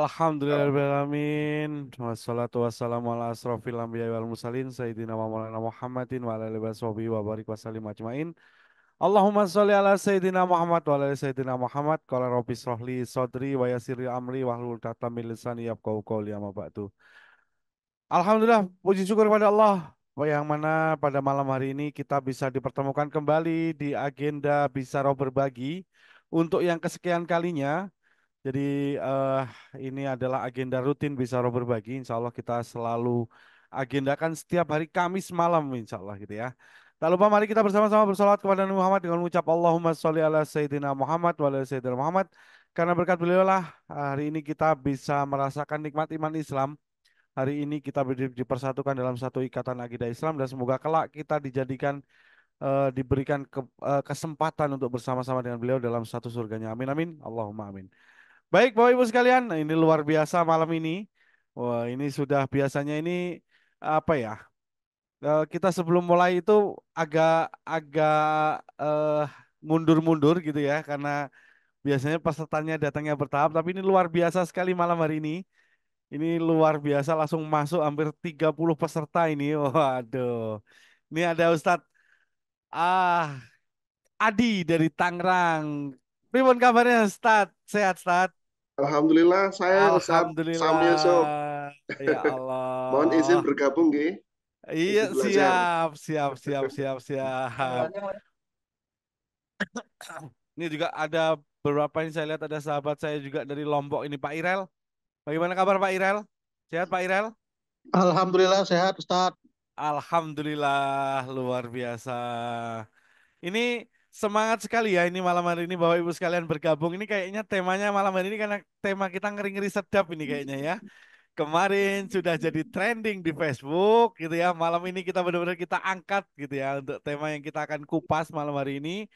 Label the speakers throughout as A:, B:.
A: Alhamdulillahirrahmanirrahim. Wassalatu wassalamu ala asrofil anbiya wal mursalin Sayyidina wa maulana Muhammadin wa ala alihi washabihi wa barik wa sallim ajmain. Allahumma sholli ala Sayyidina Muhammad wa ala ali Sayyidina Muhammad. Qala rabbi shrahli sadri wa yassirli amri wahlul 'uqdatam min lisani yafqahu qawli amma ba'du. Alhamdulillah, puji syukur kepada Allah yang mana pada malam hari ini kita bisa dipertemukan kembali di agenda Bisyarah Berbagi untuk yang kesekian kalinya. Jadi ini adalah agenda rutin Bisyarah Berbagi. Insya Allah kita selalu agendakan setiap hari Kamis malam insya Allah gitu ya. Tak lupa mari kita bersama-sama bersolat kepada Nabi Muhammad dengan mengucap Allahumma sholli ala Sayyidina Muhammad wa ala Sayyidina Muhammad. Karena berkat beliau lah hari ini kita bisa merasakan nikmat iman Islam. Hari ini kita dipersatukan dalam satu ikatan akidah Islam dan semoga kelak kita dijadikan diberikan kesempatan untuk bersama-sama dengan beliau dalam satu surganya. Amin amin. Allahumma amin. Baik, Bapak Ibu sekalian, nah, ini luar biasa malam ini. Wah, ini sudah biasanya ini apa ya? Kita sebelum mulai itu agak eh, mundur-mundur gitu ya, karena biasanya pesertanya datangnya bertahap, tapi ini luar biasa sekali malam hari ini. Ini luar biasa langsung masuk hampir 30 peserta ini. Waduh. Ini ada Ustadz ah Adi dari Tangerang. Pribun kabarnya Ustadz? Sehat, Ustadz?
B: Alhamdulillah saya Ustadz Sam Yusuf.
A: Alhamdulillah. Ya
B: Mohon izin
A: Allah.
B: bergabung nggih,
A: Iya,
B: izin belajar.
A: siap, siap, siap, siap, siap. Ini juga ada beberapa ini saya lihat ada sahabat saya juga dari Lombok ini Pak Irel. Bagaimana kabar Pak Irel? Sehat Pak Irel?
C: Alhamdulillah sehat Ustadz.
A: Alhamdulillah luar biasa. Ini semangat sekali ya ini malam hari ini Bapak Ibu sekalian bergabung. Ini kayaknya temanya malam hari ini karena tema kita ngeri-ngeri sedap ini kayaknya ya. Kemarin sudah jadi trending di Facebook gitu ya. Malam ini kita benar-benar kita angkat gitu ya untuk tema yang kita akan kupas malam hari ini.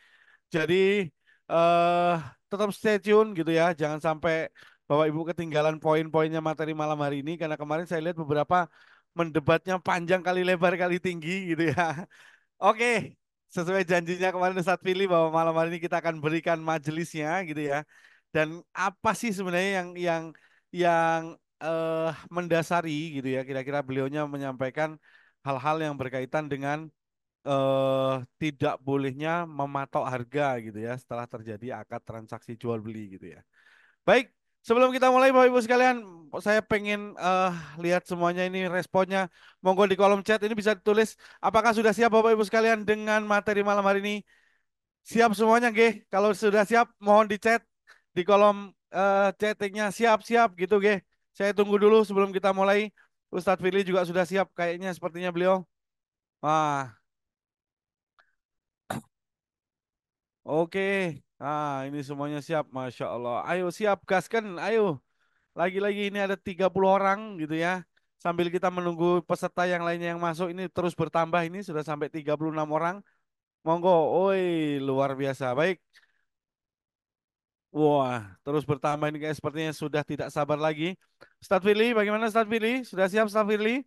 A: Jadi eh tetap stay tune gitu ya. Jangan sampai Bapak Ibu ketinggalan poin-poinnya materi malam hari ini karena kemarin saya lihat beberapa mendebatnya panjang kali lebar kali tinggi gitu ya. Oke, sesuai janjinya kemarin Ustadz pilih bahwa malam hari ini kita akan berikan majelisnya gitu ya. Dan apa sih sebenarnya yang mendasari gitu ya kira-kira beliaunya menyampaikan hal-hal yang berkaitan dengan tidak bolehnya mematok harga gitu ya setelah terjadi akad transaksi jual beli gitu ya. Baik, sebelum kita mulai Bapak Ibu sekalian, saya pengen lihat semuanya ini responnya. Monggo di kolom chat ini bisa ditulis apakah sudah siap Bapak Ibu sekalian dengan materi malam hari ini? Siap semuanya, Ge. Kalau sudah siap, mohon di chat di kolom chattingnya siap-siap gitu, Ge. Saya tunggu dulu sebelum kita mulai. Ustadz Firly juga sudah siap, kayaknya sepertinya beliau. Wah, oke. Ini semuanya siap, Masya Allah. Ayo siap, gaskan, ayo. Lagi-lagi ini ada 30 orang gitu ya. Sambil kita menunggu peserta yang lainnya yang masuk ini terus bertambah ini sudah sampai 36 orang. Monggo, oi luar biasa. Baik. Wah, terus bertambah ini kayak sepertinya sudah tidak sabar lagi. Ustadz Firly, bagaimana Ustadz Firly? Sudah siap Ustadz Firly?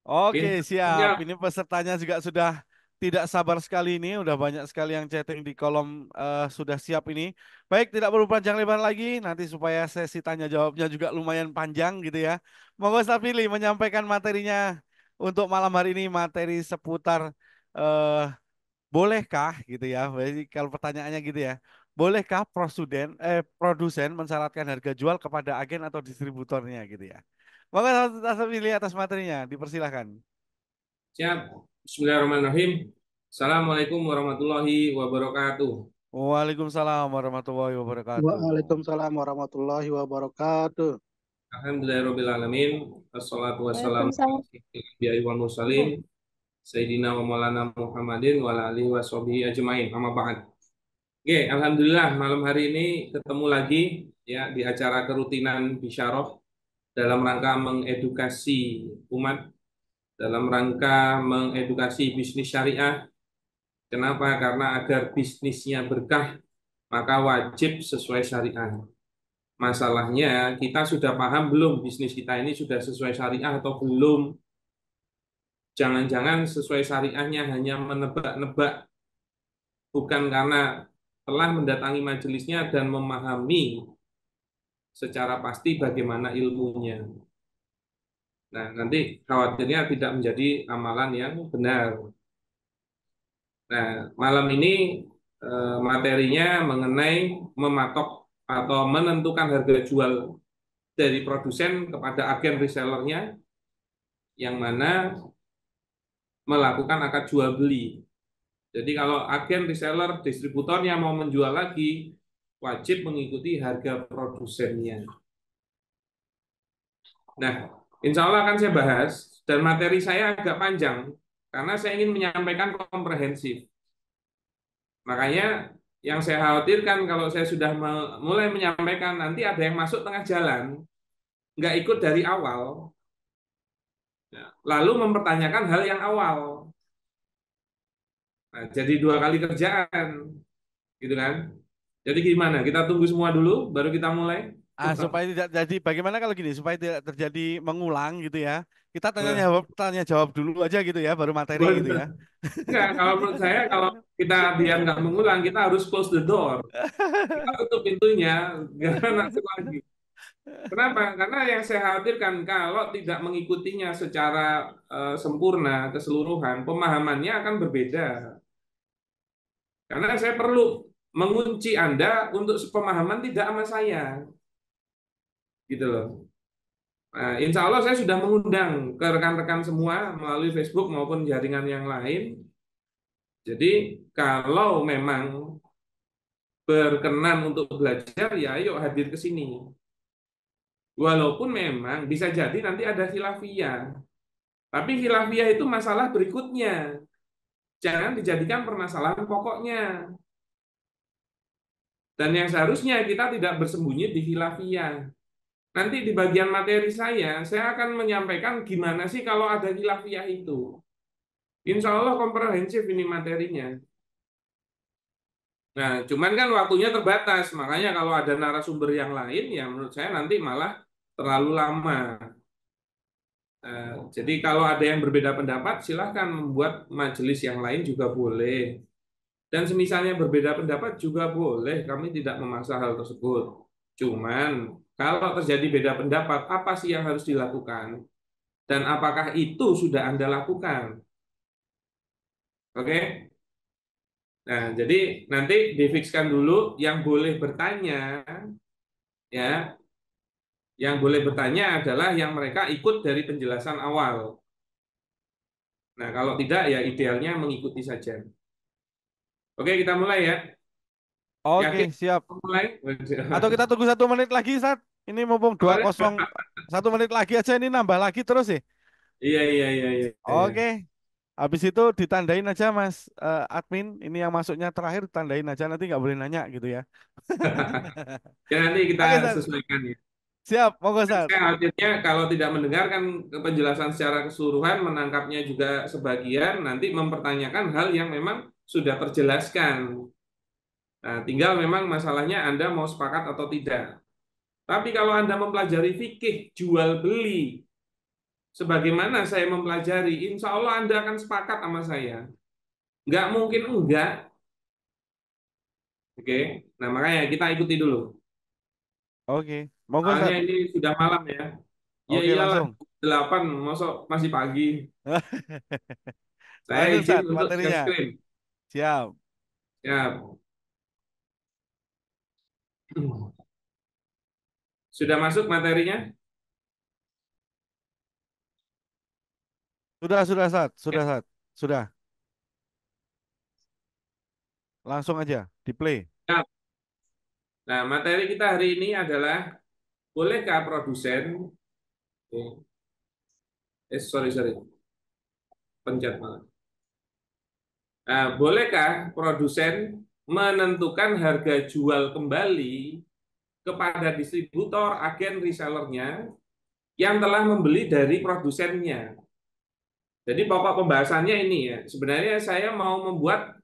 A: Oke,
D: Oke,
A: siap.
D: siap.
A: Ini pesertanya juga sudah tidak sabar sekali ini. Udah banyak sekali yang chatting di kolom sudah siap ini. Baik, tidak perlu panjang lebar lagi. Nanti supaya sesi tanya jawabnya juga lumayan panjang gitu ya. Monggo Ustadz Firly menyampaikan materinya untuk malam hari ini. Materi seputar eh, bolehkah gitu ya. Jadi kalau pertanyaannya gitu ya. Bolehkah produsen mensyaratkan harga jual kepada agen atau distributornya gitu ya. Monggo Ustadz Firly atas materinya. Dipersilahkan.
D: Siap. Bismillahirrahmanirrahim. Assalamualaikum warahmatullahi wabarakatuh.
A: Waalaikumsalam warahmatullahi wabarakatuh.
C: Waalaikumsalam warahmatullahi wabarakatuh.
D: Alhamdulillahirrahmanirrahim. Assalatu wassalamu ala
E: Waalaikumsalam.
D: sayyidil anbiya'i wal mursalin. Sayyidina wa maulana Muhammadin wa ala alihi wa sahbihi ajmain. Amma ba'd. Oke, alhamdulillah malam hari ini ketemu lagi ya di acara kerutinan Bisyarah dalam rangka mengedukasi umat, dalam rangka mengedukasi bisnis syariah. Kenapa? Karena agar bisnisnya berkah, maka wajib sesuai syariah. Masalahnya kita sudah paham belum bisnis kita ini sudah sesuai syariah atau belum? Jangan-jangan sesuai syariahnya hanya menebak-nebak, bukan karena telah mendatangi majelisnya dan memahami secara pasti bagaimana ilmunya. Nah, nanti khawatirnya tidak menjadi amalan yang benar. Nah, malam ini materinya mengenai mematok atau menentukan harga jual dari produsen kepada agen resellernya yang mana melakukan akad jual beli. Jadi kalau agen reseller distributornya mau menjual lagi, wajib mengikuti harga produsennya. Nah, insya Allah akan saya bahas, dan materi saya agak panjang, karena saya ingin menyampaikan komprehensif. Makanya yang saya khawatirkan kalau saya sudah mulai menyampaikan, nanti ada yang masuk tengah jalan, nggak ikut dari awal, lalu mempertanyakan hal yang awal. Nah, jadi 2 kali kerjaan, gitu kan? Jadi gimana? Kita tunggu semua dulu, baru kita mulai.
A: Supaya tidak jadi bagaimana kalau gini supaya tidak terjadi mengulang gitu ya. Kita
D: Nah,
A: tanya jawab dulu aja gitu ya, baru materi gitu ya.
D: enggak, kalau menurut saya kalau kita biar nggak mengulang, kita harus close the door. Kita tutup pintunya, jangan masuk lagi. Kenapa? Karena yang saya khawatirkan kalau tidak mengikutinya secara sempurna, keseluruhan, pemahamannya akan berbeda. Karena saya perlu mengunci Anda untuk pemahaman tidak sama saya. Gitu loh. Nah, insya Allah saya sudah mengundang ke rekan-rekan semua melalui Facebook maupun jaringan yang lain. Jadi kalau memang berkenan untuk belajar, ya ayo hadir ke sini. Walaupun memang bisa jadi nanti ada khilafiyah. Tapi khilafiyah itu masalah berikutnya. Jangan dijadikan permasalahan pokoknya. Dan yang seharusnya kita tidak bersembunyi di khilafiyah. Nanti di bagian materi saya akan menyampaikan gimana sih kalau ada khilafiyah itu. Insya Allah komprehensif ini materinya. Nah, cuman kan waktunya terbatas, makanya kalau ada narasumber yang lain, ya menurut saya nanti malah terlalu lama. Jadi kalau ada yang berbeda pendapat, silahkan membuat majelis yang lain juga boleh. Dan semisalnya berbeda pendapat juga boleh, kami tidak memaksa hal tersebut. Cuman kalau terjadi beda pendapat, apa sih yang harus dilakukan? Dan apakah itu sudah Anda lakukan? Oke? Nah, jadi nanti difikskan dulu yang boleh bertanya, ya, yang boleh bertanya adalah yang mereka ikut dari penjelasan awal. Nah, kalau tidak ya idealnya mengikuti saja. Oke, kita mulai ya.
A: Oke,
D: Yakin
A: siap.
D: mulai?
A: Atau kita tunggu 1 menit lagi, Sat. Ini mumpung
D: Boleh,
A: 20, 1 menit lagi aja ini nambah lagi terus sih.
D: iya, iya, iya, iya, iya.
A: Oke, habis itu ditandain aja Mas admin. Ini yang masuknya terakhir tandain aja nanti nggak boleh nanya gitu ya.
D: Ya nanti kita
A: Oke, Sat.
D: sesuaikan ya.
A: Siap, monggo
D: Dan
A: Sat.
D: saya khawatirnya kalau tidak mendengarkan penjelasan secara keseluruhan, menangkapnya juga sebagian, nanti mempertanyakan hal yang memang sudah terjelaskan. Nah, tinggal memang masalahnya Anda mau sepakat atau tidak. Tapi kalau Anda mempelajari fikih jual beli, sebagaimana saya mempelajari, insya Allah Anda akan sepakat sama saya. Nggak mungkin enggak. Oke, nah makanya kita ikuti dulu.
A: Oke, monggo
D: Soalnya
A: Sat.
D: ini sudah malam ya. Ya
A: Oke,
D: iyalah,
A: langsung.
D: 8, masuk masih pagi. Saya
A: Langsung
D: izin
A: Sat
D: untuk share
A: materinya.
D: screen.
A: Siap.
D: Ya, sudah masuk materinya?
A: Sudah Sat.
D: Ya.
A: Sudah Sat. Sudah. Langsung aja di play.
D: Ya. Nah, materi kita hari ini adalah bolehkah produsen, sorry, pencet malah. Nah, bolehkah produsen menentukan harga jual kembali kepada distributor, agen resellernya yang telah membeli dari produsennya? Jadi pokok pembahasannya ini ya. Sebenarnya saya mau membuat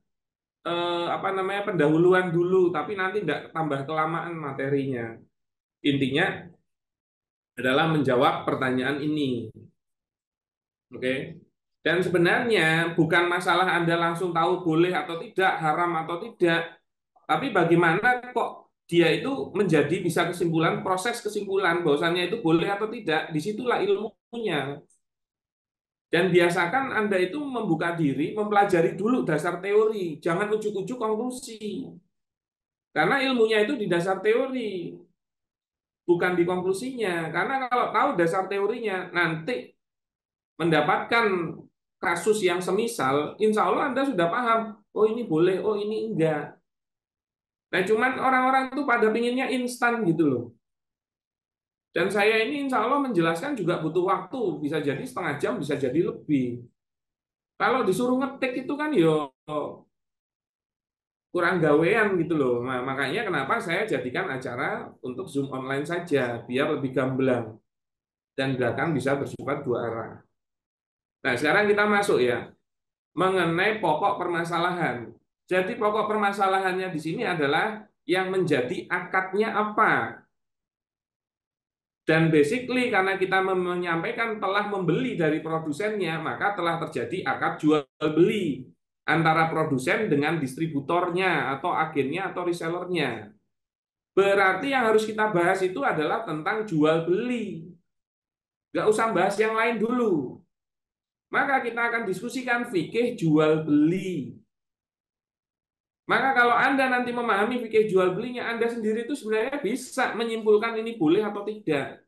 D: pendahuluan dulu, tapi nanti tidak tambah kelamaan materinya. Intinya adalah menjawab pertanyaan ini. Oke. Dan sebenarnya bukan masalah Anda langsung tahu boleh atau tidak, haram atau tidak. Tapi bagaimana kok dia itu menjadi bisa kesimpulan, proses kesimpulan bahwasannya itu boleh atau tidak, disitulah ilmunya. Dan biasakan Anda itu membuka diri, mempelajari dulu dasar teori, jangan ujuk-ujuk konklusi. Karena ilmunya itu di dasar teori, bukan di konklusinya. Karena kalau tahu dasar teorinya, nanti mendapatkan kasus yang semisal, insya Allah Anda sudah paham, oh ini boleh, oh ini enggak. Nah, cuman orang-orang itu pada pinginnya instan gitu loh. Dan saya ini insya Allah menjelaskan juga butuh waktu, bisa jadi setengah jam, bisa jadi lebih. Kalau disuruh ngetik itu kan yo kurang gawean gitu loh. Nah, makanya kenapa saya jadikan acara untuk Zoom online saja, biar lebih gamblang dan gerakan bisa bersifat dua arah. Nah, sekarang kita masuk ya, mengenai pokok permasalahan. Jadi pokok permasalahannya di sini adalah yang menjadi akadnya apa. Dan basically karena kita menyampaikan telah membeli dari produsennya, maka telah terjadi akad jual beli antara produsen dengan distributornya atau agennya atau resellernya. Berarti yang harus kita bahas itu adalah tentang jual beli. Nggak usah bahas yang lain dulu. Maka kita akan diskusikan fikih jual beli. Maka kalau Anda nanti memahami fikih jual belinya, Anda sendiri itu sebenarnya bisa menyimpulkan ini boleh atau tidak.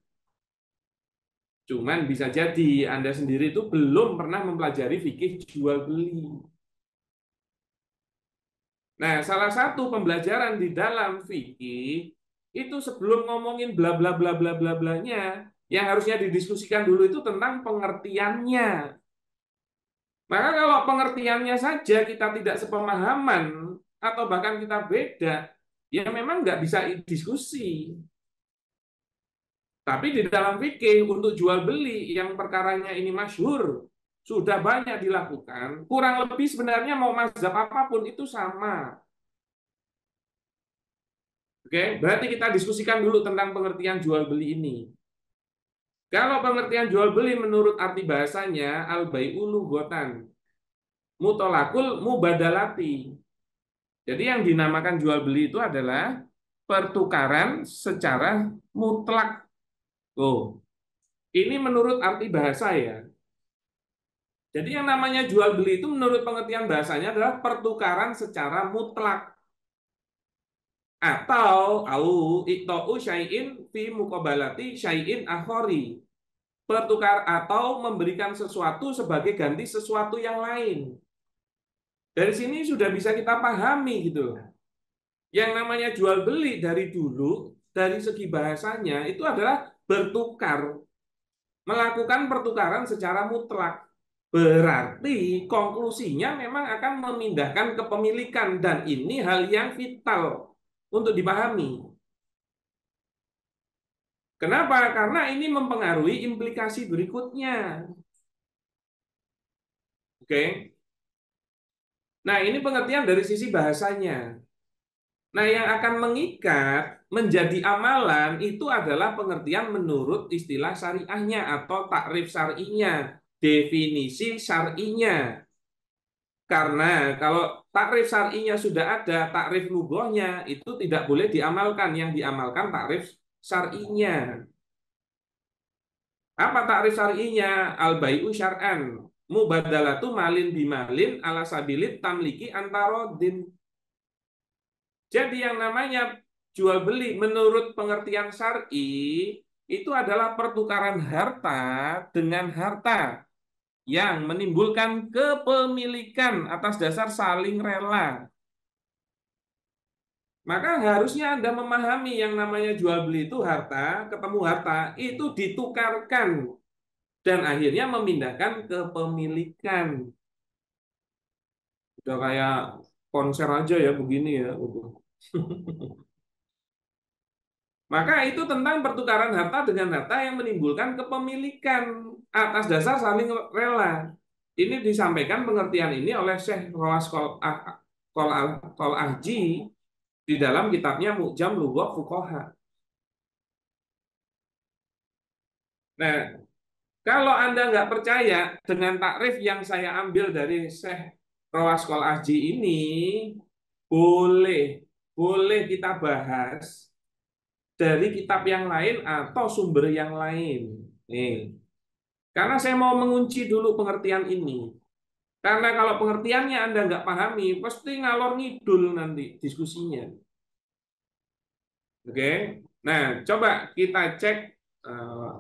D: Cuman bisa jadi Anda sendiri itu belum pernah mempelajari fikih jual beli. Nah, salah satu pembelajaran di dalam fikih itu sebelum ngomongin bla bla bla bla bla blanya, yang harusnya didiskusikan dulu itu tentang pengertiannya. Maka kalau pengertiannya saja kita tidak sepemahaman atau bahkan kita beda, ya memang nggak bisa diskusi. Tapi di dalam fikih untuk jual beli yang perkaranya ini masyhur, sudah banyak dilakukan, kurang lebih sebenarnya mau mazhab apapun itu sama. Oke, berarti kita diskusikan dulu tentang pengertian jual beli ini. Kalau pengertian jual beli menurut arti bahasanya al-bai'u lughatan, mutolakul mubadalati. Jadi yang dinamakan jual beli itu adalah pertukaran secara mutlak. Oh, ini menurut arti bahasa ya. Jadi yang namanya jual beli itu menurut pengertian bahasanya adalah pertukaran secara mutlak atau au iktau syai'in fi muqabalati syai'in akhari. Pertukar atau memberikan sesuatu sebagai ganti sesuatu yang lain. Dari sini sudah bisa kita pahami gitu. Yang namanya jual beli dari dulu dari segi bahasanya itu adalah bertukar, melakukan pertukaran secara mutlak. Berarti konklusinya memang akan memindahkan kepemilikan dan ini hal yang vital untuk dipahami. Kenapa? Karena ini mempengaruhi implikasi berikutnya. Oke. Nah, ini pengertian dari sisi bahasanya. Nah, yang akan mengikat menjadi amalan itu adalah pengertian menurut istilah syariahnya atau takrif syar'inya, definisi syar'inya. Karena kalau takrif syar'inya sudah ada, takrif lughahnya itu tidak boleh diamalkan. Yang diamalkan takrif syar'inya. Apa takrif syar'inya? Al-bai'u syar'an. Mubadalatu malin bimalin ala sabilit tamliki antarodin. Jadi yang namanya jual beli menurut pengertian syar'i itu adalah pertukaran harta dengan harta yang menimbulkan kepemilikan atas dasar saling rela. Maka harusnya Anda memahami yang namanya jual beli itu harta, ketemu harta, itu ditukarkan dan akhirnya memindahkan kepemilikan. Udah kayak konser aja ya begini ya. Maka itu tentang pertukaran harta dengan harta yang menimbulkan kepemilikan atas dasar saling rela. Ini disampaikan pengertian ini oleh Syekh Rawas Qol Ahji di dalam kitabnya Mu'jam Lughat Fuqaha. Nah, kalau Anda nggak percaya dengan takrif yang saya ambil dari Syekh Rawas Qol Ahji ini, boleh. boleh kita bahas dari kitab yang lain atau sumber yang lain. Nih, karena saya mau mengunci dulu pengertian ini. Karena kalau pengertiannya Anda nggak pahami, pasti ngalor ngidul nanti diskusinya. Oke, nah coba kita cek.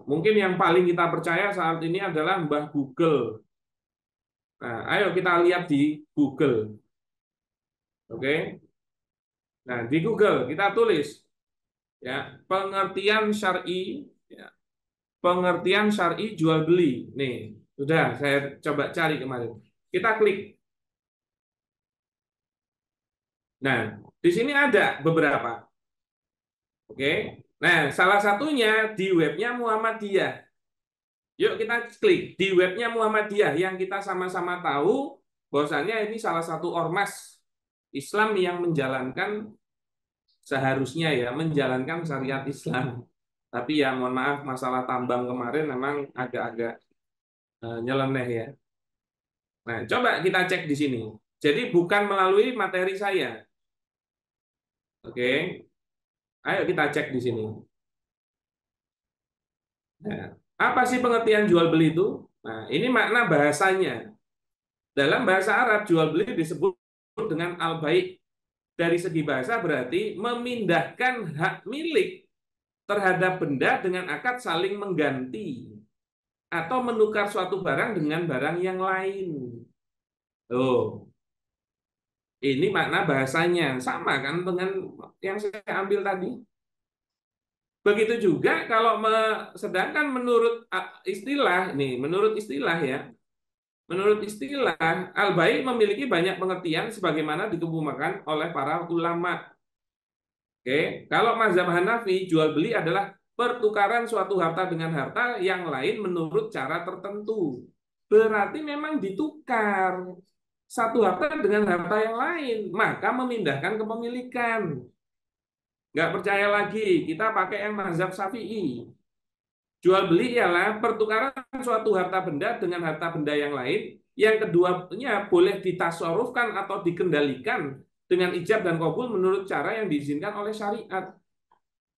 D: Mungkin yang paling kita percaya saat ini adalah Mbah Google. Nah, ayo kita lihat di Google. Oke, nah di Google kita tulis ya pengertian syar'i, ya, pengertian syar'i jual beli. Nih, sudah saya coba cari kemarin. Kita klik. Nah, di sini ada beberapa. Oke. Nah, salah satunya di webnya Muhammadiyah. Yuk kita klik di webnya Muhammadiyah yang kita sama-sama tahu bahwasanya ini salah satu ormas Islam yang menjalankan seharusnya ya menjalankan syariat Islam. Tapi ya mohon maaf masalah tambang kemarin memang agak-agak nyeleneh ya. Nah, coba kita cek di sini. Jadi bukan melalui materi saya. Oke. Ayo kita cek di sini. Nah, apa sih pengertian jual beli itu? Nah, ini makna bahasanya. Dalam bahasa Arab, jual beli disebut dengan al-bai'. Dari segi bahasa berarti memindahkan hak milik terhadap benda dengan akad saling mengganti atau menukar suatu barang dengan barang yang lain. Tuh, ini makna bahasanya. Sama kan dengan yang saya ambil tadi. Begitu juga kalau sedangkan menurut istilah, nih, menurut istilah ya, menurut istilah, al-bai' memiliki banyak pengertian sebagaimana dikemukakan oleh para ulama. Oke, kalau mazhab Hanafi, jual beli adalah pertukaran suatu harta dengan harta yang lain menurut cara tertentu. Berarti memang ditukar satu harta dengan harta yang lain, maka memindahkan kepemilikan. Nggak percaya lagi, kita pakai yang mazhab Syafi'i. Jual beli ialah pertukaran suatu harta benda dengan harta benda yang lain, yang keduanya boleh ditasarufkan atau dikendalikan dengan ijab dan qabul menurut cara yang diizinkan oleh syariat.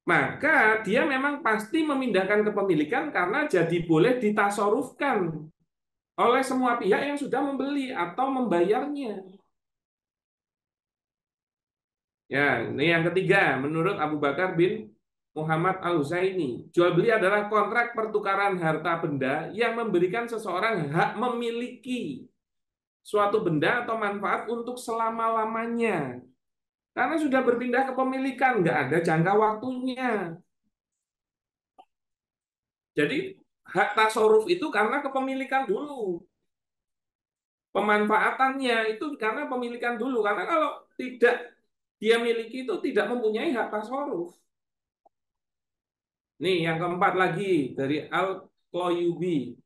D: Maka dia memang pasti memindahkan kepemilikan karena jadi boleh ditasarufkan oleh semua pihak yang sudah membeli atau membayarnya. Ya, ini yang ketiga, menurut Abu Bakar bin Muhammad Al-Husaini, jual beli adalah kontrak pertukaran harta benda yang memberikan seseorang hak memiliki suatu benda atau manfaat untuk selama-lamanya. Karena sudah berpindah kepemilikan, nggak ada jangka waktunya. Jadi hak tasarruf itu karena kepemilikan dulu. Pemanfaatannya itu karena pemilikan dulu. Karena kalau tidak dia miliki itu tidak mempunyai hak tasarruf. Nih, yang keempat lagi dari Al-Qoyubi,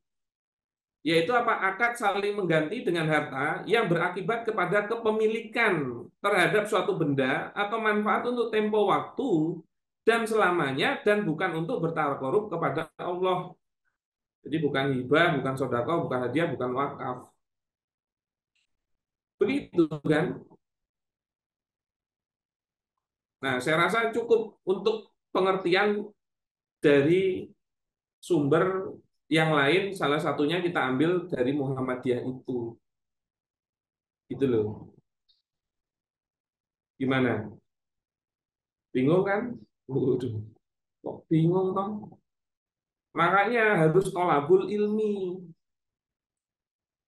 D: yaitu apa? Akad saling mengganti dengan harta yang berakibat kepada kepemilikan terhadap suatu benda atau manfaat untuk tempo waktu dan selamanya dan bukan untuk bertakarub kepada Allah. Jadi bukan hibah, bukan sedekah, bukan hadiah, bukan wakaf. Begitu kan? Nah, saya rasa cukup untuk pengertian dari sumber yang lain, salah satunya kita ambil dari Muhammadiyah itu. Gitu loh. Gimana? Bingung kan? Waduh, kok bingung toh? Makanya harus tholabul ilmi.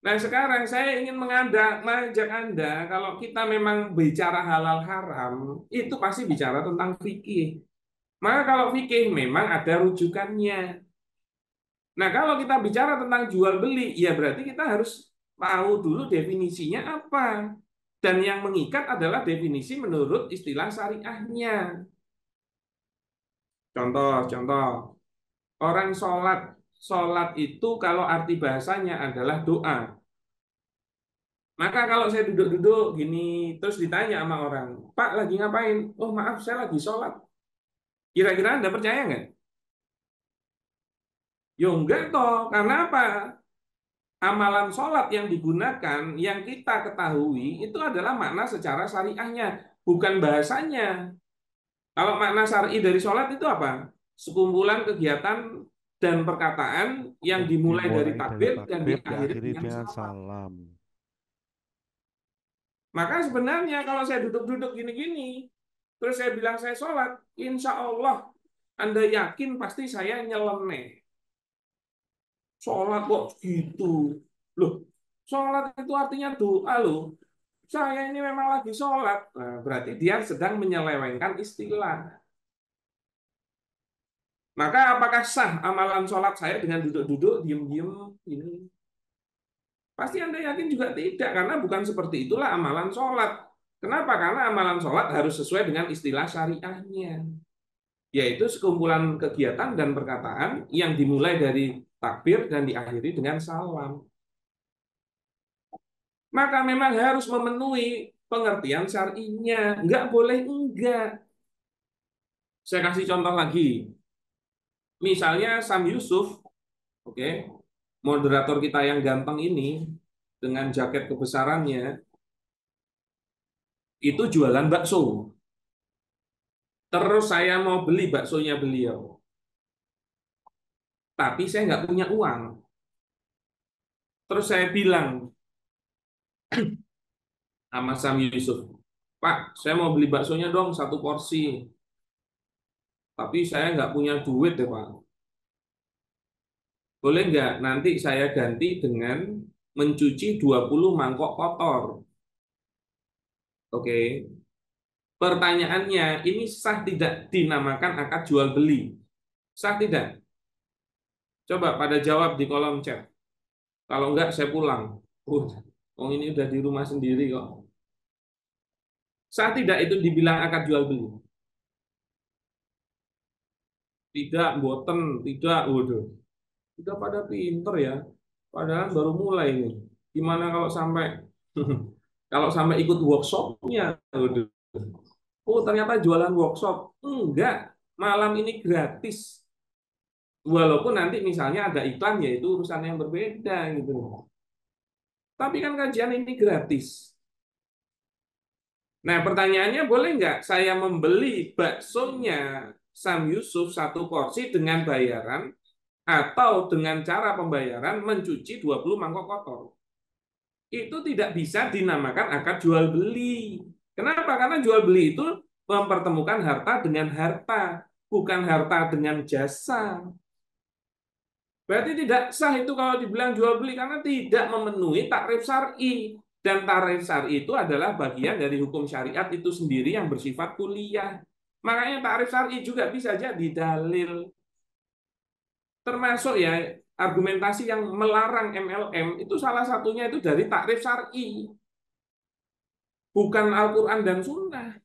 D: Nah, sekarang saya ingin mengajak Anda, kalau kita memang bicara halal haram, itu pasti bicara tentang fikih. Maka kalau fikih memang ada rujukannya. Nah, kalau kita bicara tentang jual beli, ya berarti kita harus tahu dulu definisinya apa. Dan yang mengikat adalah definisi menurut istilah syariahnya. Contoh. Orang sholat itu kalau arti bahasanya adalah doa. Maka kalau saya duduk-duduk gini, terus ditanya sama orang, Pak lagi ngapain? Oh maaf, saya lagi sholat. Kira-kira Anda percaya nggak? Ya enggak toh, karena apa? Amalan sholat yang digunakan, yang kita ketahui, itu adalah makna secara syariahnya. bukan bahasanya. Kalau makna syar'i dari sholat itu apa? Sekumpulan kegiatan dan perkataan yang dimulai dari
A: Dimulai dari
D: takbir dan
A: takbir,
D: diakhiri
A: diakhiri
D: dengan
A: dengan
D: salam.
A: salam.
D: Maka sebenarnya kalau saya duduk-duduk gini-gini, terus saya bilang saya sholat, insya Allah Anda yakin pasti saya nyeleneh. Sholat kok gitu? Loh, sholat itu artinya doa loh. Saya ini memang lagi sholat. Nah, berarti dia sedang menyelewengkan istilah. Maka apakah sah amalan sholat saya dengan duduk-duduk, diem-diem ini? Pasti Anda yakin juga tidak, karena bukan seperti itulah amalan sholat. Kenapa? Karena amalan sholat harus sesuai dengan istilah syariahnya, yaitu sekumpulan kegiatan dan perkataan yang dimulai dari takbir dan diakhiri dengan salam. Maka memang harus memenuhi pengertian syar'inya. Nggak boleh enggak. Saya kasih contoh lagi. Misalnya Sam Yusuf, oke, moderator kita yang ganteng ini, dengan jaket kebesarannya, itu jualan bakso. Terus saya mau beli baksonya beliau. Tapi saya nggak punya uang. Terus saya bilang sama Sam Yusuf, Pak, saya mau beli baksonya dong 1 porsi. Tapi saya nggak punya duit deh, Pak. Boleh nggak nanti saya ganti dengan mencuci 20 mangkok kotor? Oke. Pertanyaannya, ini sah tidak dinamakan akad jual beli? Sah tidak? Coba pada jawab di kolom chat. Kalau enggak, saya pulang. Ini udah di rumah sendiri kok. Sah tidak itu dibilang akad jual beli? Tidak, boten, tidak. Waduh. Udah pada pinter ya. Padahal baru mulai ini. Gimana kalau sampai kalau sampai ikut workshopnya? Waduh. Oh, ternyata jualan workshop. Enggak, malam ini gratis. Walaupun nanti misalnya ada iklan, yaitu urusan yang berbeda gitu. Tapi kan kajian ini gratis. Nah, pertanyaannya boleh nggak saya membeli baksonya Sam Yusuf 1 porsi dengan bayaran atau dengan cara pembayaran mencuci 20 mangkok kotor? Itu tidak bisa dinamakan akad jual beli. Kenapa? Karena jual beli itu mempertemukan harta dengan harta, bukan harta dengan jasa. Berarti tidak sah itu kalau dibilang jual beli karena tidak memenuhi takrif syar'i. Dan takrif syar'i itu adalah bagian dari hukum syariat itu sendiri yang bersifat kuliah. Makanya takrif syar'i juga bisa jadi dalil. Termasuk ya argumentasi yang melarang MLM itu salah satunya itu dari takrif syar'i. Bukan Al-Quran dan Sunnah.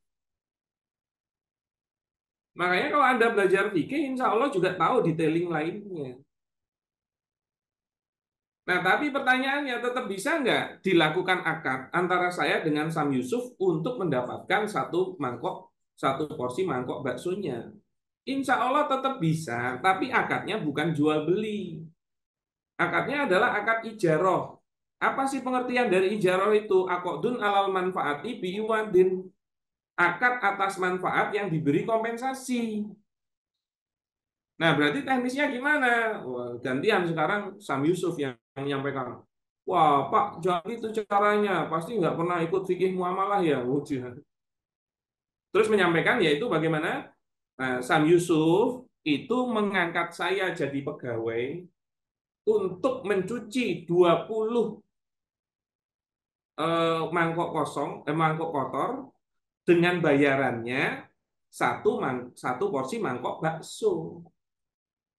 D: Makanya kalau Anda belajar fikih, insya Allah juga tahu detailing lainnya. Nah, tapi pertanyaannya tetap bisa nggak dilakukan akad antara saya dengan Sam Yusuf untuk mendapatkan 1 porsi mangkok baksonya? Insya Allah tetap bisa, tapi akadnya bukan jual beli. Akadnya adalah akad ijaroh. Apa sih pengertian dari ijaroh itu? Aqdun alal manfaati biiwadin. Akad atas manfaat yang diberi kompensasi. Nah, berarti teknisnya gimana? Wah, gantian sekarang Sam Yusuf yang menyampaikan. Wah, Pak, jangan itu caranya. Pasti nggak pernah ikut fikih muamalah ya. Terus menyampaikan yaitu bagaimana? Nah, Sam Yusuf itu mengangkat saya jadi pegawai untuk mencuci 20 mangkok kotor dengan bayarannya satu porsi mangkok bakso.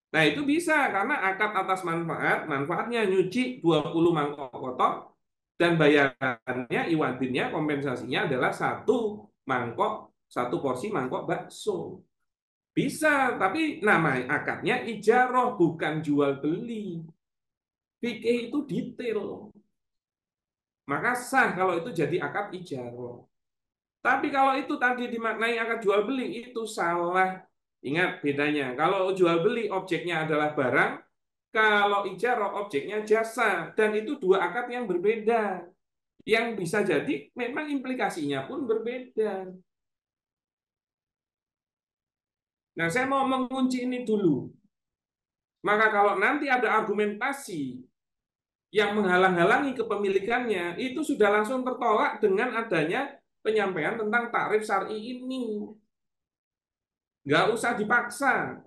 D: Nah, itu bisa karena akad atas manfaatnya nyuci 20 mangkok kotor dan bayarannya iwadinnya kompensasinya adalah 1 porsi mangkok bakso. Bisa, tapi nama akadnya ijaroh bukan jual beli. Fikih itu detail. Maka sah kalau itu jadi akad ijaroh. Tapi kalau itu tadi dimaknai akad jual beli itu salah. Ingat bedanya. Kalau jual beli objeknya adalah barang, kalau ijarah objeknya jasa, dan itu 2 akad yang berbeda. Yang bisa jadi memang implikasinya pun berbeda. Nah, saya mau mengunci ini dulu. Maka kalau nanti ada argumentasi yang menghalang-halangi kepemilikannya, itu sudah langsung tertolak dengan adanya penyampaian tentang takrif syar'i ini. Nggak usah dipaksa.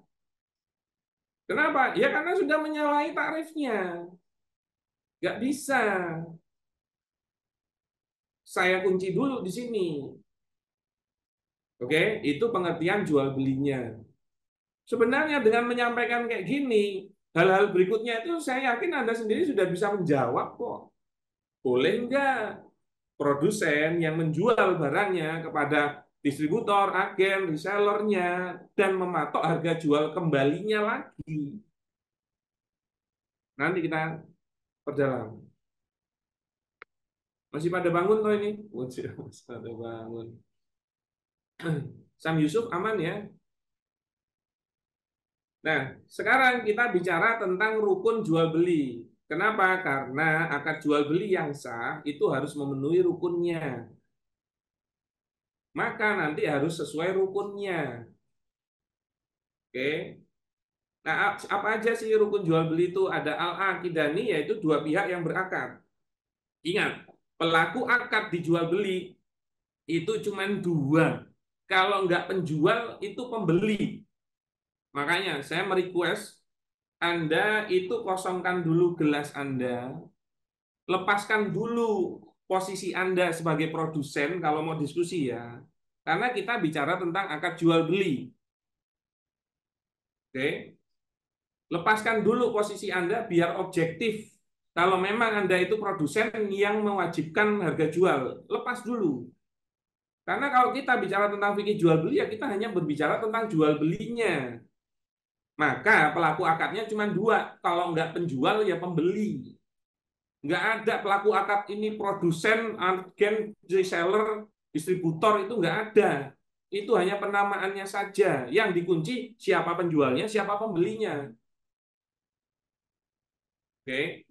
D: Kenapa? Ya karena sudah menyalahi takrifnya. Nggak bisa. Saya kunci dulu di sini. Oke, itu pengertian jual belinya. Sebenarnya dengan menyampaikan kayak gini, hal-hal berikutnya itu saya yakin Anda sendiri sudah bisa menjawab kok. Boleh nggak produsen yang menjual barangnya kepada distributor, agen, resellernya, dan mematok harga jual kembalinya lagi. Nanti kita perdalam. Masih pada bangun toh ini? Masih pada bangun. Sam Yusuf aman ya? Nah, sekarang kita bicara tentang rukun jual beli. Kenapa? Karena akad jual beli yang sah itu harus memenuhi rukunnya. Maka nanti harus sesuai rukunnya. Oke. Nah, apa aja sih rukun jual beli itu? Ada al-aqidani, yaitu dua pihak yang berakad. Ingat, pelaku akad di jual beli itu cuma dua. Kalau nggak penjual, itu pembeli. Makanya saya merequest Anda itu kosongkan dulu gelas Anda, lepaskan dulu posisi Anda sebagai produsen kalau mau diskusi ya. Karena kita bicara tentang akad jual beli. Oke. Lepaskan dulu posisi Anda biar objektif. Kalau memang Anda itu produsen yang mewajibkan harga jual, lepas dulu. Karena kalau kita bicara tentang fikih jual beli, ya kita hanya berbicara tentang jual belinya. Maka pelaku akadnya cuma dua. Kalau nggak penjual, ya pembeli. Nggak ada pelaku akad ini produsen, agen, reseller, distributor, itu nggak ada. Itu hanya penamaannya saja. Yang dikunci siapa penjualnya, siapa pembelinya. Oke.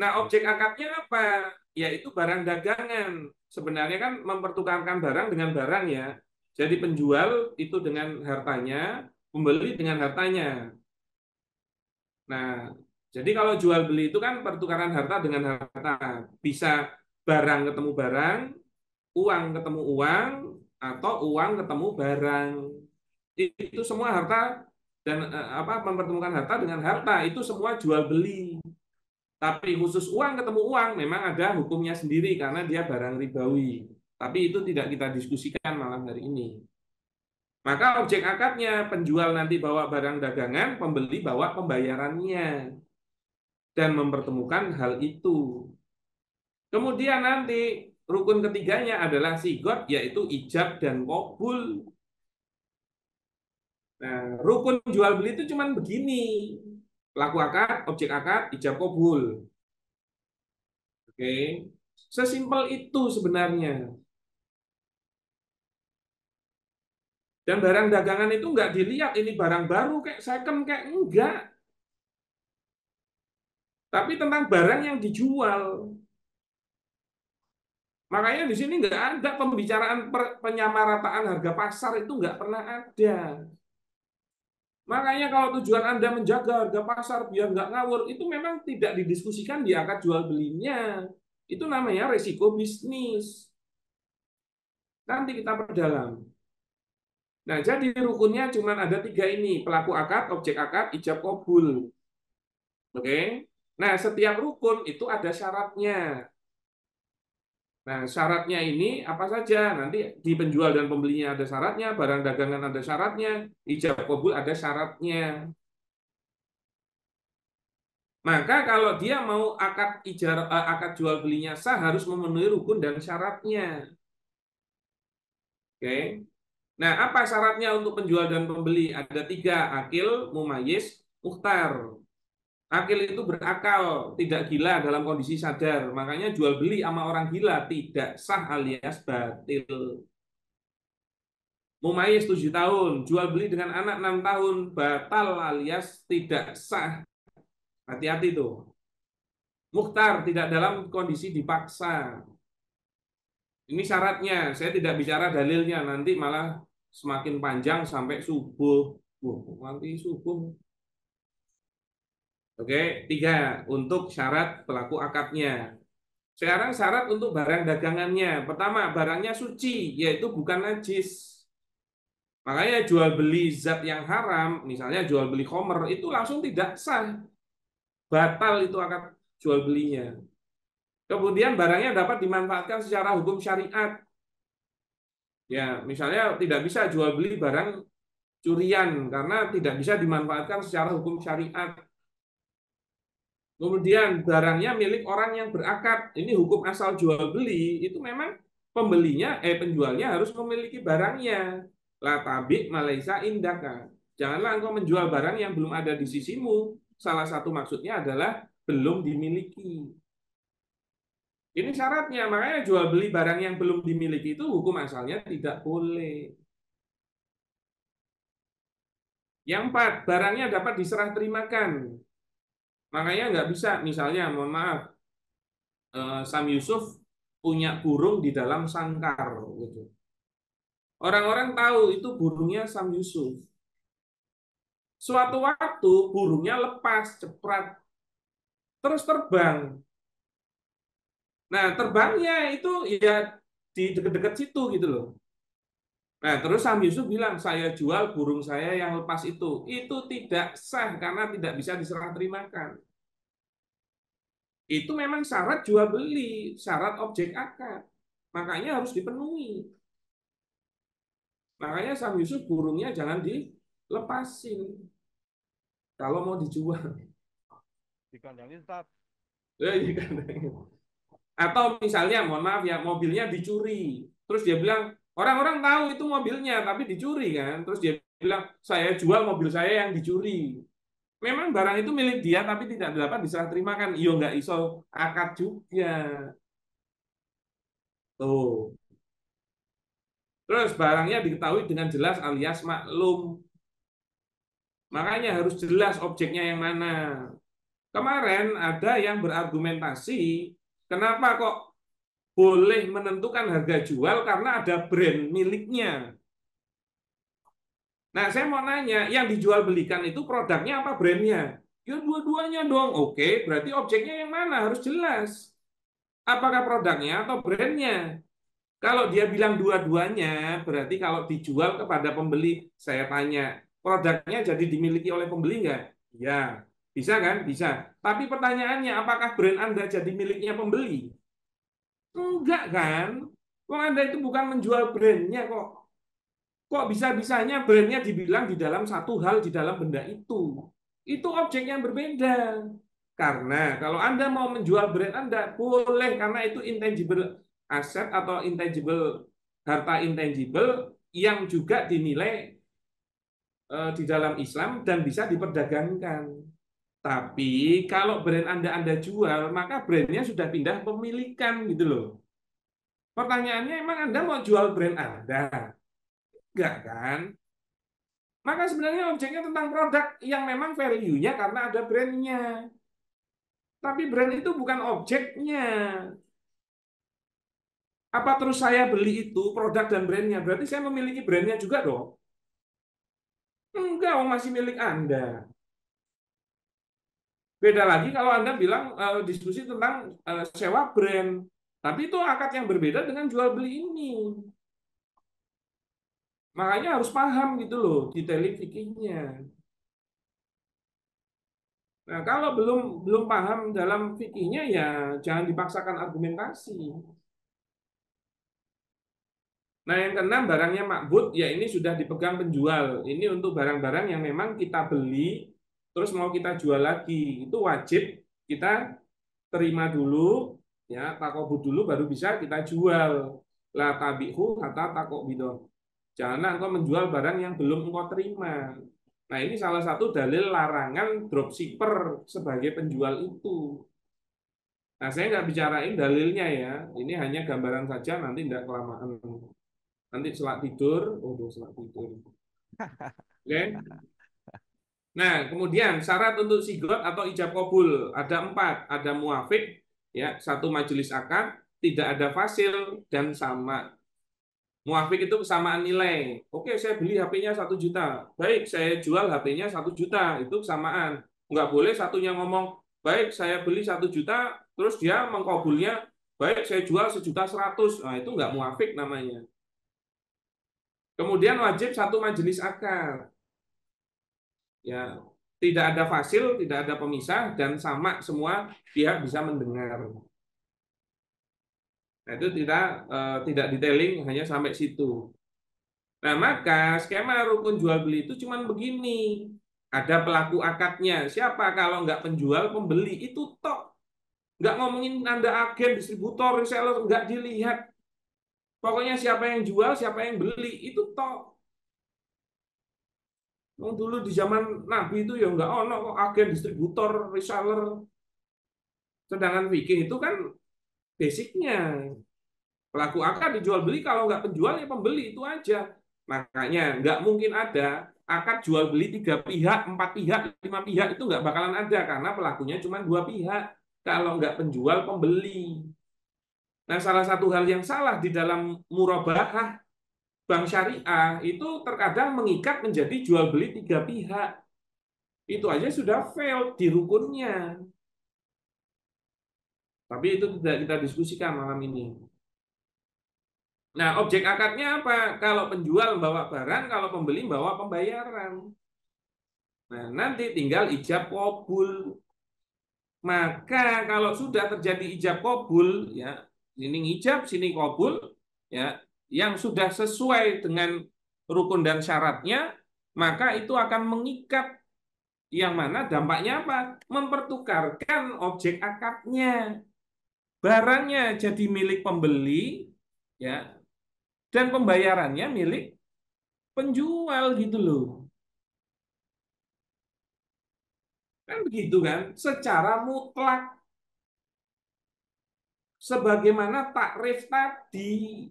D: Nah, objek akadnya apa? Yaitu barang dagangan. Sebenarnya kan mempertukarkan barang dengan barang ya. Jadi penjual itu dengan hartanya, pembeli dengan hartanya. Nah, jadi kalau jual beli itu kan pertukaran harta dengan harta. Bisa barang ketemu barang, uang ketemu uang, atau uang ketemu barang. Itu semua harta dan mempertemukan harta dengan harta itu semua jual beli. Tapi khusus uang ketemu uang memang ada hukumnya sendiri karena dia barang ribawi. Tapi itu tidak kita diskusikan malam hari ini. Maka objek akadnya penjual nanti bawa barang dagangan, pembeli bawa pembayarannya dan mempertemukan hal itu. Kemudian nanti rukun ketiganya adalah sigot, yaitu ijab dan qabul. Nah, rukun jual beli itu cuma begini. Pelaku akad, objek akad, ijab qabul. Oke. Sesimpel itu sebenarnya. Dan barang dagangan itu nggak dilihat ini barang baru kayak second kayak enggak. Tapi tentang barang yang dijual. Makanya di sini nggak ada pembicaraan penyamarataan harga pasar itu nggak pernah ada. Makanya kalau tujuan Anda menjaga harga pasar biar nggak ngawur, itu memang tidak didiskusikan di akad jual belinya. Itu namanya resiko bisnis. Nanti kita perdalam. Nah, jadi rukunnya cuma ada tiga ini, pelaku akad, objek akad, ijab qabul. Oke. Nah, setiap rukun itu ada syaratnya. Nah, syaratnya ini apa saja? Nanti di penjual dan pembelinya ada syaratnya, barang dagangan ada syaratnya, ijab qabul ada syaratnya. Maka kalau dia mau akad jual belinya sah harus memenuhi rukun dan syaratnya. Oke. Nah, apa syaratnya untuk penjual dan pembeli? Ada tiga, akil, mumayyiz, mukhtar. Akil itu berakal, tidak gila dalam kondisi sadar. Makanya jual beli sama orang gila tidak sah alias batil. Mumayyiz 7 tahun, jual beli dengan anak 6 tahun, batal alias tidak sah. Hati-hati tuh. Mukhtar tidak dalam kondisi dipaksa. Ini syaratnya. Saya tidak bicara dalilnya, nanti malah semakin panjang sampai subuh. Nanti subuh. Oke, 3 untuk syarat pelaku akadnya. Sekarang syarat untuk barang dagangannya. Pertama, barangnya suci, yaitu bukan najis. Makanya jual beli zat yang haram, misalnya jual beli khamr, itu langsung tidak sah. Batal itu akad jual belinya. Kemudian barangnya dapat dimanfaatkan secara hukum syariat. Ya, misalnya tidak bisa jual beli barang curian karena tidak bisa dimanfaatkan secara hukum syariat. Kemudian barangnya milik orang yang berakad. Ini hukum asal jual beli itu memang penjualnya harus memiliki barangnya. La tabi malaisa indaka. Janganlah engkau menjual barang yang belum ada di sisimu. Salah satu maksudnya adalah belum dimiliki. Ini syaratnya, makanya jual beli barang yang belum dimiliki itu hukum asalnya tidak boleh. Yang 4, barangnya dapat diserah terimakan. Makanya nggak bisa, misalnya, mohon maaf, Sam Yusuf punya burung di dalam sangkar. Gitu. Orang-orang tahu itu burungnya Sam Yusuf. Suatu waktu burungnya lepas, cepat, terus terbang. Nah, terbangnya itu ya di dekat-dekat situ gitu loh. Nah, terus Sam Yusuf bilang, saya jual burung saya yang lepas itu. Itu tidak sah karena tidak bisa diserah terimakan. Itu memang syarat jual beli, syarat objek akad. Makanya harus dipenuhi. Makanya Sam Yusuf burungnya jangan dilepasin kalau mau dijual.
A: Dikandangin, Ustaz.
D: Atau misalnya, mohon maaf ya, mobilnya dicuri. Terus dia bilang, orang-orang tahu itu mobilnya, tapi dicuri kan. Terus dia bilang, saya jual mobil saya yang dicuri. Memang barang itu milik dia, tapi tidak dapat diserah terimakan. Iyo nggak iso akad juga. Tuh. Terus barangnya diketahui dengan jelas alias maklum. Makanya harus jelas objeknya yang mana. Kemarin ada yang berargumentasi, kenapa kok boleh menentukan harga jual karena ada brand miliknya. Nah, saya mau nanya, yang dijual belikan itu produknya apa brandnya? Ya dua-duanya dong. Oke, berarti objeknya yang mana? Harus jelas. Apakah produknya atau brandnya? Kalau dia bilang dua-duanya, berarti kalau dijual kepada pembeli, saya tanya, produknya jadi dimiliki oleh pembeli nggak? Ya, bisa kan? Bisa. Tapi pertanyaannya, apakah brand Anda jadi miliknya pembeli? Enggak kan? Kok Anda itu bukan menjual brandnya kok. Kok bisa-bisanya brandnya dibilang di dalam satu hal di dalam benda itu. Itu objek yang berbeda. Karena kalau Anda mau menjual brand Anda, boleh karena itu intangible aset atau intangible harta intangible yang juga dinilai di dalam Islam dan bisa diperdagangkan. Tapi kalau brand Anda jual, maka brandnya sudah pindah pemilikan gitu loh. Pertanyaannya, emang Anda mau jual brand Anda? Enggak kan? Maka sebenarnya objeknya tentang produk yang memang value-nya karena ada brandnya. Tapi brand itu bukan objeknya. Apa terus saya beli itu produk dan brandnya? Berarti saya memiliki brandnya juga dong? Enggak, masih milik Anda. Beda lagi kalau Anda bilang diskusi tentang sewa brand. Tapi itu akad yang berbeda dengan jual beli ini. Makanya harus paham gitu loh, detailing fikihnya. Nah, kalau belum paham dalam fikihnya ya jangan dipaksakan argumentasi. Nah, yang keenam barangnya makbud, ya ini sudah dipegang penjual. Ini untuk barang-barang yang memang kita beli terus mau kita jual lagi. Itu wajib kita terima dulu, ya, takobud dulu baru bisa kita jual. La tabihu hatta takobidoh. Jangan engkau menjual barang yang belum engkau terima. Nah, ini salah satu dalil larangan dropshipper sebagai penjual itu. Nah, saya nggak bicarain dalilnya ya. Ini hanya gambaran saja, nanti nggak kelamaan. Nanti selak tidur, selak tidur. Oke. Nah, kemudian syarat untuk sigot atau ijab kabul ada 4. Ada muafik, ya, 1 majelis akad. tidak ada fasil dan sama. Muafik itu kesamaan nilai. Oke, saya beli HP-nya 1 juta. Baik, saya jual HP-nya 1 juta. Itu kesamaan. Nggak boleh satunya ngomong, baik, saya beli 1 juta, terus dia mengkabulnya, baik, saya jual 1.100.000. Nah, itu nggak muafik namanya. Kemudian wajib satu majelis akad. Ya, tidak ada fasil, tidak ada pemisah, dan sama semua pihak bisa mendengar. Nah, itu tidak detailing, hanya sampai situ. Nah, maka skema rukun jual beli itu cuma begini. Ada pelaku akadnya. Siapa kalau nggak penjual, pembeli itu tok. Nggak ngomongin Anda agen, distributor, reseller, nggak dilihat. Pokoknya siapa yang jual, siapa yang beli, itu tok. Dulu di zaman Nabi itu ya nggak ono kok agen, distributor, reseller. Sedangkan fikih itu kan basicnya. Pelaku akad dijual beli, kalau nggak penjual ya pembeli, itu aja. Makanya nggak mungkin ada akad jual beli 3 pihak, 4 pihak, 5 pihak, itu nggak bakalan ada karena pelakunya cuma 2 pihak. Kalau nggak penjual, pembeli. Nah, salah satu hal yang salah di dalam murabahah bank syariah itu terkadang mengikat menjadi jual beli 3 pihak. Itu aja sudah fail di rukunnya. Tapi itu tidak kita diskusikan malam ini. Nah, objek akadnya apa? Kalau penjual membawa barang, kalau pembeli membawa pembayaran. Nah, nanti tinggal ijab qabul. Maka kalau sudah terjadi ijab qabul, ya, sini ijab, sini qabul, ya, yang sudah sesuai dengan rukun dan syaratnya, maka itu akan mengikat, yang mana dampaknya apa? Mempertukarkan objek akadnya. Barangnya jadi milik pembeli, ya, dan pembayarannya milik penjual gitu loh. Kan begitu kan? Secara mutlak. Sebagaimana takrif tadi.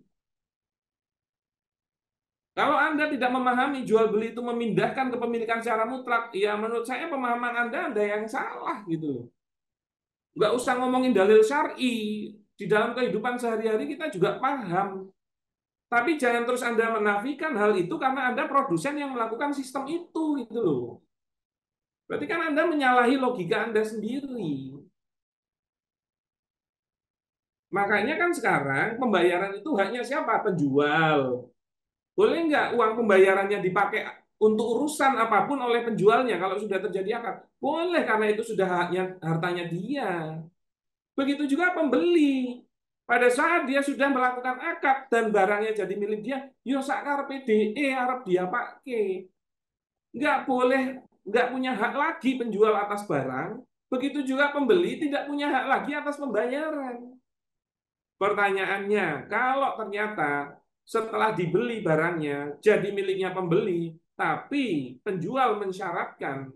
D: Kalau Anda tidak memahami jual beli itu memindahkan kepemilikan secara mutlak, ya menurut saya pemahaman Anda ada yang salah gitu loh. Nggak usah ngomongin dalil syar'i. Di dalam kehidupan sehari-hari kita juga paham. Tapi jangan terus Anda menafikan hal itu karena Anda produsen yang melakukan sistem itu gitu loh. Berarti kan Anda menyalahi logika Anda sendiri. Makanya kan sekarang pembayaran itu haknya siapa? Penjual. Boleh nggak uang pembayarannya dipakai untuk urusan apapun oleh penjualnya kalau sudah terjadi akad? Boleh, karena itu sudah haknya, hartanya dia. Begitu juga pembeli. Pada saat dia sudah melakukan akad dan barangnya jadi milik dia, yo sakar PDE Arab dia pakai. Nggak boleh, nggak punya hak lagi penjual atas barang. Begitu juga pembeli tidak punya hak lagi atas pembayaran. Pertanyaannya, kalau ternyata setelah dibeli barangnya jadi miliknya pembeli, tapi penjual mensyaratkan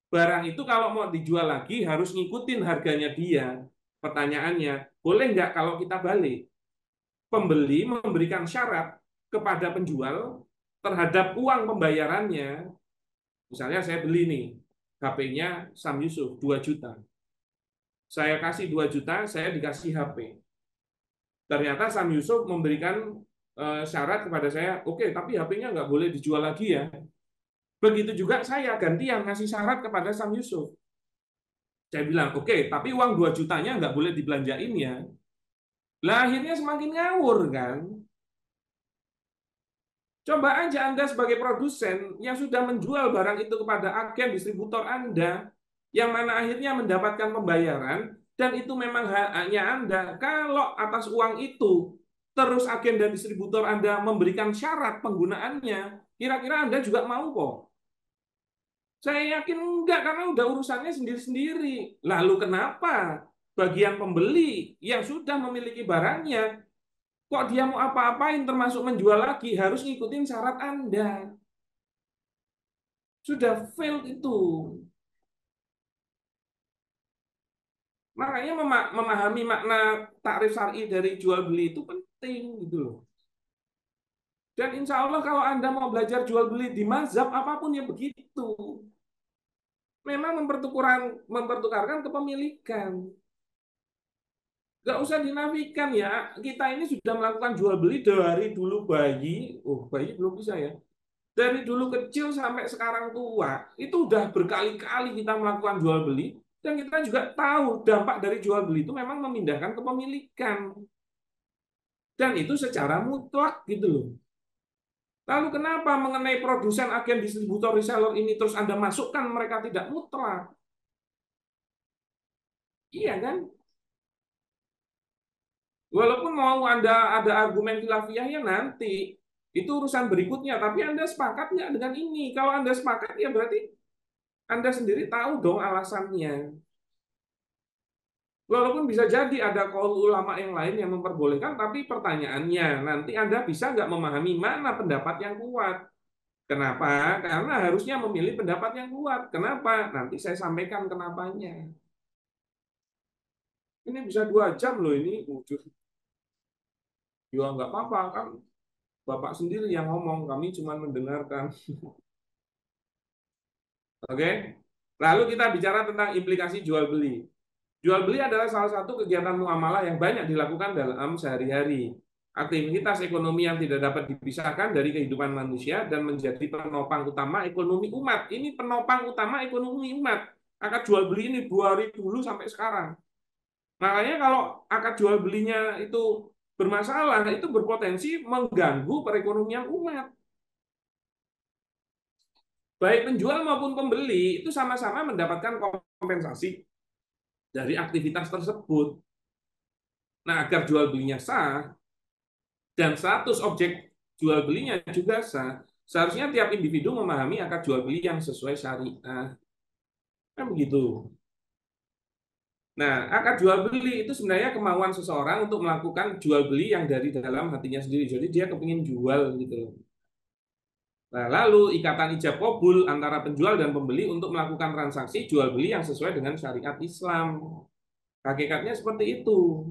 D: barang itu kalau mau dijual lagi harus ngikutin harganya dia. Pertanyaannya, boleh nggak kalau kita balik? Pembeli memberikan syarat kepada penjual terhadap uang pembayarannya. Misalnya saya beli nih, HP-nya Sam Yusuf 2 juta. Saya kasih 2 juta, saya dikasih HP. Ternyata Sam Yusuf memberikan syarat kepada saya, oke, tapi HP-nya nggak boleh dijual lagi ya. Begitu juga saya gantian ngasih syarat kepada Sam Yusuf. Saya bilang, oke, tapi uang 2 jutanya nggak boleh dibelanjain ya. Lah akhirnya semakin ngawur kan. Coba aja Anda sebagai produsen yang sudah menjual barang itu kepada agen distributor Anda, yang mana akhirnya mendapatkan pembayaran, dan itu memang haknya Anda. Kalau atas uang itu, terus agen dan distributor Anda memberikan syarat penggunaannya, kira-kira Anda juga mau kok? Saya yakin enggak, karena udah urusannya sendiri-sendiri. Lalu kenapa bagian pembeli yang sudah memiliki barangnya, kok dia mau apa-apain termasuk menjual lagi harus ngikutin syarat Anda? Sudah fail itu. Makanya memahami makna takrif syar'i dari jual beli itu penting gitu loh. Dan insya Allah kalau Anda mau belajar jual beli di mazhab apapun ya begitu. Memang mempertukarkan kepemilikan. Nggak usah dinafikan ya. Kita ini sudah melakukan jual beli dari dulu bayi. Oh, bayi belum bisa ya. Dari dulu kecil sampai sekarang tua, itu udah berkali-kali kita melakukan jual beli. Dan kita juga tahu dampak dari jual beli itu memang memindahkan kepemilikan. Dan itu secara mutlak gitu loh. Lalu kenapa mengenai produsen, agen, distributor, reseller ini terus Anda masukkan mereka tidak mutlak? Iya kan? Walaupun mau Anda ada argumen khilafiyah ya nanti, itu urusan berikutnya. Tapi Anda sepakat nggak dengan ini? Kalau Anda sepakat ya berarti Anda sendiri tahu dong alasannya. Walaupun bisa jadi ada kaul ulama yang lain yang memperbolehkan, tapi pertanyaannya nanti Anda bisa nggak memahami mana pendapat yang kuat? Kenapa? Karena harusnya memilih pendapat yang kuat. Kenapa? Nanti saya sampaikan kenapanya. Ini bisa 2 jam loh ini. Ya nggak apa-apa kan. Bapak sendiri yang ngomong, kami cuma mendengarkan. Oke? Lalu kita bicara tentang implikasi jual beli. Jual beli adalah salah satu kegiatan muamalah yang banyak dilakukan dalam sehari-hari. Aktivitas ekonomi yang tidak dapat dipisahkan dari kehidupan manusia dan menjadi penopang utama ekonomi umat. Ini penopang utama ekonomi umat. Akad jual beli ini 2 hari dulu sampai sekarang. Makanya kalau akad jual belinya itu bermasalah, itu berpotensi mengganggu perekonomian umat. Baik penjual maupun pembeli itu sama-sama mendapatkan kompensasi dari aktivitas tersebut. Nah, agar jual belinya sah dan status objek jual belinya juga sah, seharusnya tiap individu memahami akad jual beli yang sesuai syariah. Kan begitu. Nah, akad jual beli itu sebenarnya kemauan seseorang untuk melakukan jual beli yang dari dalam hatinya sendiri. Jadi dia kepingin jual gitu. Nah, lalu ikatan ijab kabul antara penjual dan pembeli untuk melakukan transaksi jual beli yang sesuai dengan syariat Islam. Hakikatnya seperti itu.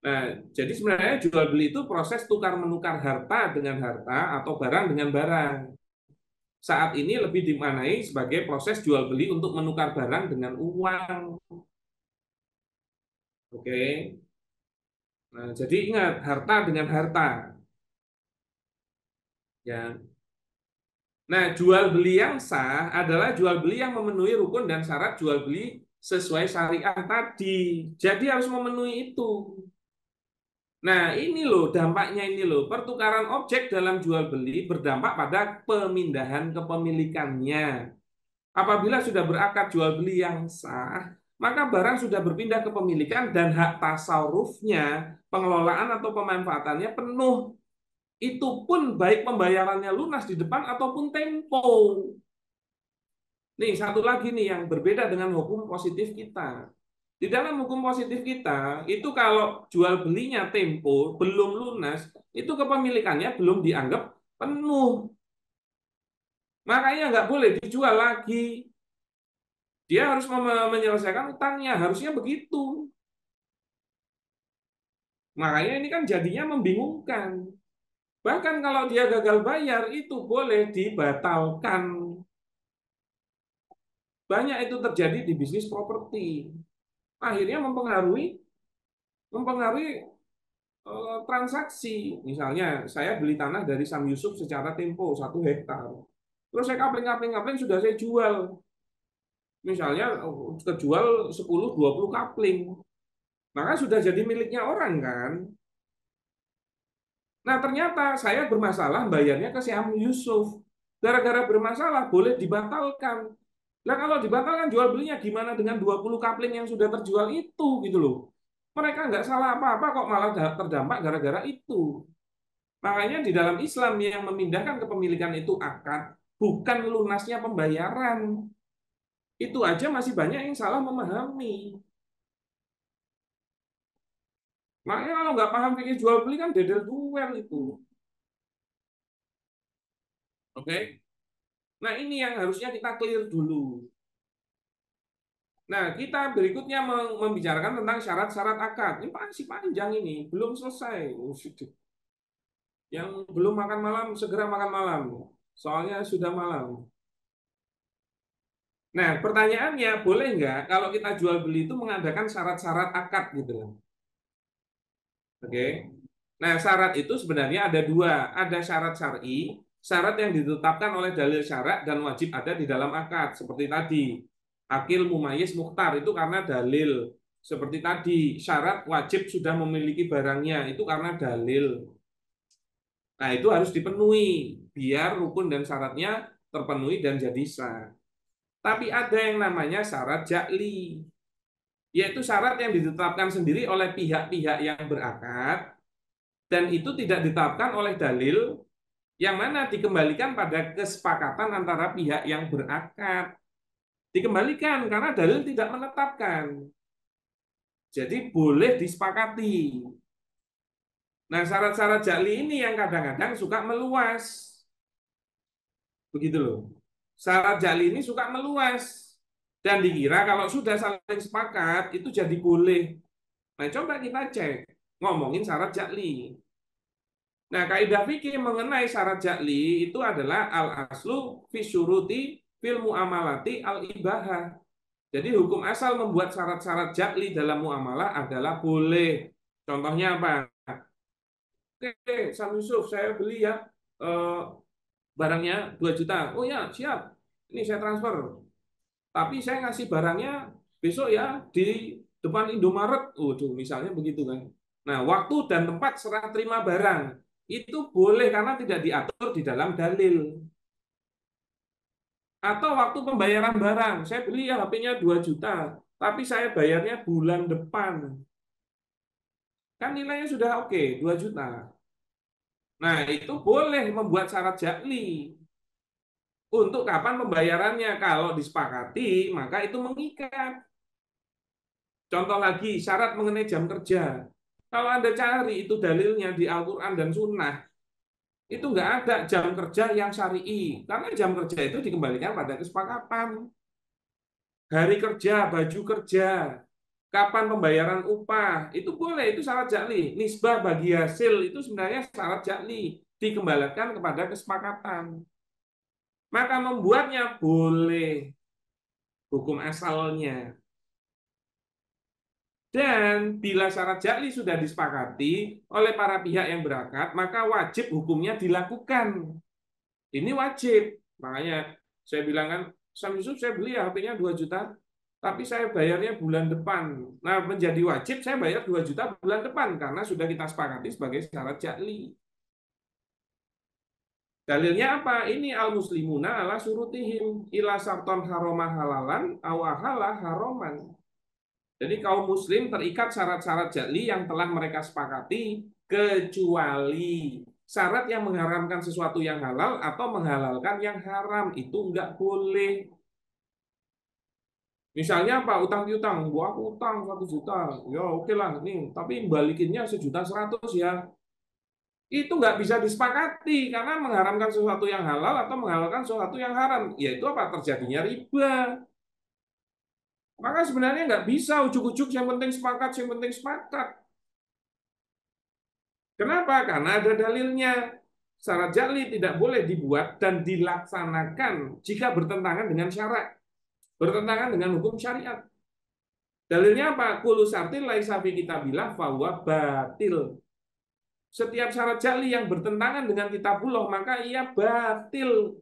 D: Nah, jadi sebenarnya jual beli itu proses tukar menukar harta dengan harta atau barang dengan barang. Saat ini lebih dimaknai sebagai proses jual beli untuk menukar barang dengan uang. Oke. Nah, jadi ingat harta dengan harta. Ya. Nah, jual beli yang sah adalah jual beli yang memenuhi rukun dan syarat jual beli sesuai syariat tadi. Jadi harus memenuhi itu. Nah, ini loh dampaknya ini loh. Pertukaran objek dalam jual beli berdampak pada pemindahan kepemilikannya. Apabila sudah berakad jual beli yang sah, maka barang sudah berpindah kepemilikan dan hak tasarrufnya, pengelolaan atau pemanfaatannya penuh. Itu pun baik pembayarannya lunas di depan ataupun tempo. Nih, satu lagi nih yang berbeda dengan hukum positif kita. Di dalam hukum positif kita, itu kalau jual belinya tempo belum lunas, itu kepemilikannya belum dianggap penuh. Makanya nggak boleh dijual lagi. Dia harus menyelesaikan utangnya, harusnya begitu. Makanya ini kan jadinya membingungkan. Bahkan kalau dia gagal bayar, itu boleh dibatalkan. Banyak itu terjadi di bisnis properti. Akhirnya mempengaruhi transaksi. Misalnya, saya beli tanah dari Sam Yusuf secara tempo 1 hektar. Terus saya kapling sudah saya jual. Misalnya kejual 10-20 kapling. Maka sudah jadi miliknya orang kan. Nah ternyata saya bermasalah bayarnya ke Sam Yusuf. Gara-gara bermasalah boleh dibatalkan. Nah kalau dibatalkan jual belinya gimana dengan 20 kapling yang sudah terjual itu gitu loh. Mereka nggak salah apa-apa kok malah terdampak gara-gara itu. Makanya di dalam Islam yang memindahkan kepemilikan itu akad, bukan lunasnya pembayaran. Itu aja masih banyak yang salah memahami. Makanya kalau nggak paham fikih jual beli kan dedel duel itu. Oke? Nah ini yang harusnya kita clear dulu. Nah kita berikutnya membicarakan tentang syarat-syarat akad. Ini masih panjang ini, belum selesai. Yang belum makan malam segera makan malam. Soalnya sudah malam. Nah, pertanyaannya boleh nggak kalau kita jual beli itu mengadakan syarat-syarat akad gitu? Oke. Nah, syarat itu sebenarnya ada dua. Ada syarat syar'i, syarat yang ditetapkan oleh dalil syarak dan wajib ada di dalam akad. Seperti tadi, akil mumayyiz mukhtar itu karena dalil. Seperti tadi, syarat wajib sudah memiliki barangnya itu karena dalil. Nah, itu harus dipenuhi biar rukun dan syaratnya terpenuhi dan jadi sah. Tapi ada yang namanya syarat ja'li, yaitu syarat yang ditetapkan sendiri oleh pihak-pihak yang berakad dan itu tidak ditetapkan oleh dalil yang mana dikembalikan pada kesepakatan antara pihak yang berakad. Dikembalikan karena dalil tidak menetapkan. Jadi boleh disepakati. Nah, syarat-syarat ja'li ini yang kadang-kadang suka meluas. Begitu loh. Syarat ja'li ini suka meluas. Dan dikira kalau sudah saling sepakat, itu jadi boleh. Nah, coba kita cek. Ngomongin syarat ja'li. Nah, kaidah fikih mengenai syarat ja'li itu adalah al-aslu fi syuruti fil muamalati al-ibahah. Jadi hukum asal membuat syarat-syarat ja'li dalam muamalah adalah boleh. Contohnya apa? Oke, Sam Yusuf, saya beli ya barangnya 2 juta. Oh ya, siap. Ini saya transfer. Tapi saya ngasih barangnya besok ya di depan Indomaret. Tuh, misalnya begitu kan. Nah, waktu dan tempat serah terima barang itu boleh karena tidak diatur di dalam dalil. Atau waktu pembayaran barang, saya beli ya HP-nya 2 juta, tapi saya bayarnya bulan depan. Kan nilainya sudah oke, 2 juta. Nah, itu boleh membuat syarat ja'li. Untuk kapan pembayarannya? Kalau disepakati, maka itu mengikat. Contoh lagi, syarat mengenai jam kerja. Kalau Anda cari itu dalilnya di Al-Quran dan Sunnah, itu nggak ada jam kerja yang syar'i. Karena jam kerja itu dikembalikan pada kesepakatan. Hari kerja, baju kerja, kapan pembayaran upah, itu boleh, itu syarat ja'li. Nisbah bagi hasil, itu sebenarnya syarat ja'li. Dikembalikan kepada kesepakatan. Maka membuatnya boleh. Hukum asalnya. Dan bila syarat ja'li sudah disepakati oleh para pihak yang berakad, maka wajib hukumnya dilakukan. Ini wajib. Makanya saya bilang kan, Sam Yusuf saya beli ya HP-nya 2 juta, tapi saya bayarnya bulan depan. Nah, menjadi wajib saya bayar 2 juta bulan depan karena sudah kita sepakati sebagai syarat ja'li. Dalilnya apa? Ini al-muslimuna ala surutihim ila sarton haromah halalan awahala haroman. Jadi kaum muslim terikat syarat-syarat ja'li yang telah mereka sepakati kecuali syarat yang mengharamkan sesuatu yang halal atau menghalalkan yang haram. Itu enggak boleh. Misalnya apa? Utang piutang. Gua aku utang 1 juta. Ya oke lah nih, tapi balikinnya 1.100.000 ya. Itu nggak bisa disepakati karena mengharamkan sesuatu yang halal atau menghalalkan sesuatu yang haram. Yaitu apa? Terjadinya riba. Maka sebenarnya nggak bisa ujuk-ujuk yang penting sepakat, yang penting sepakat. Kenapa? Karena ada dalilnya. Syarat ja'li tidak boleh dibuat dan dilaksanakan jika bertentangan dengan syarat, bertentangan dengan hukum syariat. Dalilnya apa? Kullu syartin laisa fi kitabillah fahuwa batil. Setiap syarat ja'li yang bertentangan dengan kitabullah maka ia batil.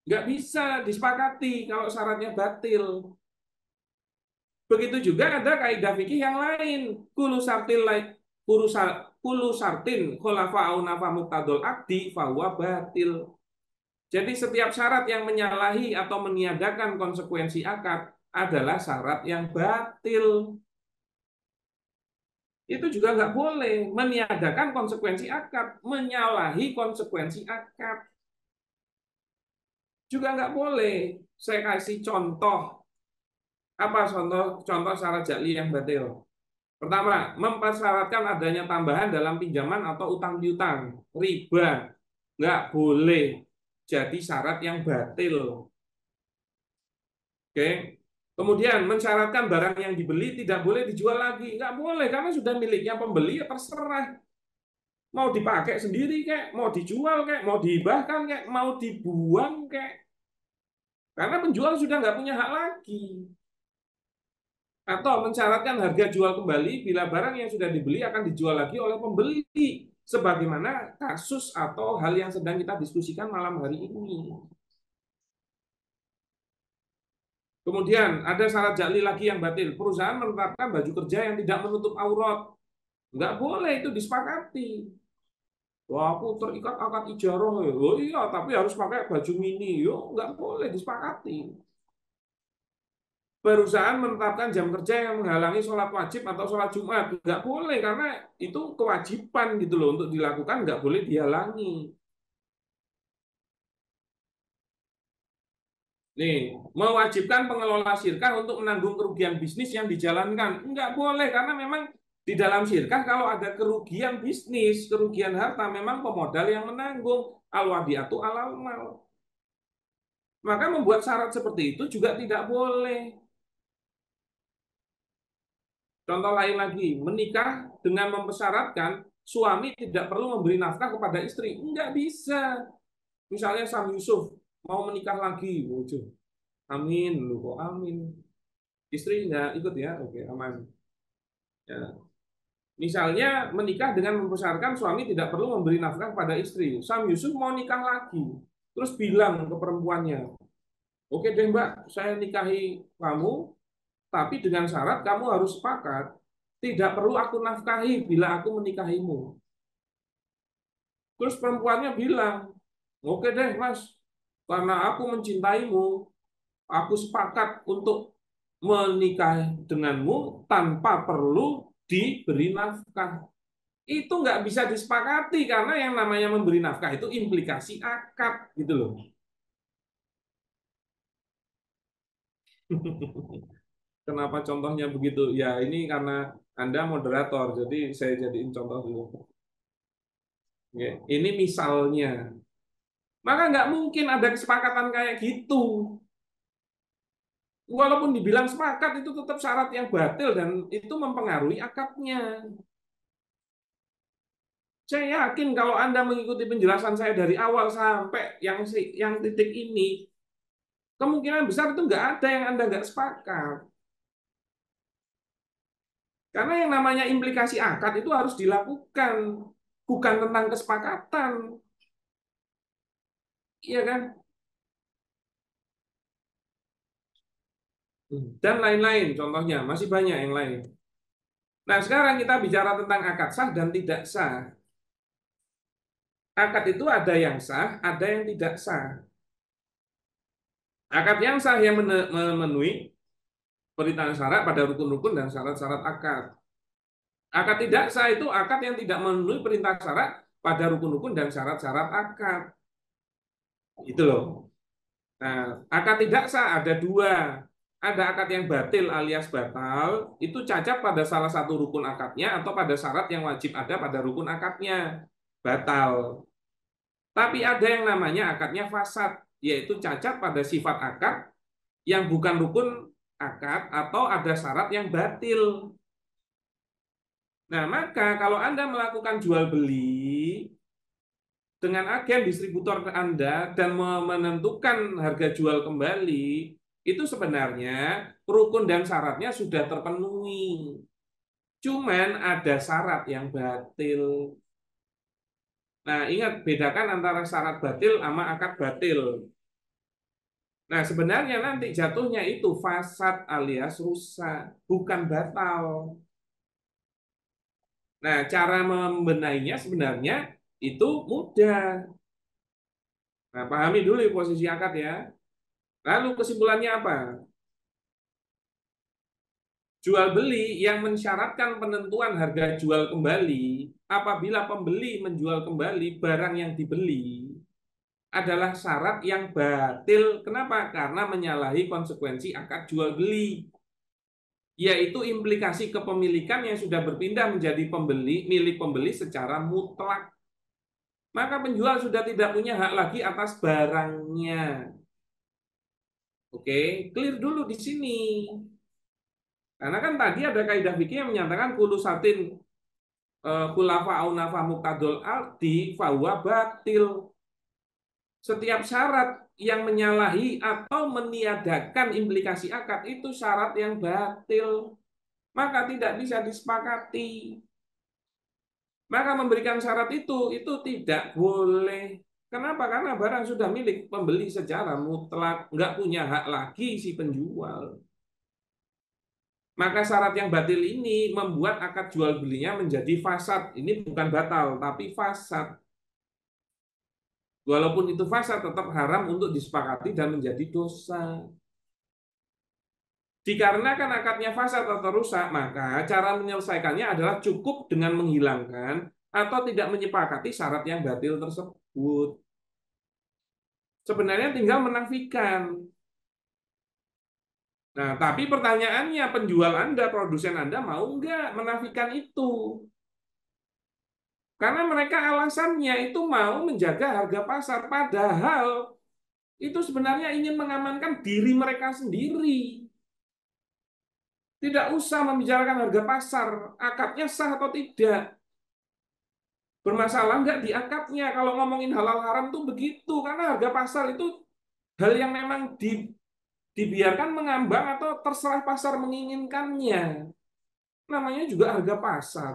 D: Nggak bisa disepakati kalau syaratnya batil. Begitu juga ada kaidah fikih yang lain. Kulu sartin khulafa'u nafa muqtadul akdi fahuwa batil. Jadi setiap syarat yang menyalahi atau meniadakan konsekuensi akad adalah syarat yang batil. Itu juga nggak boleh meniadakan konsekuensi akad, menyalahi konsekuensi akad. Juga nggak boleh. Saya kasih contoh. Apa contoh syarat ja'li yang batil? Pertama, mempersyaratkan adanya tambahan dalam pinjaman atau utang piutang, riba, nggak boleh jadi syarat yang batil. Oke. Kemudian mensyaratkan barang yang dibeli tidak boleh dijual lagi, nggak boleh karena sudah miliknya pembeli ya terserah. Mau dipakai sendiri kayak, mau dijual kayak, mau dihibahkan kayak, mau dibuang kayak. Karena penjual sudah nggak punya hak lagi. Atau mensyaratkan harga jual kembali bila barang yang sudah dibeli akan dijual lagi oleh pembeli, sebagaimana kasus atau hal yang sedang kita diskusikan malam hari ini. Kemudian ada syarat ja'li lagi yang batil. Perusahaan menetapkan baju kerja yang tidak menutup aurat. Nggak boleh, itu disepakati. Wah, aku terikat akad ijarah. Oh iya, tapi harus pakai baju mini. Yo, nggak boleh, disepakati. Perusahaan menetapkan jam kerja yang menghalangi sholat wajib atau sholat Jumat. Nggak boleh, karena itu kewajiban gitu loh untuk dilakukan, nggak boleh dihalangi. Nih, mewajibkan pengelola sirkah untuk menanggung kerugian bisnis yang dijalankan. Nggak boleh, karena memang di dalam sirkah kalau ada kerugian bisnis, kerugian harta, memang pemodal yang menanggung. Al-wadi'atu alal mal. Maka membuat syarat seperti itu juga tidak boleh. Contoh lain lagi, menikah dengan mempersyaratkan suami tidak perlu memberi nafkah kepada istri. Nggak bisa. Misalnya Sam Yusuf mau menikah lagi, wujud. Amin, lu kok amin. Istri nggak ikut ya, oke aman. Ya. Misalnya menikah dengan mempersyaratkan suami tidak perlu memberi nafkah kepada istri. Sam Yusuf mau nikah lagi, terus bilang ke perempuannya, oke deh mbak, saya nikahi kamu, tapi dengan syarat kamu harus sepakat tidak perlu aku nafkahi bila aku menikahimu. Terus perempuannya bilang, oke deh mas, karena aku mencintaimu, aku sepakat untuk menikah denganmu tanpa perlu diberi nafkah. Itu nggak bisa disepakati karena yang namanya memberi nafkah itu implikasi akad gitu loh. Kenapa contohnya begitu? Ya ini karena Anda moderator, jadi saya jadiin contoh dulu. Oke, ini misalnya. Maka nggak mungkin ada kesepakatan kayak gitu. Walaupun dibilang sepakat, itu tetap syarat yang batil dan itu mempengaruhi akadnya. Saya yakin kalau Anda mengikuti penjelasan saya dari awal sampai yang titik ini, kemungkinan besar itu nggak ada yang Anda nggak sepakat. Karena yang namanya implikasi akad itu harus dilakukan, bukan tentang kesepakatan. Iya kan? Dan lain-lain, contohnya masih banyak yang lain. Nah, sekarang kita bicara tentang akad sah dan tidak sah. Akad itu ada yang sah, ada yang tidak sah. Akad yang sah yang memenuhi perintah syarat pada rukun-rukun dan syarat-syarat akad. Akad tidak sah itu akad yang tidak memenuhi perintah syarat pada rukun-rukun dan syarat-syarat akad. Itu loh. Nah, akad tidak sah ada dua. Ada akad yang batil alias batal, itu cacat pada salah satu rukun akadnya atau pada syarat yang wajib ada pada rukun akadnya. Batal. Tapi ada yang namanya akadnya fasad, yaitu cacat pada sifat akad yang bukan rukun akad atau ada syarat yang batil. Nah, maka kalau Anda melakukan jual beli dengan agen distributor Anda dan menentukan harga jual kembali, itu sebenarnya rukun dan syaratnya sudah terpenuhi. Cuman ada syarat yang batil. Nah, ingat bedakan antara syarat batil sama akad batil. Nah, sebenarnya nanti jatuhnya itu fasad alias rusak, bukan batal. Nah, cara membenahinya sebenarnya itu mudah. Nah, pahami dulu posisi akad ya. Lalu kesimpulannya apa? Jual beli yang mensyaratkan penentuan harga jual kembali apabila pembeli menjual kembali barang yang dibeli adalah syarat yang batil. Kenapa? Karena menyalahi konsekuensi akad jual beli, yaitu implikasi kepemilikan yang sudah berpindah menjadi milik pembeli secara mutlak. Maka penjual sudah tidak punya hak lagi atas barangnya. Oke, clear dulu di sini. Karena kan tadi ada kaidah fikih yang menyatakan kulu satin khulafa au nafa muqtadul ardi fahuwa batil. Setiap syarat yang menyalahi atau meniadakan implikasi akad itu syarat yang batil, maka tidak bisa disepakati. Maka memberikan syarat itu tidak boleh. Kenapa? Karena barang sudah milik pembeli secara mutlak, nggak punya hak lagi si penjual. Maka syarat yang batil ini membuat akad jual belinya menjadi fasad. Ini bukan batal, tapi fasad. Walaupun itu fasad, tetap haram untuk disepakati dan menjadi dosa. Dikarenakan akadnya fasad atau rusak, maka cara menyelesaikannya adalah cukup dengan menghilangkan atau tidak menyepakati syarat yang batil tersebut. Sebenarnya tinggal menafikan. Nah, tapi pertanyaannya, penjual Anda, produsen Anda mau nggak menafikan itu? Karena mereka alasannya itu mau menjaga harga pasar, padahal itu sebenarnya ingin mengamankan diri mereka sendiri. Tidak usah membicarakan harga pasar, akadnya sah atau tidak. Bermasalah nggak di akadnya. Kalau ngomongin halal haram tuh begitu, karena harga pasar itu hal yang memang dibiarkan mengambang atau terserah pasar menginginkannya. Namanya juga harga pasar.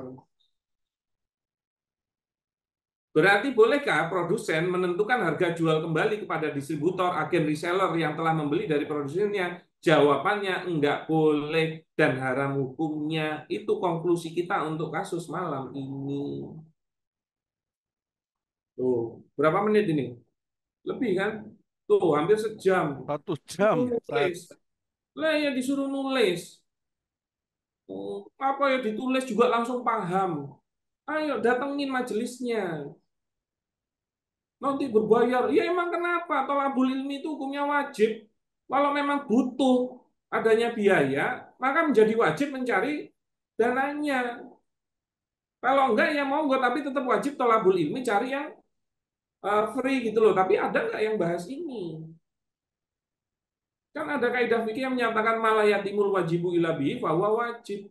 D: Berarti bolehkah produsen menentukan harga jual kembali kepada distributor, agen reseller yang telah membeli dari produsennya? Jawabannya enggak boleh dan haram hukumnya. Itu konklusi kita untuk kasus malam ini. Tuh, berapa menit ini? Lebih kan? Tuh, hampir sejam.
A: 1 jam.
D: Nulis. Lah ya disuruh nulis. Apa ya ditulis juga langsung paham. Ayo datengin majelisnya. Nanti berbayar. Ya emang kenapa? Thalabul ilmi itu hukumnya wajib. Kalau memang butuh adanya biaya, maka menjadi wajib mencari dananya. Kalau enggak ya mau enggak, tapi tetap wajib thalabul ilmi cari yang free gitu loh. Tapi ada enggak yang bahas ini? Kan ada kaidah fikih yang menyatakan malayatimul wajibu ila bihi bahwa wajib.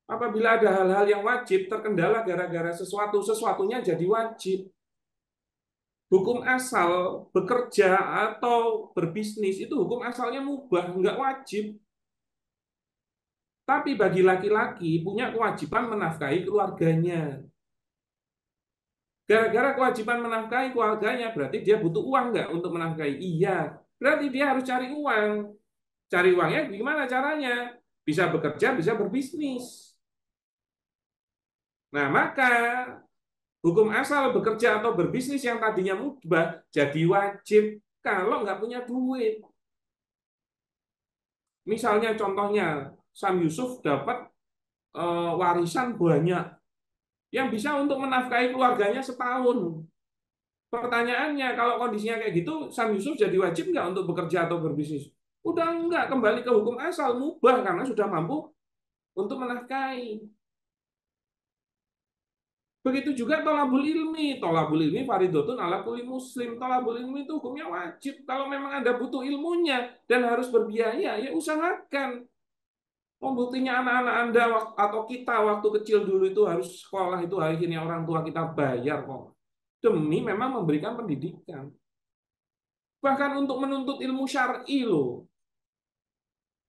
D: Apabila ada hal-hal yang wajib terkendala gara-gara sesuatu, sesuatunya jadi wajib. Hukum asal bekerja atau berbisnis itu hukum asalnya mubah, enggak wajib. Tapi bagi laki-laki punya kewajiban menafkahi keluarganya. Gara-gara kewajiban menafkahi keluarganya, berarti dia butuh uang enggak untuk menafkahi? Iya. Berarti dia harus cari uang. Cari uangnya gimana caranya? Bisa bekerja, bisa berbisnis. Nah, maka hukum asal bekerja atau berbisnis yang tadinya mubah jadi wajib kalau nggak punya duit. Misalnya contohnya, Sam Yusuf dapat warisan banyak yang bisa untuk menafkahi keluarganya setahun. Pertanyaannya, kalau kondisinya kayak gitu, Sam Yusuf jadi wajib nggak untuk bekerja atau berbisnis? Udah nggak, kembali ke hukum asal, mubah karena sudah mampu untuk menafkahi. Begitu juga thalabul ilmi. Thalabul ilmi faridotun ala kulli muslim. Thalabul ilmi itu hukumnya wajib. Kalau memang Anda butuh ilmunya dan harus berbiaya, ya usahakan. Membuktinya anak-anak Anda atau kita waktu kecil dulu itu harus sekolah, itu akhirnya orang tua kita bayar kok. Demi memang memberikan pendidikan. Bahkan untuk menuntut ilmu syar'i loh.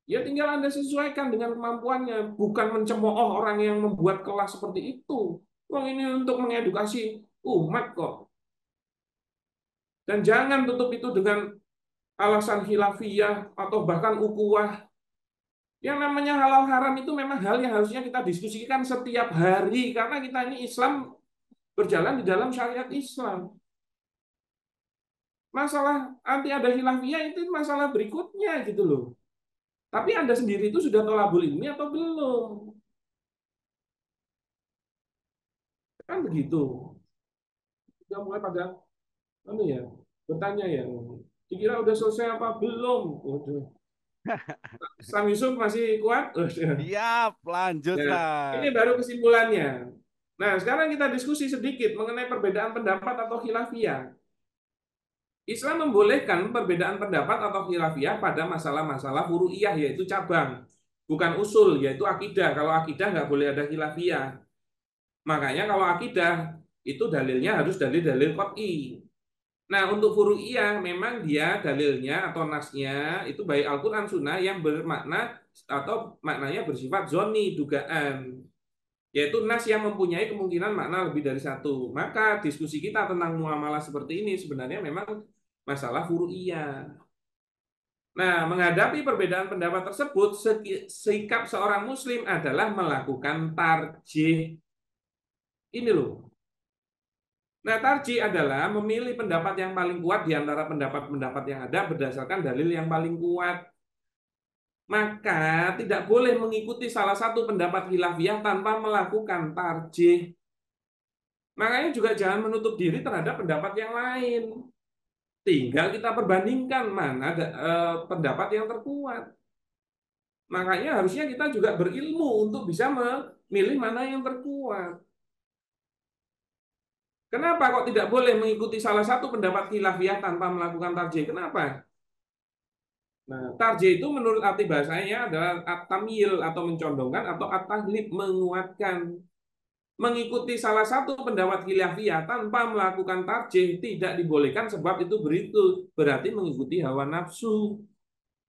D: Ya tinggal Anda sesuaikan dengan kemampuannya. Bukan mencemooh orang yang membuat kelas seperti itu. Wong ini untuk mengedukasi umat kok. Dan jangan tutup itu dengan alasan khilafiyah atau bahkan ukuah. Yang namanya halal haram itu memang hal yang harusnya kita diskusikan setiap hari karena kita ini Islam berjalan di dalam syariat Islam. Masalah anti ada khilafiyah itu masalah berikutnya gitu loh. Tapi Anda sendiri itu sudah thalabul ilmi atau belum? Kan begitu. Sudah mulai pada ya, bertanya ya. Dikira udah selesai apa belum? Udah. Sam Yusuf masih kuat?
A: Siap, lanjut
D: Nah, ini
A: lah.
D: baru kesimpulannya. Nah, sekarang kita diskusi sedikit mengenai perbedaan pendapat atau khilafiyah. Islam membolehkan perbedaan pendapat atau khilafiyah pada masalah-masalah furu'iyah, yaitu cabang. Bukan usul, yaitu akidah. Kalau akidah nggak boleh ada khilafiyah. Makanya kalau akidah, itu dalilnya harus dalil-dalil qat'i. Nah, untuk furu'iyah memang dia dalilnya atau nasnya itu baik Al-Quran Sunnah yang bermakna atau maknanya bersifat zoni, dugaan. Yaitu nas yang mempunyai kemungkinan makna lebih dari satu. Maka diskusi kita tentang muamalah seperti ini sebenarnya memang masalah furu'iyah. Nah, menghadapi perbedaan pendapat tersebut, sikap seorang muslim adalah melakukan tarjih. Ini loh. Nah, tarjih adalah memilih pendapat yang paling kuat di antara pendapat-pendapat yang ada berdasarkan dalil yang paling kuat. Maka tidak boleh mengikuti salah satu pendapat khilafiyah tanpa melakukan tarjih. Makanya juga jangan menutup diri terhadap pendapat yang lain. Tinggal kita perbandingkan mana pendapat yang terkuat. Makanya harusnya kita juga berilmu untuk bisa memilih mana yang terkuat. Kenapa kok tidak boleh mengikuti salah satu pendapat khilafiyah tanpa melakukan tarjih? Kenapa? Nah, tarjih itu menurut arti bahasanya adalah at-tamyil atau mencondongkan atau at-tahlib menguatkan. Mengikuti salah satu pendapat khilafiyah tanpa melakukan tarjih tidak dibolehkan sebab itu berarti mengikuti hawa nafsu.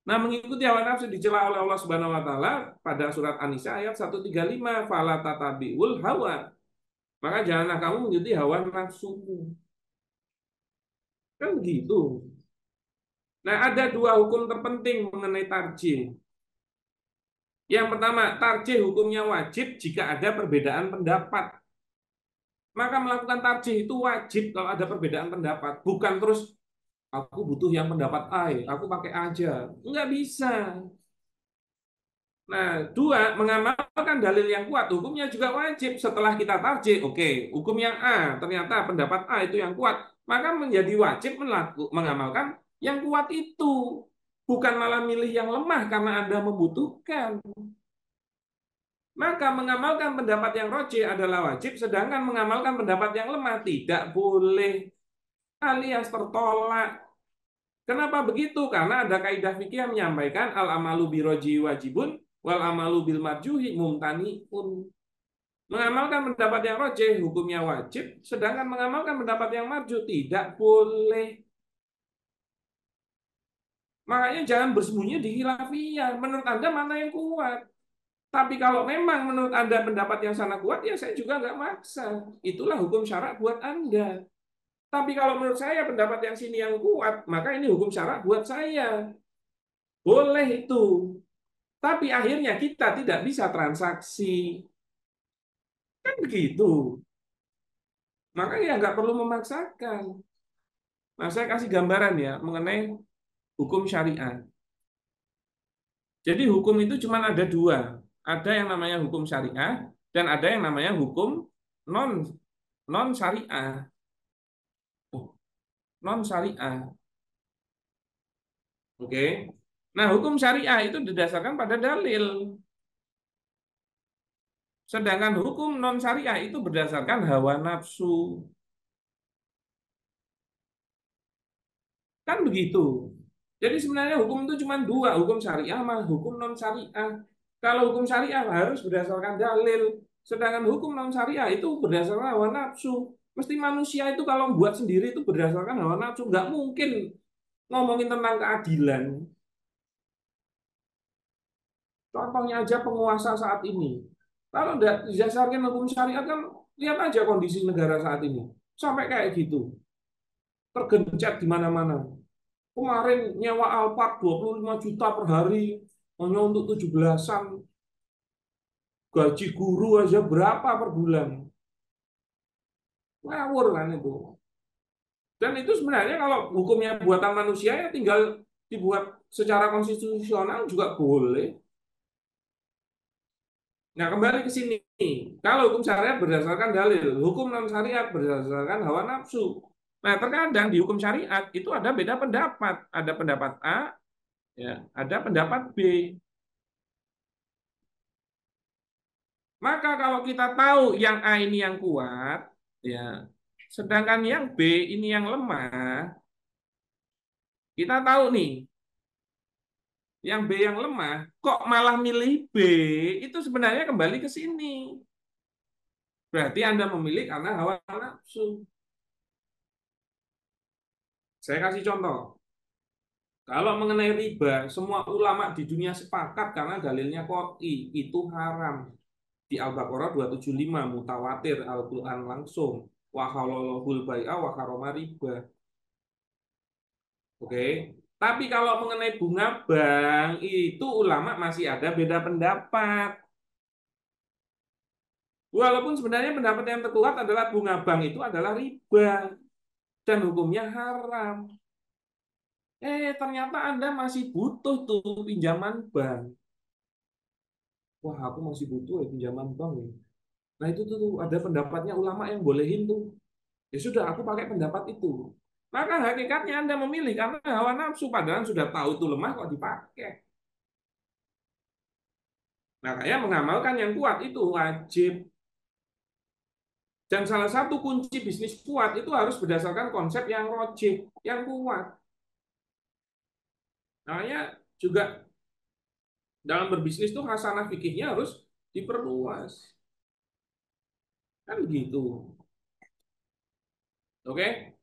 D: Nah, mengikuti hawa nafsu dicela oleh Allah Subhanahu wa taala pada surat An-Nisa ayat 135, fala tatabiul hawa. Maka janganlah kamu mengikuti hawa nafsumu. Kan begitu. Nah, ada dua hukum terpenting mengenai tarjih. Yang pertama, tarjih hukumnya wajib jika ada perbedaan pendapat. Maka melakukan tarjih itu wajib kalau ada perbedaan pendapat. Bukan terus, aku butuh yang pendapat A, aku pakai A aja. Enggak bisa. Nah, dua, mengamalkan dalil yang kuat, hukumnya juga wajib. Setelah kita tarjih, oke, hukum yang A, ternyata pendapat A itu yang kuat, maka menjadi wajib mengamalkan yang kuat itu. Bukan malah milih yang lemah karena Anda membutuhkan. Maka mengamalkan pendapat yang rojih adalah wajib, sedangkan mengamalkan pendapat yang lemah tidak boleh alias tertolak. Kenapa begitu? Karena ada kaidah fikih yang menyampaikan al-amalu biroji wajibun wal amalu bil marjuhi mumtaniun. Mengamalkan pendapat yang rojih hukumnya wajib, sedangkan mengamalkan pendapat yang marjuh tidak boleh. Makanya jangan bersembunyi di khilafiyah. Menurut Anda mana yang kuat? Tapi kalau memang menurut Anda pendapat yang sana kuat, ya saya juga nggak maksa. Itulah hukum syarak buat Anda. Tapi kalau menurut saya pendapat yang sini yang kuat, maka ini hukum syarak buat saya. Boleh itu. Tapi akhirnya kita tidak bisa transaksi. Kan begitu. Makanya nggak perlu memaksakan. Nah, saya kasih gambaran ya mengenai hukum syariah. Jadi hukum itu cuma ada dua. Ada yang namanya hukum syariah dan ada yang namanya hukum non non syariah. Non syariah. Oke. Nah, hukum syariah itu didasarkan pada dalil. Sedangkan hukum non syariah itu berdasarkan hawa nafsu. Kan begitu. Jadi sebenarnya hukum itu cuma dua, hukum syariah sama hukum non syariah. Kalau hukum syariah harus berdasarkan dalil, sedangkan hukum non syariah itu berdasarkan hawa nafsu. Mesti manusia itu kalau buat sendiri itu berdasarkan hawa nafsu, nggak mungkin ngomongin tentang keadilan. Contohnya aja penguasa saat ini. Kalau tidak didasarkan hukum syariat kan lihat aja kondisi negara saat ini. Sampai kayak gitu. Tergencet di mana-mana. Kemarin nyewa Alphard 25 juta per hari hanya untuk 17-an. Gaji guru aja berapa per bulan. Ngawur kan itu. Dan itu sebenarnya kalau hukumnya buatan manusia ya tinggal dibuat secara konstitusional juga boleh. Nah, kembali ke sini. Kalau hukum syariat berdasarkan dalil, hukum non syariat berdasarkan hawa nafsu. Nah, terkadang di hukum syariat itu ada beda pendapat. Ada pendapat A, ya, ada pendapat B. Maka kalau kita tahu yang A ini yang kuat, ya, sedangkan yang B ini yang lemah, kita tahu nih, yang B yang lemah, kok malah milih B, itu sebenarnya kembali ke sini. Berarti Anda memilih karena hawa nafsu. Saya kasih contoh. Kalau mengenai riba, semua ulama di dunia sepakat karena dalilnya qot'i, itu haram. Di Al-Baqarah 275 mutawatir Al-Qur'an langsung. Wa halallahu bai'a wa harama riba. Oke. Tapi kalau mengenai bunga bank itu ulama masih ada beda pendapat. Walaupun sebenarnya pendapat yang terkuat adalah bunga bank itu adalah riba dan hukumnya haram. Ternyata Anda masih butuh tuh pinjaman bank. Wah, aku masih butuh ya pinjaman bank ya. Nah, itu tuh ada pendapatnya ulama yang bolehin tuh. Ya sudah, aku pakai pendapat itu. Maka hakikatnya Anda memilih karena hawa nafsu padahal sudah tahu itu lemah kok dipakai. Nah, kayak mengamalkan yang kuat itu wajib. Dan salah satu kunci bisnis kuat itu harus berdasarkan konsep yang logik, yang kuat. Makanya juga dalam berbisnis tuh hasanah fikihnya harus diperluas. Kan gitu. Oke?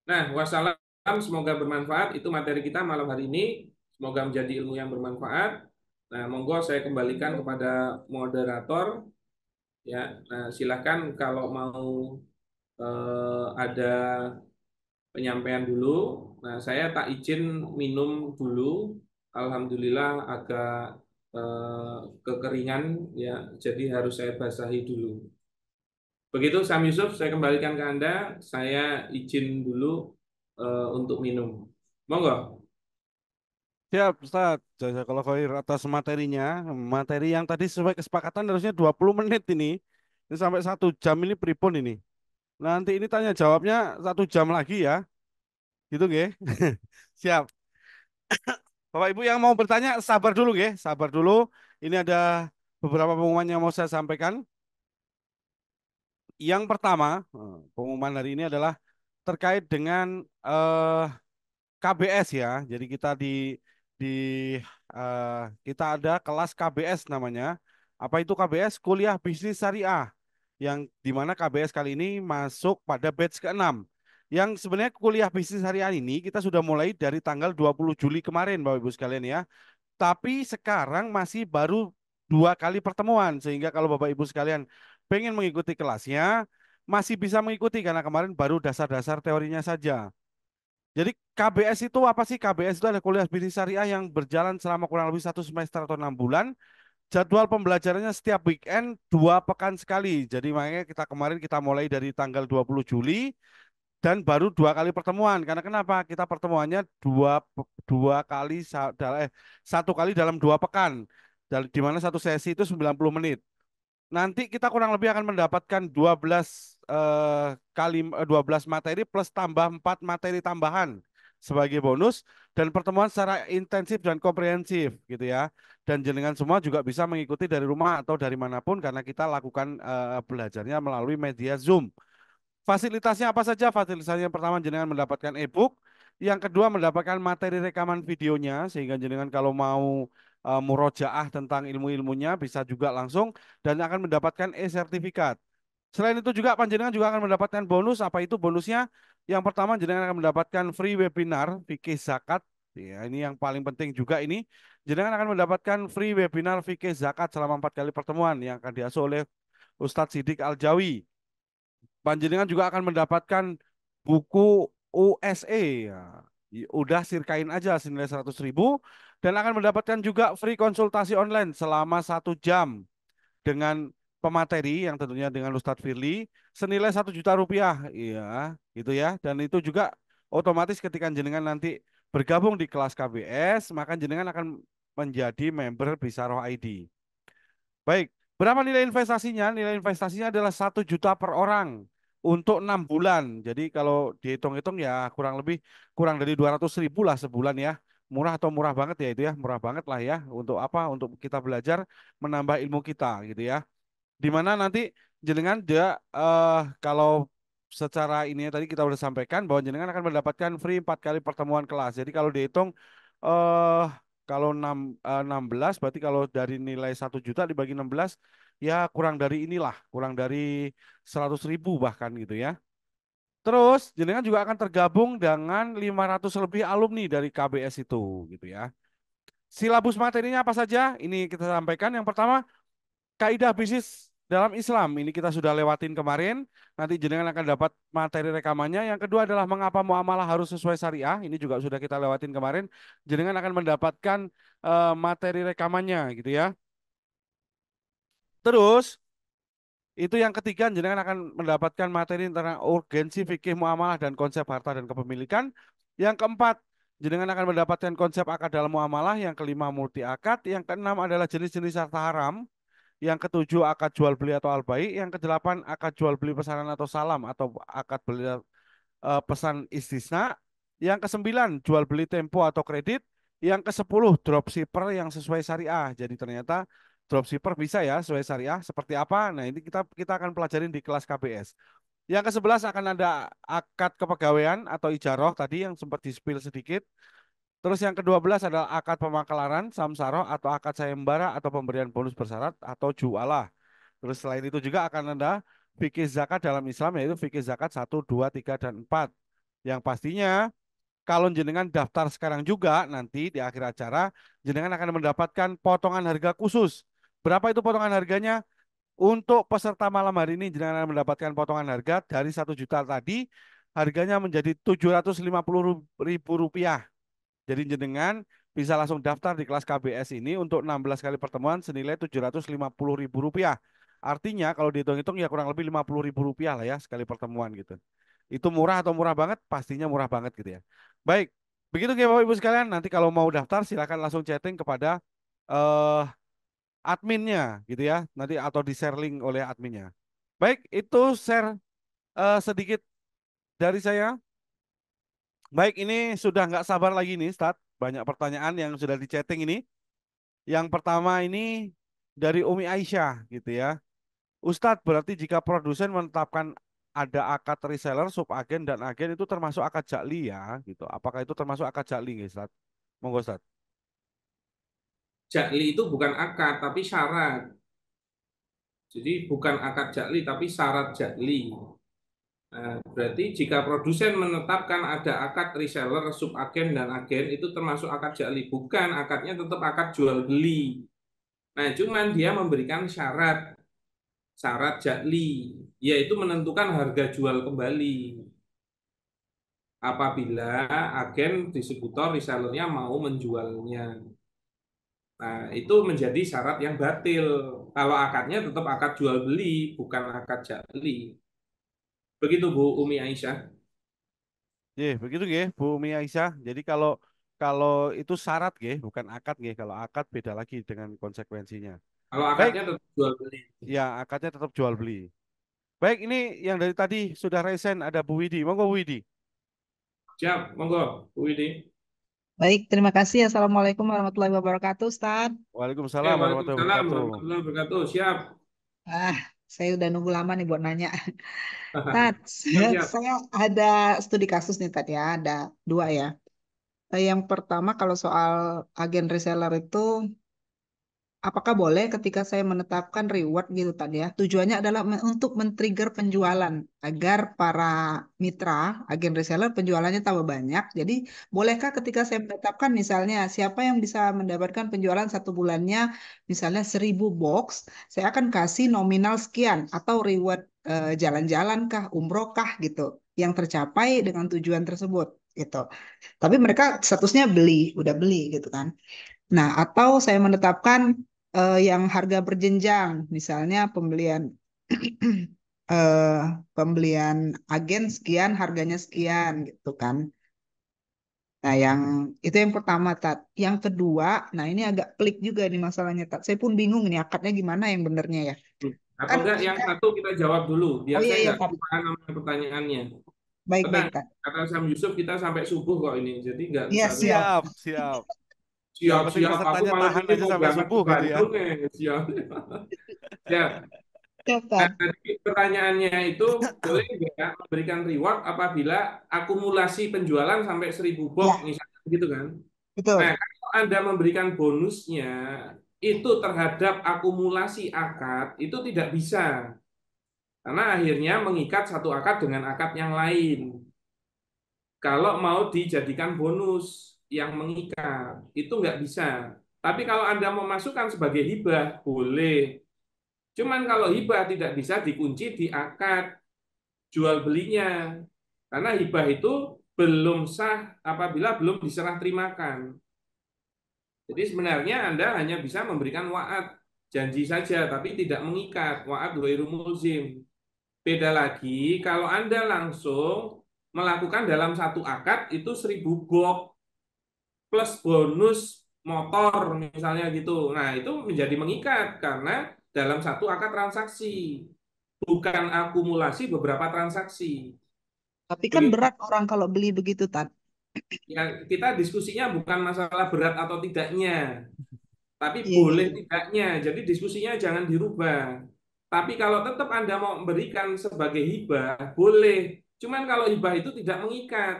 D: Nah, wassalam, semoga bermanfaat. Itu materi kita malam hari ini. Semoga menjadi ilmu yang bermanfaat. Nah, monggo saya kembalikan kepada moderator. Ya, nah, silakan kalau mau ada penyampaian dulu. Nah, saya tak izin minum dulu. Alhamdulillah agak kekeringan ya, jadi harus saya basahi dulu. Begitu Sam Yusuf, saya kembalikan ke Anda. Saya izin dulu untuk minum. Monggo.
A: Siap, Ustaz. Jazakallah khair atas materinya. Materi yang tadi sesuai kesepakatan harusnya 20 menit ini. Ini sampai 1 jam ini pripun ini. Nanti ini tanya jawabnya 1 jam lagi ya. Gitu nggih. Siap. Bapak Ibu yang mau bertanya sabar dulu nggih, sabar dulu. Ini ada beberapa pengumuman yang mau saya sampaikan. Yang pertama, pengumuman hari ini adalah terkait dengan KBS ya. Jadi di kita ada kelas KBS namanya. Apa itu KBS? Kuliah Bisnis Syariah. Yang dimana KBS kali ini masuk pada batch ke-6. Yang sebenarnya kuliah bisnis syariah ini kita sudah mulai dari tanggal 20 Juli kemarin Bapak Ibu sekalian ya. Tapi sekarang masih baru 2 kali pertemuan. Sehingga kalau Bapak Ibu sekalian pengen mengikuti kelasnya, masih bisa mengikuti karena kemarin baru dasar-dasar teorinya saja. Jadi KBS itu apa sih? KBS itu adalah kuliah bisnis syariah yang berjalan selama kurang lebih 1 semester atau 6 bulan. Jadwal pembelajarannya setiap weekend 2 pekan sekali. Jadi makanya kita kemarin kita mulai dari tanggal 20 Juli dan baru 2 kali pertemuan. Karena kenapa? Kita pertemuannya dua kali 1 kali dalam 2 pekan. Dan di mana satu sesi itu 90 menit. Nanti kita kurang lebih akan mendapatkan 12 materi plus tambah 4 materi tambahan sebagai bonus dan pertemuan secara intensif dan komprehensif gitu ya. Dan jenengan semua juga bisa mengikuti dari rumah atau dari manapun karena kita lakukan belajarnya melalui media Zoom. Fasilitasnya apa saja? Fasilitasnya yang pertama jenengan mendapatkan e-book, yang kedua mendapatkan materi rekaman videonya sehingga jenengan kalau mau murojaah tentang ilmu-ilmunya bisa juga langsung dan akan mendapatkan e-sertifikat. Selain itu juga panjenengan juga akan mendapatkan bonus. Apa itu bonusnya? Yang pertama jenengan akan mendapatkan free webinar fikih zakat. Ya, ini yang paling penting juga ini. Jenengan akan mendapatkan free webinar fikih zakat selama 4 kali pertemuan yang akan diasuh oleh Ustadz Sidik Aljawi. Panjenengan juga akan mendapatkan buku USE ya. Udah sirkain aja senilai 100.000 dan akan mendapatkan juga free konsultasi online selama 1 jam dengan pemateri yang tentunya dengan Ustadz Firly senilai 1 juta rupiah iya gitu ya dan itu juga otomatis ketika jenengan nanti bergabung di kelas KBS maka jenengan akan menjadi member Bisaroh ID. Baik, berapa nilai investasinya? Nilai investasinya adalah 1 juta per orang untuk 6 bulan. Jadi kalau dihitung-hitung ya kurang dari 200.000 lah sebulan ya. Murah atau murah banget ya itu ya, murah banget lah ya. Untuk apa? Untuk kita belajar menambah ilmu kita gitu ya. Di mana nanti jenengan dia kalau secara ini tadi kita sudah sampaikan bahwa jenengan akan mendapatkan free 4 kali pertemuan kelas. Jadi kalau dihitung eh kalau 16 berarti kalau dari nilai 1 juta dibagi 16 ya kurang dari inilah, kurang dari 100.000 bahkan gitu ya. Terus jenengan juga akan tergabung dengan 500 lebih alumni dari KBS itu gitu ya. Silabus materinya apa saja? Ini kita sampaikan. Yang pertama, kaidah bisnis dalam Islam. Ini kita sudah lewatin kemarin. Nanti jenengan akan dapat materi rekamannya. Yang kedua adalah mengapa muamalah harus sesuai syariah. Ini juga sudah kita lewatin kemarin. Jenengan akan mendapatkan materi rekamannya gitu ya. Terus itu yang ketiga, jenengan akan mendapatkan materi tentang urgensi fikih muamalah dan konsep harta dan kepemilikan. Yang keempat, jenengan akan mendapatkan konsep akad dalam muamalah. Yang kelima, multi akad. Yang keenam adalah jenis-jenis harta haram. Yang ketujuh, akad jual beli atau al-bai. Yang kedelapan, akad jual beli pesanan atau salam atau akad beli pesan istisna. Yang kesembilan, jual beli tempo atau kredit. Yang kesepuluh, dropshipper yang sesuai syariah. Jadi ternyata dropshipper bisa ya sesuai syariah. Seperti apa? Nah ini kita akan pelajarin di kelas KBS. Yang ke-11 akan ada akad kepegawaian atau ijaroh tadi yang sempat di-spill sedikit. Terus yang ke-12 adalah akad pemakelaran, samsaroh atau akad sayembara atau pemberian bonus bersyarat atau jualah. Terus selain itu juga akan ada fikih zakat dalam Islam yaitu fikih zakat 1, 2, 3, dan 4. Yang pastinya kalau jenengan daftar sekarang juga nanti di akhir acara jenengan akan mendapatkan potongan harga khusus. Berapa itu potongan harganya? Untuk peserta malam hari ini jenengan akan mendapatkan potongan harga dari 1 juta tadi harganya menjadi 750 ribu rupiah. Jadi jenengan bisa langsung daftar di kelas KBS ini untuk 16 kali pertemuan senilai 750 ribu rupiah. Artinya kalau dihitung-hitung ya kurang lebih 50 ribu rupiah lah ya sekali pertemuan gitu. Itu murah atau murah banget? Pastinya murah banget gitu ya. Baik, begitu ya Bapak Ibu sekalian. Nanti kalau mau daftar silakan langsung chatting kepada eh, adminnya gitu ya. Nanti atau di share link oleh adminnya. Baik, itu share sedikit dari saya. Baik, ini sudah nggak sabar lagi nih, Start. Banyak pertanyaan yang sudah di chatting ini. Yang pertama ini dari Umi Aisyah gitu ya. Ustadz, berarti jika produsen menetapkan ada akad reseller, subagen dan agen itu termasuk akad jakli ya gitu. Apakah itu termasuk akad jakli nggih, Ustadz? Monggo, Ustadz.
D: Jakli itu bukan akad, tapi syarat. Jadi bukan akad jakli, tapi syarat jakli. Nah, berarti jika produsen menetapkan ada akad reseller, subagen, dan agen, itu termasuk akad jakli. Bukan, akadnya tetap akad jual beli. Nah, cuman dia memberikan syarat jakli, yaitu menentukan harga jual kembali. Apabila agen, distributor, resellernya mau menjualnya. Nah, itu menjadi syarat yang batil. Kalau akadnya tetap akad jual beli, bukan akad jakli. Begitu Bu Umi Aisyah.
A: Begitu nggih, Bu Umi Aisyah. Jadi kalau kalau itu syarat nggih, bukan akad nggih. Kalau akad beda lagi dengan konsekuensinya.
D: Kalau
A: Baik,
D: akadnya tetap jual beli.
A: ya akadnya tetap jual beli. Baik, ini yang dari tadi sudah resen ada Bu Widi. Monggo Bu Widi.
D: Siap, monggo Bu Widi.
E: Baik, terima kasih. Assalamualaikum warahmatullahi wabarakatuh, Ustaz.
D: Ya,
A: Waalaikumsalam warahmatullahi
D: Waalaikumsalam
A: wabarakatuh.
D: warahmatullahi wabarakatuh. Siap.
E: Ah, saya udah nunggu lama nih buat nanya. Tat,
D: Siap, siap.
E: saya ada studi kasus nih Tat ya, ada dua ya. Yang pertama kalau soal agen reseller itu, apakah boleh ketika saya menetapkan reward gitu tadi ya? Tujuannya adalah untuk men-trigger penjualan agar para mitra agen reseller penjualannya tambah banyak. Jadi bolehkah ketika saya menetapkan misalnya siapa yang bisa mendapatkan penjualan 1 bulannya misalnya 1.000 box, saya akan kasih nominal sekian atau reward jalan-jalan kah, umroh kah gitu yang tercapai dengan tujuan tersebut gitu. Tapi mereka statusnya beli, udah beli gitu kan. Nah, atau saya menetapkan yang harga berjenjang, misalnya eh, pembelian agen sekian, harganya sekian, gitu kan. Nah, yang itu yang pertama, Tat. Yang kedua, nah ini agak pelik juga nih masalahnya, Tat. Saya pun bingung nih akadnya gimana yang benernya ya.
D: Atau
E: Kan
D: enggak yang
E: kita,
D: satu kita jawab dulu, biar
E: oh iya
D: saya
E: iya,
D: enggak
E: Tat.
D: lupa nama pertanyaannya.
E: Baik-baik,
D: Tenang,
E: Tat.
D: kata Sam Yusuf kita sampai subuh kok ini, jadi enggak
E: Iya,
D: bisa.
E: siap.
A: Siap, siap. Yang penting
D: Siap-siap, aku
A: pesertanya
D: malam
A: tahan
D: ini
A: aja
D: mau
A: sampai
D: berangkat ke
A: subuh gitu ya.
D: Bandung nih. Siap. Siap.
E: Siap,
D: Nah,
E: Tat.
D: tadi pertanyaannya itu boleh nggak memberikan reward apabila akumulasi penjualan sampai 1.000 box
E: Ya,
D: misalnya gitu kan? Nah,
E: betul.
D: kalau Anda memberikan bonusnya itu terhadap akumulasi akad itu tidak bisa. Karena akhirnya mengikat satu akad dengan akad yang lain. Kalau mau dijadikan bonus yang mengikat, itu nggak bisa. Tapi kalau Anda memasukkan sebagai hibah, boleh. Cuman kalau hibah tidak bisa dikunci di akad jual belinya. Karena hibah itu belum sah apabila belum diserah terimakan. Jadi sebenarnya Anda hanya bisa memberikan wa'ad, janji saja, tapi tidak mengikat. Wa'ad ghairu mulzim. Beda lagi kalau Anda langsung melakukan dalam satu akad itu 1.000 box plus bonus motor misalnya gitu. Nah, itu menjadi mengikat karena dalam satu akad transaksi, bukan akumulasi beberapa transaksi.
E: Tapi kan
D: Begitu.
E: berat orang kalau beli begitu, Tat.
D: Ya, kita diskusinya bukan masalah berat atau tidaknya, tapi
E: Iya, iya,
D: boleh
E: iya.
D: tidaknya. Jadi diskusinya jangan dirubah. Tapi kalau tetap Anda mau memberikan sebagai hibah, boleh. Cuman kalau hibah itu tidak mengikat.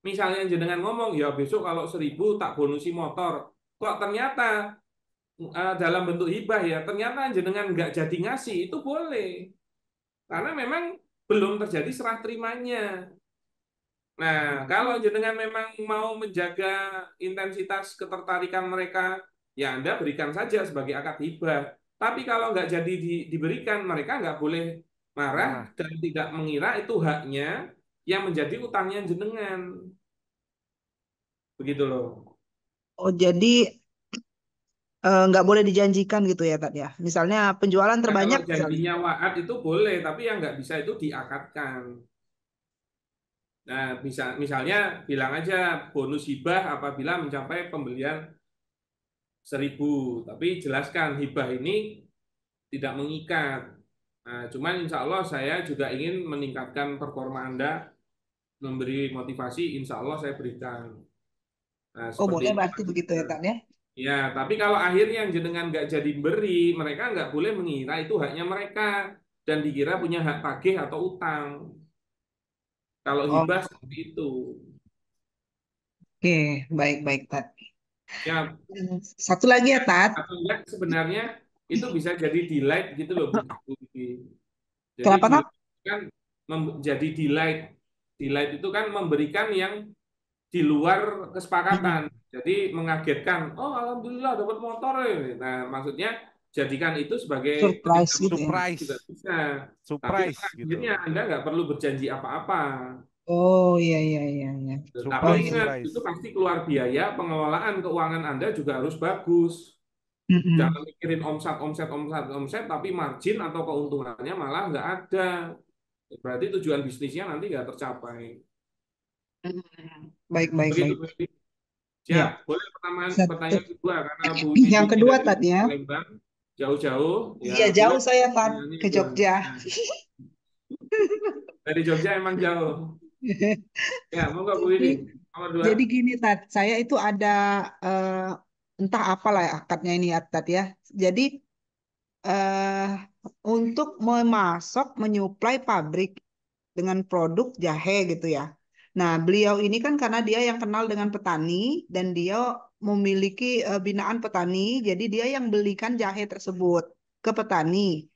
D: Misalnya jenengan ngomong, ya besok kalau 1.000 tak bonusi motor. Kok ternyata dalam bentuk hibah ya, ternyata jenengan nggak jadi ngasih, itu boleh. Karena memang belum terjadi serah terimanya. Nah, kalau jenengan memang mau menjaga intensitas ketertarikan mereka, ya Anda berikan saja sebagai akad hibah. Tapi kalau nggak jadi diberikan, mereka nggak boleh marah
A: Marah.
D: dan tidak mengira itu haknya yang menjadi utangnya jenengan. Begitu loh.
E: Oh, jadi nggak boleh dijanjikan gitu ya, Tat ya. Misalnya penjualan
D: Nah, kalau
E: terbanyak misalnya.
D: janjinya waat itu boleh, tapi yang nggak bisa itu diakatkan. Nah, bisa misalnya bilang aja bonus hibah apabila mencapai pembelian 1.000, tapi jelaskan hibah ini tidak mengikat. Nah, cuman insya Allah saya juga ingin meningkatkan performa Anda, memberi motivasi, insya Allah saya berikan. Nah,
E: Oh,
D: seperti
E: boleh
D: itu.
E: berarti begitu ya, Tat ya.
D: Ya, tapi kalau akhirnya yang jenengan nggak jadi beri, mereka nggak boleh mengira itu haknya mereka dan dikira punya hak tagih atau utang. Kalau
E: Oh,
D: hibah seperti itu.
E: oke, baik-baik, Tat.
D: Ya,
E: Satu lagi ya, Tat.
D: atau enggak sebenarnya itu bisa jadi delight gitu loh Bu. Bu Vivi. Jadi
E: Kenapa, Tat?
D: delight kan jadi delight. Delight itu kan memberikan yang di luar
E: Mm-mm.
D: kesepakatan. Jadi mengagetkan, oh alhamdulillah dapat motor. Nah, maksudnya jadikan itu sebagai
E: Surprise
D: ketika
E: gitu ya.
D: juga
A: Surprise.
D: bisa. Tapi
A: Surprise
D: akhirnya
A: gitu.
D: Anda nggak perlu berjanji apa-apa.
E: Oh, iya, iya, iya, iya.
D: Tapi
E: Oh,
A: Surprise,
E: iya.
D: ingat, itu
A: surprise.
D: pasti keluar biaya, pengelolaan keuangan Anda juga harus bagus.
E: Mm-mm.
D: Jangan mikirin omset, omset, omset, omset, tapi margin atau keuntungannya malah nggak ada. Berarti tujuan bisnisnya nanti nggak tercapai.
E: Mm-mm. Baik, baik,
D: Begitu,
E: baik.
D: Bu Vivi. Siap.
E: Ya,
D: Boleh pertanyaan,
E: satu.
D: pertanyaan kedua, karena Bu Vivi
E: Yang
D: ini
E: kedua,
D: dari
E: Tat ya.
D: Palembang, jauh-jauh, ya
E: Iya,
D: boleh
E: jauh saya, Tat,
D: pertanyaannya
E: ke
D: itu.
E: Jogja.
D: Nah, dari Jogja emang jauh. Ya, monggo Bu
E: Jadi,
D: Vivi. Nomor dua.
E: jadi gini, Tat. Saya itu ada entah apalah ya akadnya ini ya, Tat ya. Jadi eh untuk memasok, menyuplai pabrik dengan produk jahe gitu ya. Nah, beliau ini kan karena dia yang kenal dengan petani dan dia memiliki binaan petani, jadi dia yang belikan jahe tersebut ke petani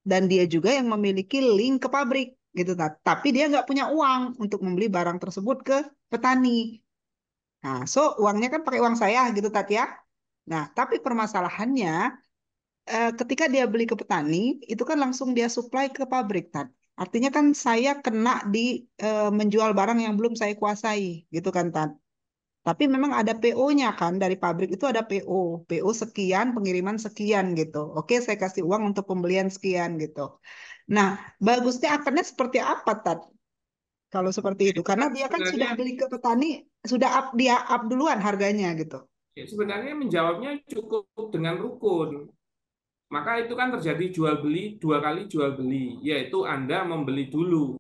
E: dan dia juga yang memiliki link ke pabrik gitu. Tapi dia nggak punya uang untuk membeli barang tersebut ke petani. Nah, so uangnya kan pakai uang saya gitu Tat ya. Nah, tapi permasalahannya ketika dia beli ke petani, itu kan langsung dia supply ke pabrik, Tad. Artinya kan saya kena di menjual barang yang belum saya kuasai, gitu kan, Tad. Tapi memang ada PO-nya kan, dari pabrik itu ada PO. PO sekian, pengiriman sekian gitu. Oke, saya kasih uang untuk pembelian sekian gitu. Nah, bagusnya akarnya seperti apa, Tad? Kalau seperti itu.
D: Itu
E: Karena
D: kan
E: dia kan sudah
D: sebenarnya,
E: beli ke petani, sudah up, dia up duluan harganya gitu.
D: sebenarnya menjawabnya cukup dengan rukun. Maka itu kan terjadi jual beli, dua kali jual beli, yaitu Anda membeli dulu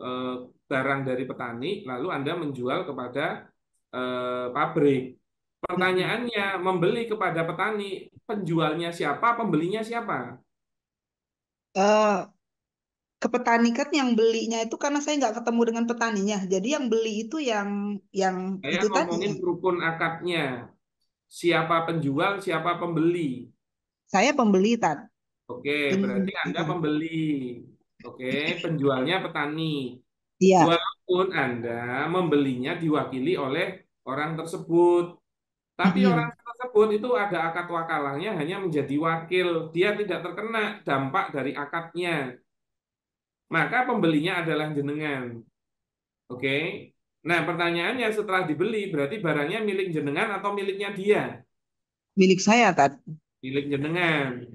D: eh, barang dari petani, lalu Anda menjual kepada pabrik.
E: Mm-mm.
D: Pertanyaannya, membeli kepada petani, penjualnya siapa, pembelinya siapa?
E: Eh, ke petani kan yang belinya itu karena saya nggak ketemu dengan petaninya. Jadi yang beli itu yang
D: Saya
E: itu tadi.
D: ngomongin rukun akadnya. Siapa penjual, siapa pembeli.
E: Saya pembeli Tad.
D: Oke, berarti
E: Penjual.
D: Anda pembeli. Oke, penjualnya petani.
E: Iya.
D: Walaupun Anda membelinya diwakili oleh orang tersebut. Tapi orang
E: Mm-mm.
D: tersebut itu ada akad wakalahnya hanya menjadi wakil. Dia tidak terkena dampak dari akadnya. Maka pembelinya adalah jenengan. Oke. Nah, pertanyaannya setelah dibeli, berarti barangnya milik jenengan atau miliknya dia?
E: Milik saya, Tat.
D: Milik jenengan.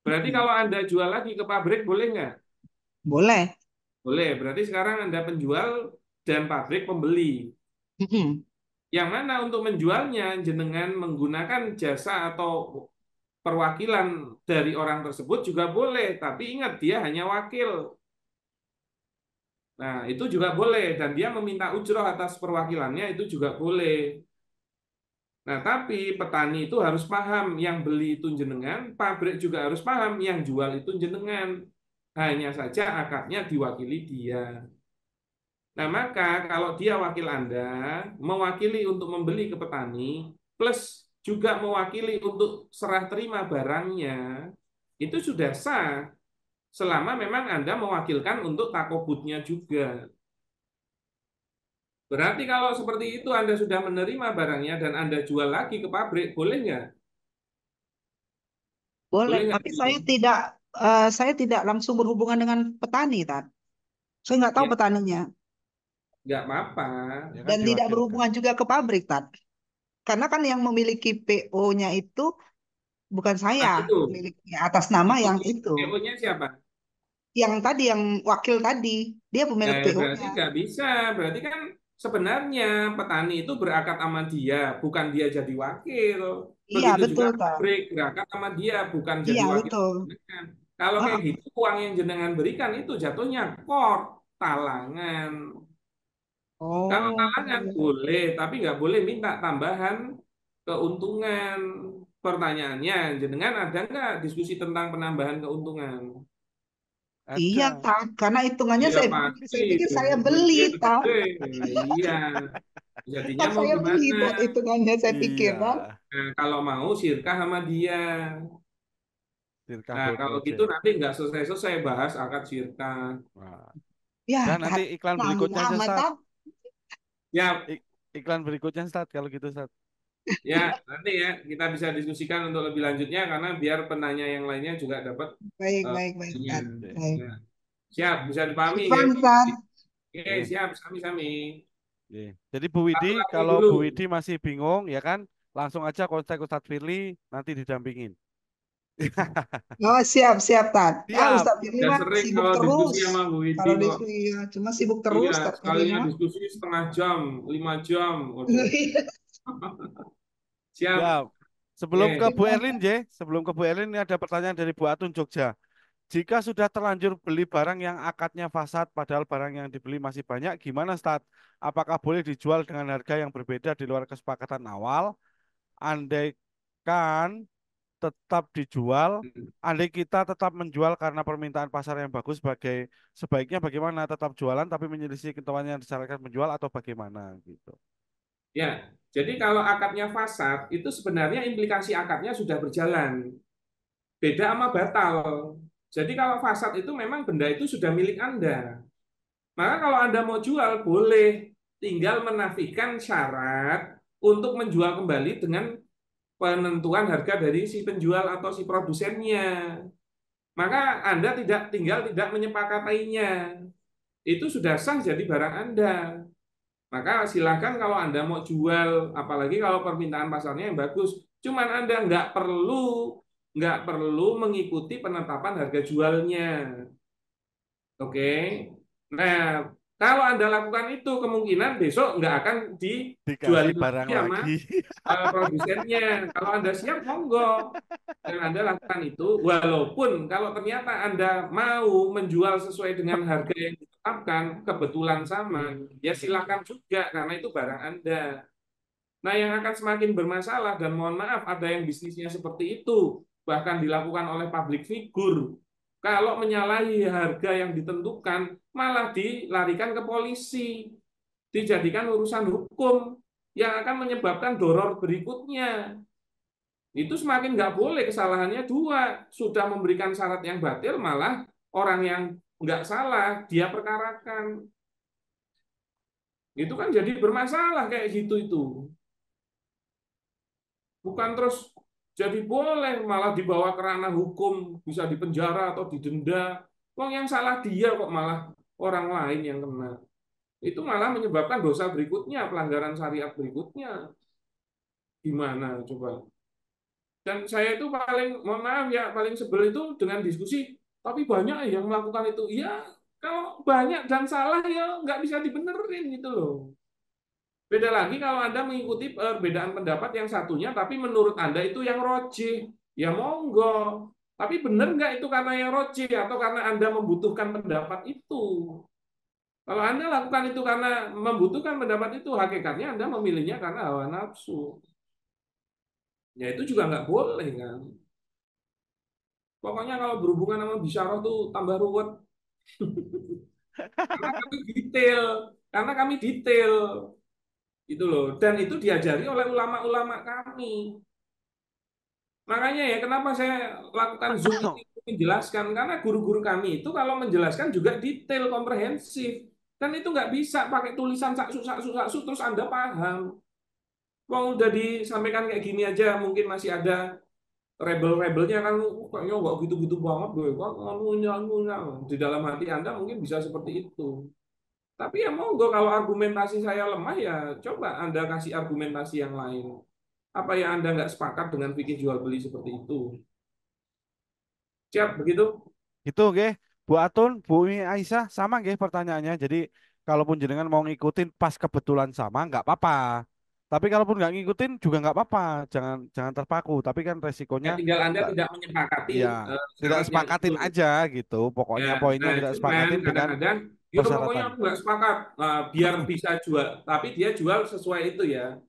D: Berarti kalau Anda jual lagi ke pabrik, boleh nggak?
E: Boleh.
D: Boleh. Berarti sekarang Anda penjual dan pabrik pembeli.
E: Mm-mm.
D: Yang mana untuk menjualnya, jenengan menggunakan jasa atau perwakilan dari orang tersebut juga boleh. Tapi ingat, dia hanya wakil. Nah, itu juga boleh. Dan dia meminta ujroh atas perwakilannya, itu juga boleh. Nah, tapi petani itu harus paham yang beli itu jenengan, pabrik juga harus paham yang jual itu jenengan. Hanya saja akadnya diwakili dia. Nah, maka kalau dia wakil Anda, mewakili untuk membeli ke petani, plus juga mewakili untuk serah terima barangnya, itu sudah sah. Selama memang Anda mewakilkan untuk takobutnya juga. Berarti kalau seperti itu Anda sudah menerima barangnya dan Anda jual lagi ke pabrik, boleh nggak?
E: Boleh.
D: Boleh nggak?
E: Tapi saya tidak langsung berhubungan dengan petani, Tat. Saya nggak tahu
D: Ya,
E: petaninya.
D: nggak apa-apa.
A: Ya kan
E: Dan tidak
A: diwakilkan.
E: berhubungan juga ke pabrik, Tat. Karena kan yang memiliki PO-nya itu bukan
D: Nah,
E: saya.
D: itu.
E: Miliknya atas nama yang itu.
D: PO-nya siapa?
E: Yang tadi, yang wakil tadi. Dia pemilik
D: Berarti
E: PO-nya.
D: nggak bisa. Berarti kan sebenarnya petani itu berakad sama dia, bukan dia jadi wakil.
E: Iya,
D: Begitu juga
E: betul, Tat.
D: pabrik berakad sama dia, bukan jadi
E: Iya,
D: wakil
E: betul.
D: jenengan. Kalau kayak
E: Ah,
D: gitu, uang yang jenengan berikan itu jatuhnya kor, talangan. Kalau
E: oh,
D: talangan boleh, tapi nggak boleh minta tambahan keuntungan. Pertanyaannya, jenengan ada nggak diskusi tentang penambahan keuntungan?
E: iya,
A: Ada.
E: Tat. Karena hitungannya
D: Iya pasti,
E: saya pikir saya beli,
D: duitnya
E: Tat.
D: gede. Iya, jadinya
E: Kan
D: mau
E: saya beli,
D: gimana?
E: Tat, hitungannya saya pikir,
A: Iya.
E: kan.
D: Nah, kalau mau sirkah sama dia.
A: Sirkah
D: Nah, kalau
A: BPC.
D: gitu nanti nggak selesai-selesai bahas akad sirkah.
A: Nah.
E: Ya,
A: Dan nanti
E: Tat.
A: iklan
E: Nanggung
A: berikutnya aja,
E: amat,
A: Stat.
E: Tat.
D: Ya,
A: Iklan berikutnya, Stat. Kalau gitu, Stat.
D: ya nanti ya kita bisa diskusikan untuk lebih lanjutnya karena biar penanya yang lainnya juga dapat
E: Baik,
D: eh,
E: baik, baik,
D: ininya.
E: Tat.
A: Oke.
E: Baik.
D: Ya. Siap, bisa dipahami ya.
E: Irfan, Tat.
D: Oke,
A: Oke.
D: siap, sami-sami.
A: Oke. Jadi Bu
D: Satu
A: Widi,
D: lagi
A: kalau
D: dulu.
A: Bu Widi masih bingung, ya kan, langsung aja kontak Ustadz Firly, nanti didampingin.
E: Oh, siap, siap, Tat. Ah,
A: Siap.
E: Ustadz Firly
D: Udah
E: mah
D: sering
E: sibuk
D: kalau diskusi
E: terus.
D: sama Bu Widi
E: Kalau di
D: kok.
E: iya, cuma sibuk terus,
D: Iya,
E: Ustadz Firly
D: sekalinya
E: mah.
D: diskusi setengah jam, 5 jam. Waduh, siap.
A: Siap. Sebelum ke
D: Oke.
A: Bu Erlin, J, sebelum ke Bu Erlin, ini ada pertanyaan dari Bu Atun Jogja. Jika sudah terlanjur beli barang yang akadnya fasad, padahal barang yang dibeli masih banyak, gimana, Stat? Apakah boleh dijual dengan harga yang berbeda di luar kesepakatan awal? Andaikan tetap dijual, andai kita tetap menjual karena permintaan pasar yang bagus, sebaiknya bagaimana? Tetap jualan tapi menyelisih ketentuan yang disarankan menjual atau bagaimana gitu?
D: Ya, jadi kalau akadnya fasad, itu sebenarnya implikasi akadnya sudah berjalan. Beda sama batal. Jadi kalau fasad itu memang benda itu sudah milik Anda. Maka kalau Anda mau jual, boleh. Tinggal menafikan syarat untuk menjual kembali dengan penentuan harga dari si penjual atau si produsennya. Maka Anda tidak menyepakatinya. Itu sudah sah jadi barang Anda. Maka silakan kalau Anda mau jual, apalagi kalau permintaan pasarnya yang bagus. Cuman Anda nggak perlu mengikuti penetapan harga jualnya. Oke. Nah, kalau Anda lakukan itu, kemungkinan besok nggak akan
A: Dikasih
D: dijualin lagi
A: barang
D: sama
A: lagi.
D: produsennya. Kalau Anda siap, monggo. Dan Anda lakukan itu, walaupun kalau ternyata Anda mau menjual sesuai dengan harga yang ditetapkan, kebetulan sama, ya silakan juga, karena itu barang Anda. Nah, yang akan semakin bermasalah, dan mohon maaf, ada yang bisnisnya seperti itu, bahkan dilakukan oleh public figure. Kalau menyalahi harga yang ditentukan, malah dilarikan ke polisi, dijadikan urusan hukum, yang akan menyebabkan doror berikutnya. Itu semakin nggak boleh, kesalahannya dua. Sudah memberikan syarat yang batil, malah orang yang nggak salah, dia perkarakan. Itu kan jadi bermasalah kayak gitu itu. Bukan terus jadi boleh malah dibawa ke ranah hukum, bisa dipenjara atau didenda. Wong yang salah dia kok malah orang lain yang kena. Itu malah menyebabkan dosa berikutnya, pelanggaran syariat berikutnya. Gimana coba? Dan saya itu paling, mohon maaf ya, paling sebel itu dengan diskusi, tapi banyak yang melakukan itu. Ya, kalau banyak dan salah ya nggak bisa dibenerin gitu loh. Beda lagi kalau Anda mengikuti perbedaan pendapat yang satunya, tapi menurut Anda itu yang rojih. Ya monggo. Tapi benar nggak itu karena yang rojih atau karena Anda membutuhkan pendapat itu? Kalau Anda lakukan itu karena membutuhkan pendapat itu, hakikatnya Anda memilihnya karena hawa nafsu. Ya itu juga nggak boleh kan. Pokoknya kalau berhubungan sama bisyarah tuh tambah ruwet. Karena kami detail. Karena kami detail. Gitu loh. Dan itu diajari oleh ulama-ulama kami. Makanya ya kenapa saya lakukan Zoom ini untuk menjelaskan. Karena guru-guru kami itu kalau menjelaskan juga detail, komprehensif. Dan itu nggak bisa pakai tulisan saksu terus Anda paham. Wong udah disampaikan kayak gini aja mungkin masih ada rebel-rebelnya kan kayaknya nggak gitu-gitu banget gue. Kok nganunya di dalam hati Anda mungkin bisa seperti itu. Tapi ya monggo kalau argumentasi saya lemah ya coba Anda kasih argumentasi yang lain. Apa ya Anda nggak sepakat dengan fikih jual beli seperti itu? Siap begitu?
A: Gitu nggih. Bu Atun, Bu Umi Aisyah sama nggih pertanyaannya. Jadi kalaupun jenengan mau ngikutin pas kebetulan sama nggak apa-apa. Tapi kalaupun nggak ngikutin juga nggak apa-apa. Jangan jangan terpaku. Tapi kan
D: Ya
A: resikonya
D: tinggal Anda
A: nggak,
D: tidak menyepakati
A: ya tidak
D: syaratnya itu.
A: sepakatin aja gitu.
D: Ya,
A: Pokoknya poinnya
D: nah
A: tidak
D: cuman
A: sepakatin dengan
D: kadang-kadang ya pokoknya
A: persyaratan.
D: aku nggak sepakat. Nah, biar bisa jual, tapi dia jual sesuai itu ya.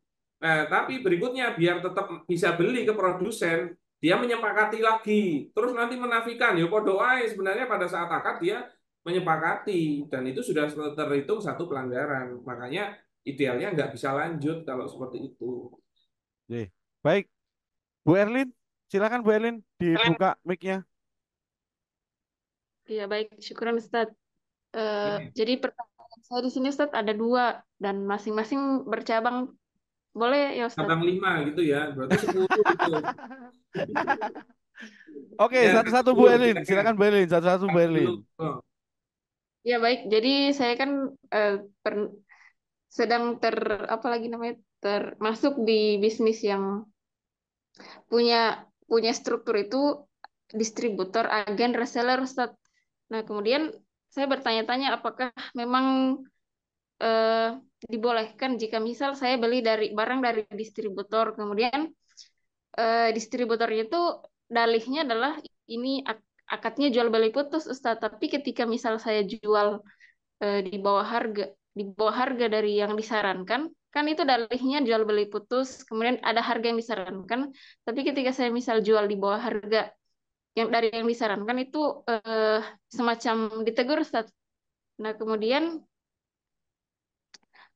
D: Nah, tapi berikutnya biar tetap bisa beli ke produsen, dia menyepakati lagi. Terus nanti menafikan, ya podo ae sebenarnya pada saat akad dia menyepakati dan itu sudah terhitung satu pelanggaran. Makanya idealnya nggak bisa lanjut kalau seperti itu.
A: Oke. Baik, Bu Erlin, silakan Bu Erlin dibuka mic-nya.
F: Iya, baik. Syukuran Ustaz.
D: Ini
F: Jadi pertanyaan saya di sini Ustaz ada dua dan masing-masing bercabang. Boleh ya Ustaz?
D: cabang 5 gitu ya, berarti 10 itu.
A: Oke,
D: Ya,
A: satu-satu Bu
D: 10
A: Erlin.
D: silakan.
A: Silakan Bu Erlin, satu-satu Bu
D: Dulu.
A: Erlin.
D: Oh,
F: Ya baik. Jadi saya kan eh, sedang apa lagi namanya termasuk di bisnis yang punya punya struktur itu distributor, agen, reseller Ustaz. Nah, kemudian saya bertanya-tanya apakah memang eh, dibolehkan jika misal saya beli dari barang dari distributor, kemudian distributornya itu dalihnya adalah ini akadnya jual beli putus Ustaz, tapi ketika misal saya jual di bawah harga dari yang disarankan, kan itu dalihnya jual beli putus, kemudian ada harga yang disarankan, tapi ketika saya misal jual di bawah harga yang dari yang disarankan itu semacam ditegur Ustaz. Nah, kemudian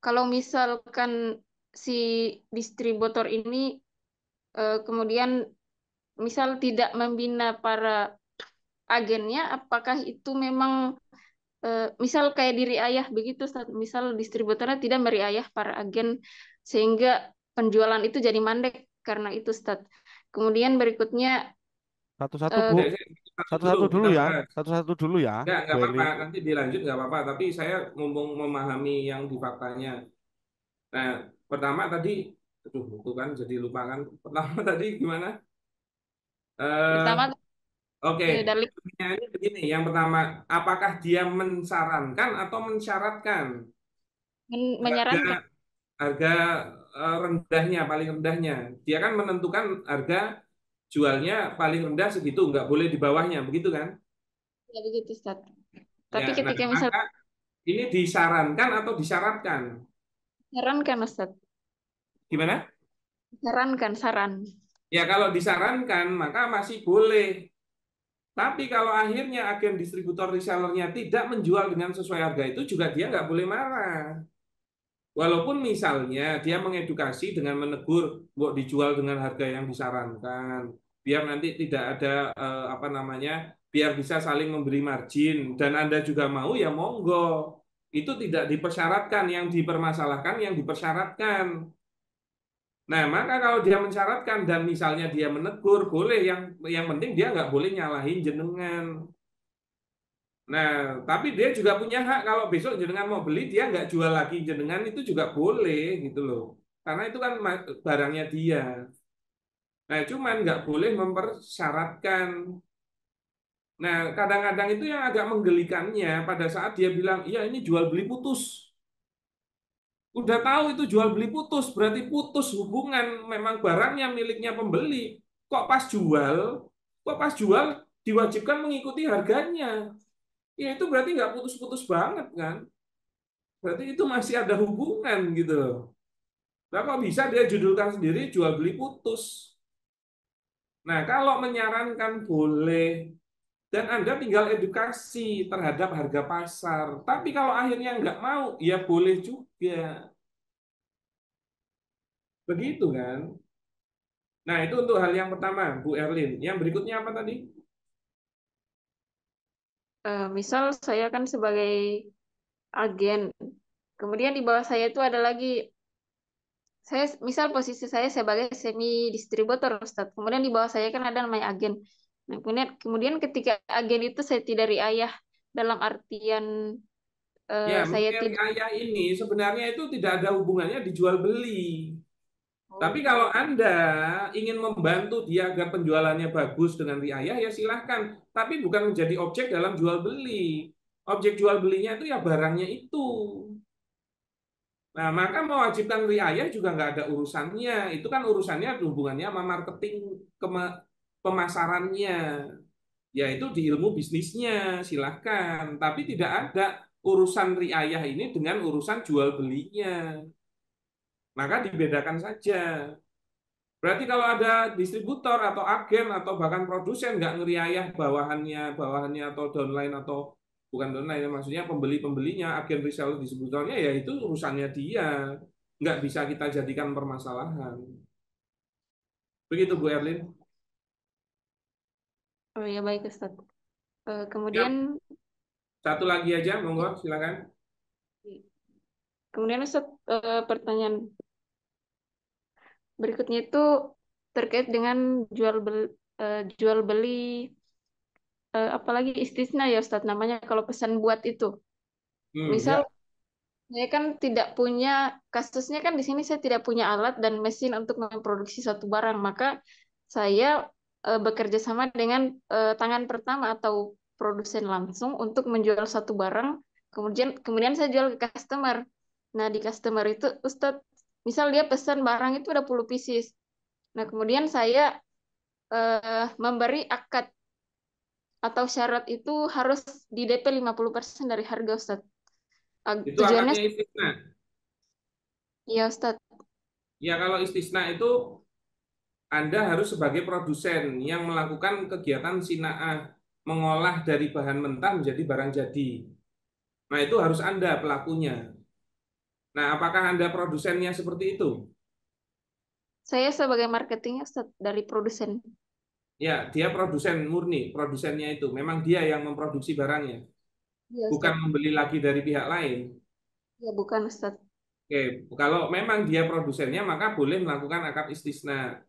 F: kalau misalkan si distributor ini kemudian misal tidak membina para agennya, apakah itu memang misal kayak diri ayah begitu, Ustaz? Misal distributornya tidak meriayah para agen sehingga penjualan itu jadi mandek karena itu, Ustaz. Kemudian berikutnya,
A: Satu-satu
F: eh,
A: Bu.
D: satu dulu
A: Satu-satu dulu
D: kita
A: ya.
D: bahas.
A: Satu-satu dulu ya,
D: Nggak
A: Bu
D: apa-apa,
A: Erlin.
D: nanti dilanjut nggak apa-apa. Tapi saya mumpung memahami yang di faktanya. Nah, pertama tadi, aduh, itu kan jadi lupa kan. Pertama tadi gimana? Eh,
F: pertama
D: oke,
F: dari
D: pertanyaannya begini. Yang pertama, apakah dia mensarankan atau mensyaratkan harga
F: menyarankan.
D: harga rendahnya, paling rendahnya? Dia kan menentukan harga jualnya paling rendah segitu, nggak boleh di bawahnya, begitu kan?
F: Ya begitu, Ustaz.
D: Ya,
F: Tapi
D: nah
F: ketika misal
D: maka ini disarankan atau disyaratkan?
F: sarankan, Ustaz.
D: Gimana?
F: Sarankan, saran.
D: Ya kalau disarankan maka masih boleh. Tapi kalau akhirnya agen distributor resellernya tidak menjual dengan sesuai harga itu juga dia nggak boleh marah. Walaupun misalnya dia mengedukasi dengan menegur, buat dijual dengan harga yang disarankan, biar nanti tidak ada apa namanya, biar bisa saling memberi margin, dan Anda juga mau ya monggo. Itu tidak dipersyaratkan, yang dipermasalahkan yang dipersyaratkan. Nah, maka kalau dia mensyaratkan dan misalnya dia menegur, boleh, yang penting dia nggak boleh nyalahin jenengan. Nah, tapi dia juga punya hak kalau besok jenengan mau beli, dia nggak jual lagi jenengan, itu juga boleh gitu loh. Karena itu kan barangnya dia. Nah, cuman nggak boleh mempersyaratkan. Nah, kadang-kadang itu yang agak menggelikannya pada saat dia bilang, iya ini jual beli putus. Udah tahu itu jual beli putus, berarti putus hubungan, memang barangnya miliknya pembeli. Kok pas jual diwajibkan mengikuti harganya. Ya itu berarti nggak putus-putus banget kan. Berarti itu masih ada hubungan gitu loh. Nah, kok bisa dia judulkan sendiri jual beli putus? Nah, kalau menyarankan boleh, dan Anda tinggal edukasi terhadap harga pasar. Tapi kalau akhirnya nggak mau, ya boleh juga. Begitu kan? Nah, itu untuk hal yang pertama, Bu Erlin. Yang berikutnya apa tadi?
F: Misal saya kan sebagai agen, kemudian di bawah saya itu ada lagi, saya misal posisi saya sebagai semi distributor, Ustadz. Kemudian di bawah saya kan ada namanya agen. Nah, kemudian ketika agen itu saya tidak riayah dalam artian
D: Ya,
F: saya
D: mengenai
F: tidak.
D: ayah ini sebenarnya itu tidak ada hubungannya dijual beli. Tapi
F: Oh,
D: kalau Anda ingin membantu dia agar penjualannya bagus dengan riayah, ya silahkan. Tapi bukan menjadi objek dalam jual beli. Objek jual belinya itu ya barangnya itu. Nah, maka mewajibkan riayah juga nggak ada urusannya. Itu kan urusannya hubungannya sama marketing pemasarannya. Yaitu di ilmu bisnisnya, silahkan. Tapi tidak ada urusan riayah ini dengan urusan jual belinya. Maka dibedakan saja. Berarti kalau ada distributor atau agen atau bahkan produsen nggak ngeriayah bawahannya atau downline atau bukan downline, maksudnya pembeli-pembelinya, agen reseller distributornya, ya itu urusannya dia, nggak bisa kita jadikan permasalahan. Begitu Bu Erlin.
F: oh ya baik Ustadz.
D: Ya,
F: Kemudian
D: satu lagi aja, monggo silakan.
F: kemudian Ustadz, pertanyaan berikutnya itu terkait dengan jual beli, apalagi istisna ya Ustadz namanya kalau pesan buat itu. Misal
A: Ya,
F: saya kan tidak punya, kasusnya kan di sini saya tidak punya alat dan mesin untuk memproduksi suatu barang, maka saya bekerja sama dengan tangan pertama atau produsen langsung untuk menjual satu barang, kemudian saya jual ke customer. Nah, di customer itu Ustadz, misal dia pesan barang itu ada 10 pieces. Nah, kemudian saya memberi akad atau syarat itu harus di DP 50% dari harga Ustadz.
D: Itu
F: Tujuannya,
D: akadnya istisna.
F: ya Ustadz.
D: Ya kalau istisna itu Anda harus sebagai produsen yang melakukan kegiatan sinaah, mengolah dari bahan mentah menjadi barang jadi. Nah, itu harus Anda pelakunya. Nah, apakah Anda produsennya seperti itu?
F: Saya sebagai marketingnya Ustadz, dari produsen.
D: Ya, dia produsen murni, produsennya itu. Memang dia yang memproduksi barangnya,
F: Iya
D: bukan
F: Ustadz.
D: membeli lagi dari pihak lain.
F: Ya bukan Ustadz.
D: Oke, kalau memang dia produsennya, maka boleh melakukan akad istisna.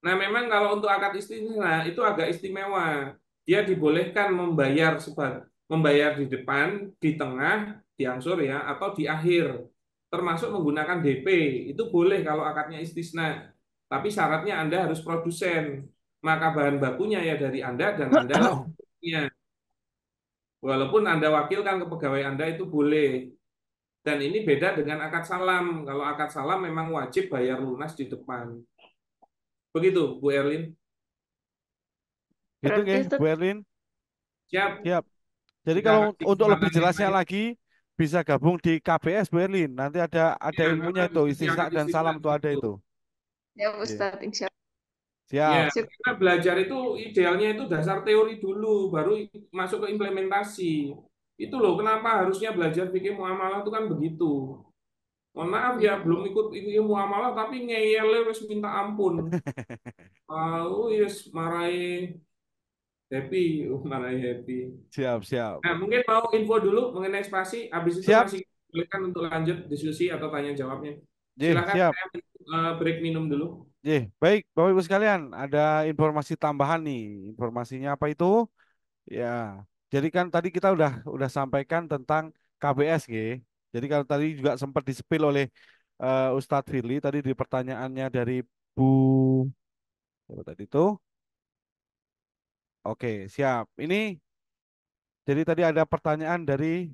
D: Nah, memang kalau untuk akad istisna itu agak istimewa. Dia dibolehkan membayar di depan, di tengah, di angsur ya, atau di akhir. Termasuk menggunakan DP. Itu boleh kalau akadnya istisna. Tapi syaratnya Anda harus produsen. Maka bahan bakunya ya dari Anda dan Anda lah punya. Walaupun Anda wakilkan ke pegawai Anda itu boleh. Dan ini beda dengan akad salam. Kalau akad salam memang wajib bayar lunas di depan. Begitu, Bu Erlin.
A: gitu
F: Berarti
A: nggih, Bu
F: Ustadz,
A: Erlin.
D: Siap.
A: Siap. Jadi
D: Kita
A: kalau
D: kasih
A: untuk lebih
D: kesempatan yang
A: jelasnya
D: lain.
A: lagi bisa gabung di KBS Bu Erlin. Nanti ada
D: Ya,
A: ilmunya
D: Bapak
A: itu,
D: diskusi
A: istisna
D: akad
A: dan
D: istisna
A: salam
D: di
A: tuh ada
D: situ.
A: itu.
F: ya
A: Iya.
F: Ustadz, insya Allah.
D: Ya,
A: Siap.
D: kita belajar itu idealnya itu dasar teori dulu, baru masuk ke implementasi. Itu loh, kenapa harusnya belajar fikih muamalah itu kan begitu. Mohon maaf ya, belum ikut fikih muamalah tapi ngeyel wis minta ampun. Yes, marahi Happy, malah happy.
A: Siap, siap.
D: Nah, mungkin mau info dulu mengenai spasi, habis itu
A: Siap.
D: masih bolehkan untuk lanjut diskusi atau tanya jawabnya.
A: J,
D: Silakan,
A: siap.
D: saya break minum dulu.
A: Baik, Bapak Ibu sekalian, ada informasi tambahan nih. Informasinya apa itu? Ya, jadi kan tadi kita udah sampaikan tentang KBS, G. Jadi kalau tadi juga sempat disepil oleh Ustadz Firly tadi di pertanyaannya dari Bu apa tadi itu. Oke, siap. Jadi tadi ada pertanyaan dari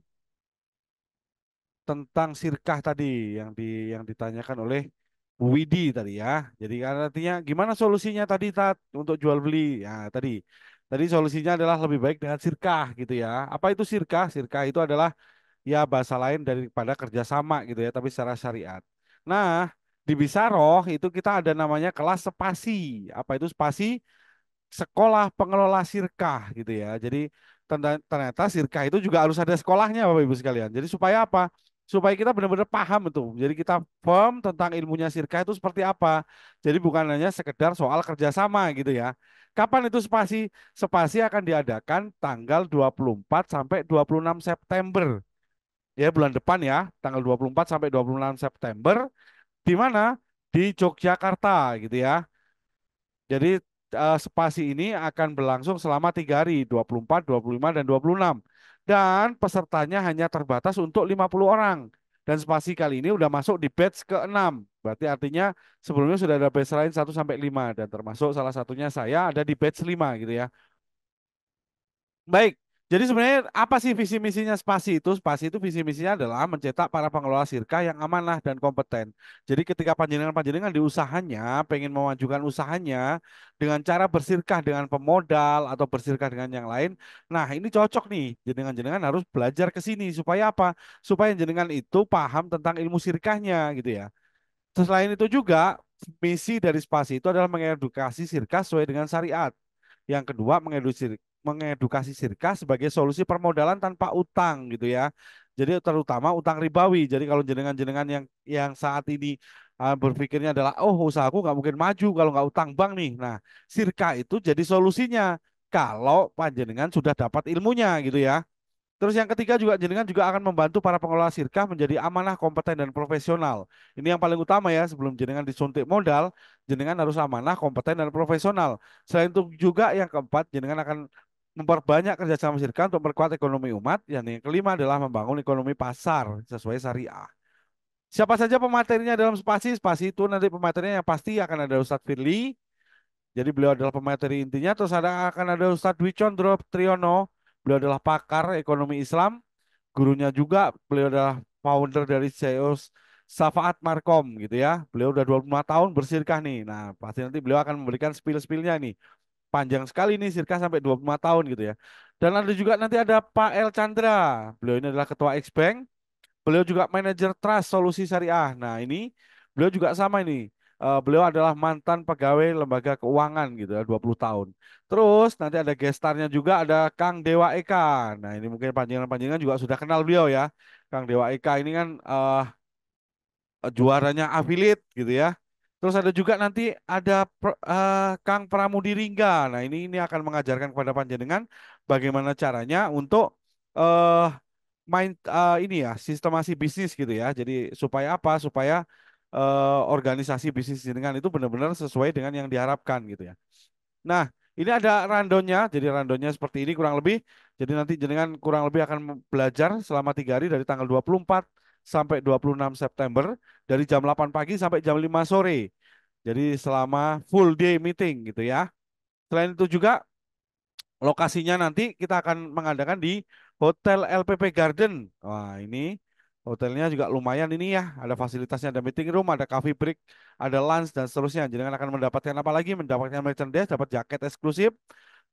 A: tentang sirkah tadi yang ditanyakan oleh Bu Widi tadi ya. Jadi kan artinya gimana solusinya tadi Tat untuk jual beli? Ya, tadi solusinya adalah lebih baik dengan sirkah gitu ya. Apa itu sirkah? Sirkah itu adalah ya bahasa lain daripada kerjasama gitu ya, tapi secara syariat. Nah, di Bisaroh itu kita ada namanya kelas spasi. Apa itu spasi? Sekolah pengelola sirkah gitu ya. Jadi ternyata sirkah itu juga harus ada sekolahnya Bapak Ibu sekalian. Jadi supaya apa? Supaya kita benar-benar paham itu. Jadi kita firm tentang ilmunya sirkah itu seperti apa. Jadi bukan hanya sekedar soal kerjasama gitu ya. Kapan itu spasi? Spasi akan diadakan tanggal 24 sampai 26 September. Ya bulan depan ya, tanggal 24 sampai 26 September. Di mana? Di Yogyakarta gitu ya. Jadi spasi ini akan berlangsung selama 3 hari, 24, 25, dan 26. Dan pesertanya hanya terbatas untuk 50 orang. Dan spasi kali ini udah masuk di batch ke-6. Berarti artinya sebelumnya sudah ada batch lain 1 sampai 5. Dan termasuk salah satunya saya ada di batch 5 gitu ya. Baik, jadi sebenarnya apa sih visi misinya Spasi itu? Spasi itu visi misinya adalah mencetak para pengelola sirka yang amanah dan kompeten. Jadi ketika panjenengan-panjenengan di usahanya pengen memajukan usahanya dengan cara bersirkah dengan pemodal atau bersirkah dengan yang lain, nah ini cocok nih. Jenengan-jenengan harus belajar ke sini supaya apa? Supaya jenengan itu paham tentang ilmu sirkahnya gitu ya. Selain itu juga misi dari Spasi itu adalah mengedukasi sirka sesuai dengan syariat. Yang kedua, mengedukasi sirka sebagai solusi permodalan tanpa utang gitu ya. Jadi terutama utang ribawi. Jadi kalau jenengan-jenengan yang saat ini berpikirnya adalah oh usahaku nggak mungkin maju kalau nggak utang bank nih. Nah, sirka itu jadi solusinya kalau panjenengan sudah dapat ilmunya gitu ya. Terus yang ketiga juga jenengan juga akan membantu para pengelola sirkah menjadi amanah, kompeten dan profesional. Ini yang paling utama ya, sebelum jenengan disuntik modal, jenengan harus amanah, kompeten dan profesional. Selain itu juga yang keempat, jenengan akan memperbanyak kerjasama sirkah untuk memperkuat ekonomi umat. Yang kelima adalah membangun ekonomi pasar sesuai syariah. Siapa saja pematerinya dalam spasi? Spasi itu nanti pematerinya yang pasti akan ada Ustadz Firly. Jadi beliau adalah pemateri intinya. Terus akan ada Ustadz Dwi Condro Triyono. Beliau adalah pakar ekonomi Islam. Gurunya juga beliau adalah founder dari CEO Safaat Markom gitu ya. Beliau udah 25 tahun bersirkah nih. Nah, pasti nanti beliau akan memberikan spill-spillnya nih. Panjang sekali nih sirkah sampai 25 tahun gitu ya. Dan ada juga nanti ada Pak El Chandra. Beliau ini adalah ketua X-Bank. Beliau juga manajer trust solusi syariah. Nah, ini beliau juga sama ini. Beliau adalah mantan pegawai lembaga keuangan gitu ya, 20 tahun. Terus nanti ada gestarnya juga ada Kang Dewa Eka. Nah, ini mungkin panjangan-panjangan juga sudah kenal beliau ya. Kang Dewa Eka ini kan juaranya affiliate gitu ya. Terus ada juga nanti ada Kang Pramudi Ringga. Nah, ini akan mengajarkan kepada panjenengan bagaimana caranya untuk eh ini ya sistemasi bisnis gitu ya. Jadi supaya apa? Supaya organisasi bisnis jenengan itu benar-benar sesuai dengan yang diharapkan gitu ya. Nah, ini ada randonnya. Jadi randonnya seperti ini kurang lebih. Jadi nanti jenengan kurang lebih akan belajar selama 3 hari dari tanggal 24 sampai 26 September dari jam 8 pagi sampai jam 5 sore. Jadi selama full day meeting gitu ya. Selain itu juga lokasinya nanti kita akan mengadakan di Hotel LPP Garden. Wah, ini hotelnya juga lumayan ini ya. Ada fasilitasnya, ada meeting room, ada coffee break, ada lunch dan seterusnya. Jadi akan mendapatkan apa lagi? Mendapatkan merchandise, dapat jaket eksklusif,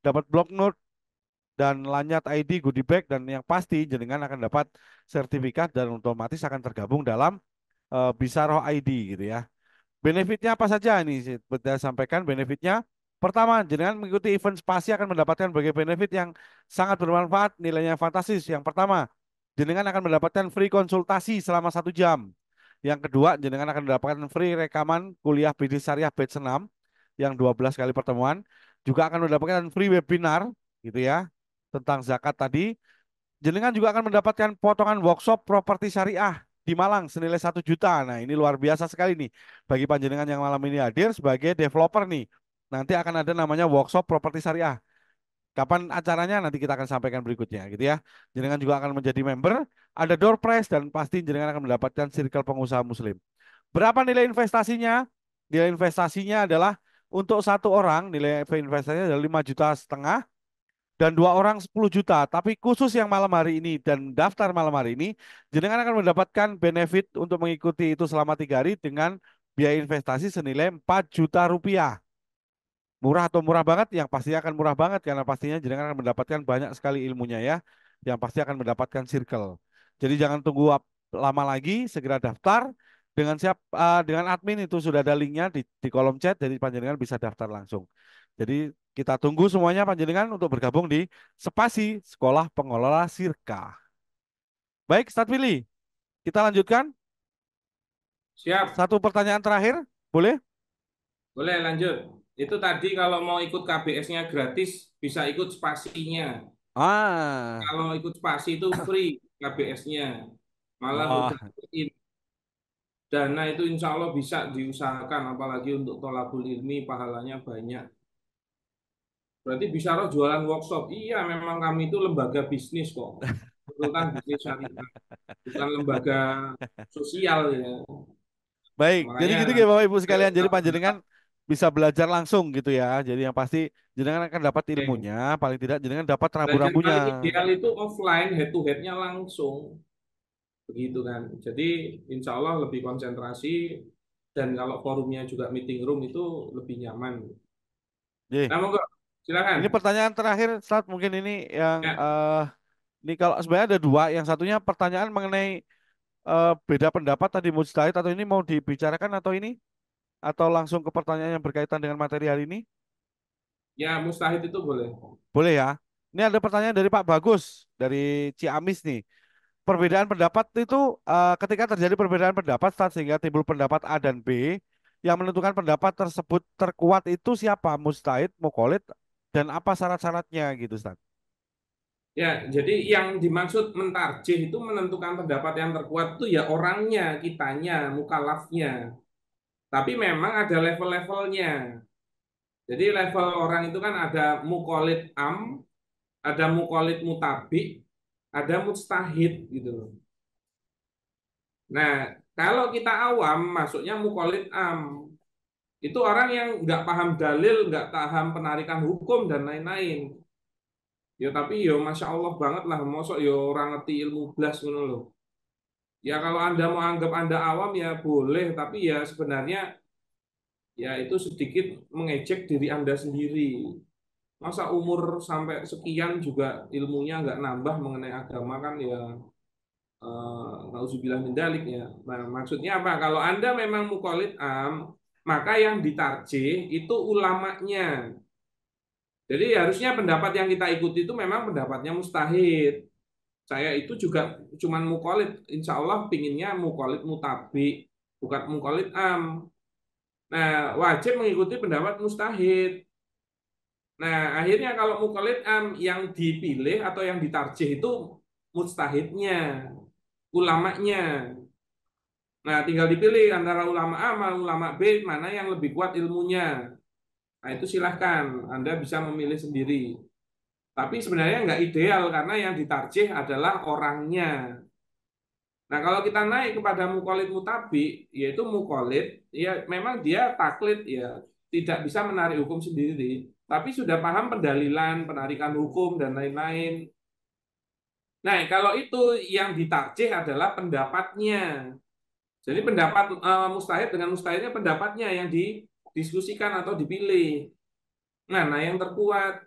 A: dapat block note dan lanyard ID, goodie bag dan yang pasti jenengan akan dapat sertifikat dan otomatis akan tergabung dalam Bisaroh ID gitu ya. Benefitnya apa saja ini? Saya sampaikan benefitnya. Pertama, jenengan mengikuti event spasi akan mendapatkan berbagai benefit yang sangat bermanfaat, nilainya fantastis. Yang pertama, jenengan akan mendapatkan free konsultasi selama 1 jam. Yang kedua, jenengan akan mendapatkan free rekaman kuliah BD Syariah batch 6 yang 12 kali pertemuan. Juga akan mendapatkan free webinar gitu ya. Tentang zakat tadi, jenengan juga akan mendapatkan potongan workshop properti syariah di Malang senilai 1 juta. Nah, ini luar biasa sekali nih bagi panjenengan yang malam ini hadir sebagai developer nih. Nanti akan ada namanya workshop properti syariah. Kapan acaranya nanti kita akan sampaikan berikutnya gitu ya. Jenengan juga akan menjadi member, ada door prize dan pasti jenengan akan mendapatkan circle pengusaha muslim. Berapa nilai investasinya? Nilai investasinya adalah untuk satu orang nilai investasinya adalah 5,5 juta dan 2 orang 10 juta. Tapi khusus yang malam hari ini dan daftar malam hari ini, jenengan akan mendapatkan benefit untuk mengikuti itu selama 3 hari dengan biaya investasi senilai 4 juta rupiah. Murah atau murah banget? Yang pastinya akan murah banget karena pastinya jenengan akan mendapatkan banyak sekali ilmunya ya. Yang pasti akan mendapatkan circle. Jadi jangan tunggu lama lagi, segera daftar dengan admin itu sudah ada linknya di kolom chat, jadi panjenengan bisa daftar langsung. Jadi kita tunggu semuanya panjenengan untuk bergabung di Spasi Sekolah Pengelola Sirka. Baik, Start Willy, kita lanjutkan.
D: Siap,
A: Satu pertanyaan terakhir, boleh?
D: boleh lanjut. Itu tadi kalau mau ikut KBS-nya gratis, bisa ikut spasinya.
A: Ah,
D: Kalau ikut spasi itu free KBS-nya. Malah
A: wah,
D: udah dana itu insya Allah bisa diusahakan, apalagi untuk tholabul ilmi pahalanya banyak. Berarti bisa loh jualan workshop. Iya, memang kami itu lembaga bisnis kok. Konsultan bisnis syariah, bukan lembaga sosial ya.
A: baik. Jadi
D: Makanya
A: gitu ya
D: nanti
A: Bapak Ibu sekalian. Jadi panjenengan bisa belajar langsung gitu ya. Jadi yang pasti jenengan akan dapat ilmunya, paling tidak jenengan dapat
D: belajar
A: rambu-rambunya.
D: paling ideal itu offline, head to headnya langsung. Begitu kan. Jadi insya Allah lebih konsentrasi dan kalau forumnya juga meeting room itu lebih nyaman.
A: Jadi,
D: Nah, monggo, silakan.
A: ini pertanyaan terakhir, saat mungkin ini yang
D: Ya,
A: ini kalau sebenarnya ada dua. Yang satunya pertanyaan mengenai beda pendapat tadi mujtahid atau ini mau dibicarakan atau ini atau langsung ke pertanyaan yang berkaitan dengan materi hari ini?
D: ya mustahid itu boleh.
A: Boleh ya. Ini ada pertanyaan dari Pak Bagus dari Ciamis nih. Perbedaan pendapat itu ketika terjadi perbedaan pendapat Ustaz, sehingga timbul pendapat A dan B, yang menentukan pendapat tersebut terkuat itu siapa? Mustahid, Mukholid, dan apa syarat-syaratnya gitu Ustaz?
D: Ya, jadi yang dimaksud mentarjih itu menentukan pendapat yang terkuat itu ya orangnya, kitanya, mukallafnya. Tapi memang ada level-levelnya. Jadi level orang itu kan ada mukallid am, ada mukallid mutabik, ada mustahid gitu loh. Nah, kalau kita awam masuknya mukallid am. Itu orang yang nggak paham dalil, nggak paham penarikan hukum dan lain-lain. Ya tapi ya masya Allah banget lah, mosok ya orang ngerti ilmu blas ngono loh. Ya kalau Anda mau anggap Anda awam ya boleh, tapi ya sebenarnya ya itu sedikit mengejek diri Anda sendiri. Masa umur sampai sekian juga ilmunya nggak nambah mengenai agama kan ya nauzubillah min dzalik ya. Nah, maksudnya apa? Kalau Anda memang mukallid am, maka yang ditarjih itu ulamanya. Jadi harusnya pendapat yang kita ikuti itu memang pendapatnya mustahid. Saya itu juga cuman mukallid, insya Allah pinginnya mukallid mutabik, bukan mukallid am. Nah, wajib mengikuti pendapat mustahid. Nah, akhirnya kalau mukallid am yang dipilih atau yang ditarjih itu mustahidnya, ulamanya. Nah, tinggal dipilih antara ulama A sama ulama B mana yang lebih kuat ilmunya. Nah, itu silahkan Anda bisa memilih sendiri. Tapi sebenarnya nggak ideal karena yang ditarjih adalah orangnya. Nah, kalau kita naik kepada mukallid mutabik, yaitu mukallid, ya memang dia taklid ya, tidak bisa menarik hukum sendiri, tapi sudah paham pendalilan, penarikan hukum dan lain-lain. Nah, kalau itu yang ditarjih adalah pendapatnya. Jadi pendapat mustahid dengan mustahidnya pendapatnya yang didiskusikan atau dipilih. Nah, yang terkuat.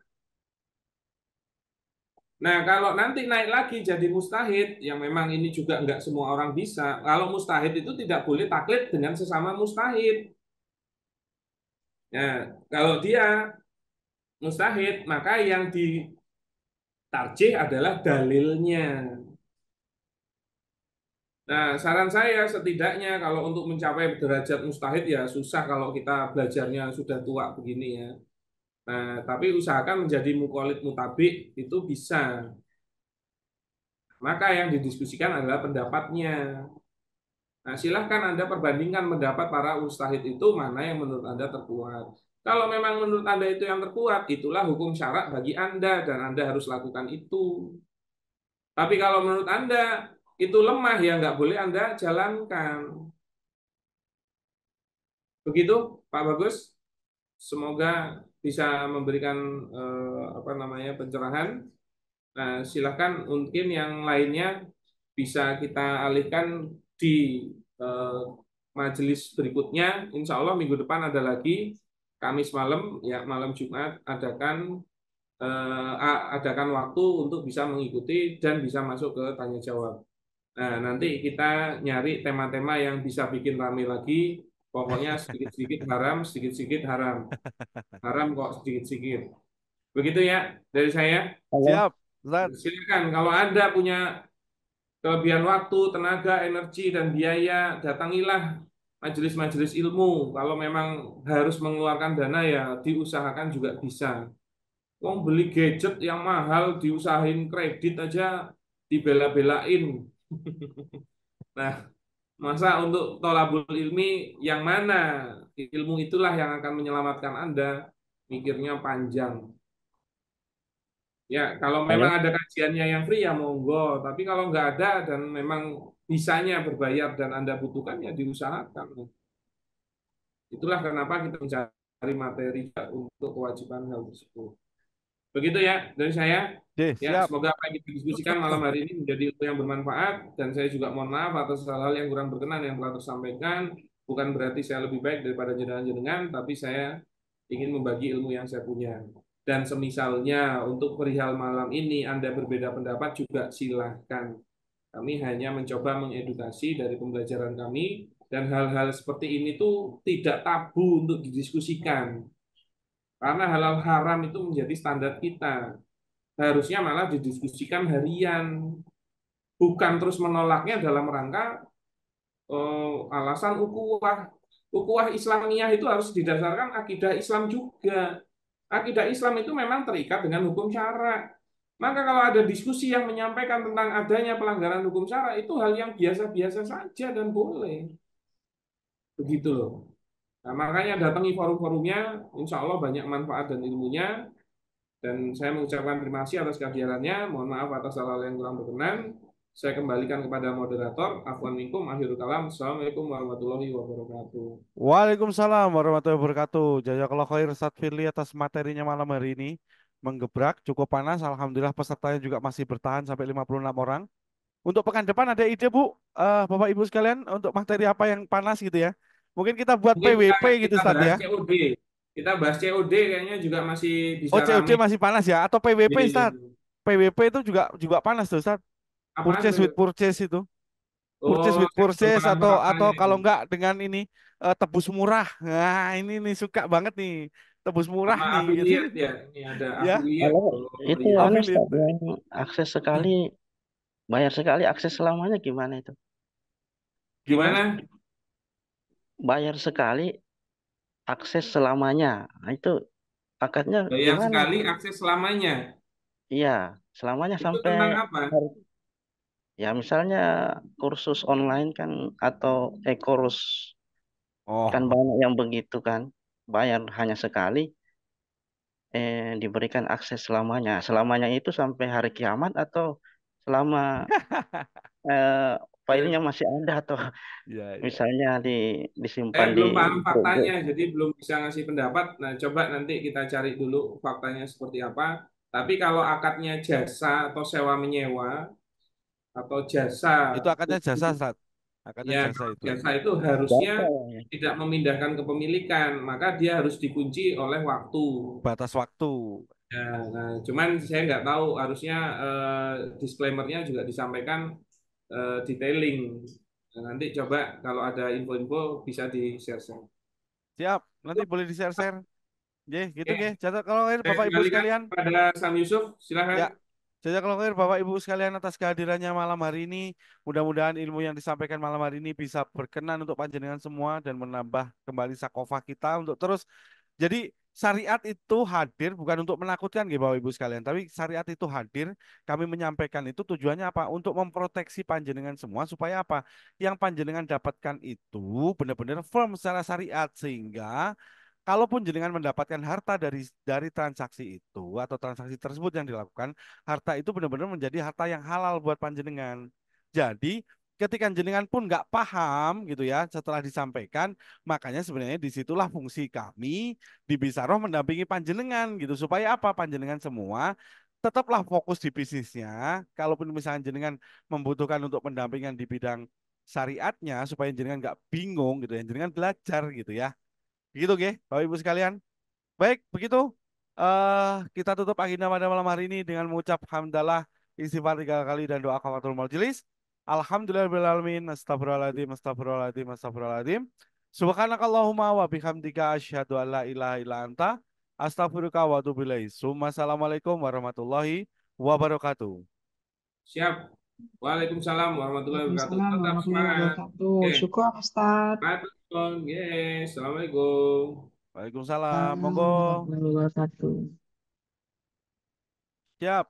D: Nah, kalau nanti naik lagi jadi mustahid, yang memang ini juga nggak semua orang bisa. Kalau mustahid itu tidak boleh taklid dengan sesama mustahid. Ya, kalau dia mustahid, maka yang ditarjih adalah dalilnya. Nah, saran saya setidaknya kalau untuk mencapai derajat mustahid ya susah kalau kita belajarnya sudah tua begini ya. Nah, tapi usahakan menjadi mukolid mutabik itu bisa. Maka yang didiskusikan adalah pendapatnya. Nah, silahkan Anda perbandingkan pendapat para mujtahid itu mana yang menurut Anda terkuat. Kalau memang menurut Anda itu yang terkuat, itulah hukum syarak bagi Anda dan Anda harus lakukan itu. Tapi kalau menurut Anda itu lemah, ya nggak boleh Anda jalankan. Begitu, Pak Bagus. Semoga bisa memberikan apa namanya pencerahan. Nah, silakan mungkin yang lainnya bisa kita alihkan di eh, majelis berikutnya. Insya Allah minggu depan ada lagi Kamis malam, ya malam Jumat adakan waktu untuk bisa mengikuti dan bisa masuk ke tanya jawab. Nah, nanti kita nyari tema-tema yang bisa bikin rame lagi. Pokoknya sedikit-sedikit haram, sedikit-sedikit haram. Haram kok sedikit-sedikit. Begitu ya dari saya.
B: Halo.
A: Siap, Ustaz.
D: Silakan kalau Anda punya kelebihan waktu, tenaga, energi, dan biaya, datangilah majelis-majelis ilmu. Kalau memang harus mengeluarkan dana ya diusahakan juga bisa. Wong beli gadget yang mahal diusahain kredit aja dibela-belain. Nah, masa untuk tolabul ilmi yang mana? Ilmu itulah yang akan menyelamatkan Anda. Mikirnya panjang. Ya, kalau memang
B: Halo.
D: ada kajiannya yang free ya monggo. Tapi kalau nggak ada dan memang bisanya berbayar dan Anda butuhkan ya diusahakan. Itulah kenapa kita mencari materi untuk kewajiban hal tersebut. Begitu ya dari saya.
A: Oke,
D: Ya,
A: siap.
D: semoga apa yang kita diskusikan malam hari ini menjadi ilmu yang bermanfaat dan saya juga mohon maaf atas hal-hal yang kurang berkenan yang telah tersampaikan. Bukan berarti saya lebih baik daripada jenengan-jenengan, tapi saya ingin membagi ilmu yang saya punya. Dan semisalnya untuk perihal malam ini Anda berbeda pendapat juga silahkan. Kami hanya mencoba mengedukasi dari pembelajaran kami dan hal-hal seperti ini tuh tidak tabu untuk didiskusikan. Karena halal haram itu menjadi standar kita. Harusnya malah didiskusikan harian, bukan terus menolaknya dalam rangka alasan ukhuwah. Ukhuwah Islamiyah itu harus didasarkan akidah Islam juga. Akidah Islam itu memang terikat dengan hukum syara. Maka kalau ada diskusi yang menyampaikan tentang adanya pelanggaran hukum syara, itu hal yang biasa-biasa saja dan boleh. Begitu loh. Nah, makanya datangi forum-forumnya, insya Allah banyak manfaat dan ilmunya. Dan saya mengucapkan terima kasih atas kehadirannya. Mohon maaf atas hal-hal yang kurang berkenan. Saya kembalikan kepada moderator. Afwan minkum, akhirul kalam. Assalamualaikum warahmatullahi wabarakatuh.
A: Waalaikumsalam warahmatullahi wabarakatuh. Jazakallah khair Ustaz Firly atas materinya malam hari ini. Menggebrak, cukup panas. Alhamdulillah pesertanya juga masih bertahan sampai 56 orang. Untuk pekan depan ada ide Bu, Bapak Ibu sekalian untuk materi apa yang panas gitu ya. Mungkin kita buat
D: Mungkin kita
A: PWP gitu
D: kita
A: Ustaz
D: bahas
A: ya.
D: COD. Kita bahas COD kayaknya juga masih
A: Oh
D: bisa
A: COD
D: rame.
A: masih panas ya. Atau PWP Ustaz.
D: Iya.
A: PWP itu juga panas tuh Ustaz.
D: Apaan
A: Purchase
D: tuh?
A: with purchase itu. Purchase
D: Oh,
A: with
D: saya belum
A: purchase
D: pernah
A: atau
D: merasakannya
A: kalau
D: ini.
A: enggak dengan ini tebus murah. Nah, ini nih suka banget nih. Tebus murah
D: Sama
A: nih gitu.
D: afiliat ya. Ini ada
A: Ya,
D: afiliat.
B: Halo.
D: Oh
B: Itu
D: iya.
B: anu
A: affiliate.
B: Ustaz yang akses sekali, bayar sekali akses selamanya gimana itu?
A: Gimana?
D: Gimana?
B: Bayar sekali akses selamanya. Nah, itu akadnya
D: Bayar
B: gimana
D: sekali
B: itu?
D: akses selamanya.
B: Iya, selamanya
D: Itu
B: sampai
D: tentang apa?
B: ya misalnya kursus online kan atau e-kursus kan
A: Oh.
B: banyak yang begitu kan. Bayar hanya sekali diberikan akses selamanya. Selamanya itu sampai hari kiamat atau selama eh, filenya masih ada atau
A: Ya, ya.
B: misalnya
D: Saya
B: disimpan di
D: belum paham
B: Dropbox.
D: faktanya, jadi belum bisa ngasih pendapat. Nah, coba nanti kita cari dulu faktanya seperti apa. Tapi kalau akadnya jasa atau sewa menyewa atau jasa,
A: Itu akadnya jasa, Ustaz. Akadnya
D: ya
A: jasa
D: kalau
A: itu.
D: jasa itu harusnya
B: Berapa ya?
D: tidak memindahkan kepemilikan, maka dia harus dikunci oleh waktu.
A: Batas waktu.
D: Ya, nah, cuman saya nggak tahu, harusnya disclaimer-nya juga disampaikan detailing. Nah, nanti coba kalau ada info-info bisa di-share-share.
A: Siap. Nanti boleh di-share-share. Ye, gitu
D: Oke.
A: ge. Catat kalau akhir
D: Saya
A: Bapak Ibu
D: kembalikan
A: sekalian.
D: kepada Sam Yusuf, silakan.
A: Ya. Jazakallahu khair Bapak Ibu sekalian atas kehadirannya malam hari ini. Mudah-mudahan ilmu yang disampaikan malam hari ini bisa berkenan untuk panjenengan semua dan menambah kembali sakofah kita untuk terus Jadi syariat itu hadir bukan untuk menakutkan gitu Bapak Ibu sekalian, tapi syariat itu hadir, kami menyampaikan itu tujuannya apa? Untuk memproteksi panjenengan semua supaya apa? Yang panjenengan dapatkan itu benar-benar firm secara syariat sehingga kalaupun jenengan mendapatkan harta dari transaksi itu atau transaksi tersebut yang dilakukan, harta itu benar-benar menjadi harta yang halal buat panjenengan. Jadi ketika jenengan pun nggak paham gitu ya setelah disampaikan, makanya sebenarnya disitulah fungsi kami di Bisaroh mendampingi panjenengan gitu supaya apa? Panjenengan semua tetaplah fokus di bisnisnya. Kalaupun misalnya jenengan membutuhkan untuk pendampingan di bidang syariatnya supaya jenengan nggak bingung gitu ya, jenengan belajar gitu ya. Begitu, Bapak Ibu sekalian. Baik, begitu. Kita tutup agenda pada malam hari ini dengan mengucap hamdalah, istighfar 3 kali dan doa kafatul majelis. Alhamdulillahirrahmanirrahim. Astagfirullahaladzim, astagfirullahaladzim, astagfirullahaladzim. Subhanakallahumma wa bihamdika asyhadu an la ilaha illa anta astaghfiruka wa atubu ilaik. Assalamualaikum warahmatullahi wabarakatuh.
D: Siap. Waalaikumsalam warahmatullahi wabarakatuh.
E: Waalaikumsalam
D: Tetap
E: warahmatullahi
D: semangat.
E: wabarakatuh.
D: Oke.
E: Syukur Ustaz.
D: Maraton. Yes. Assalamualaikum.
A: Waalaikumsalam. Monggo.
E: Warahmatullahi wabarakatuh.
A: Siap.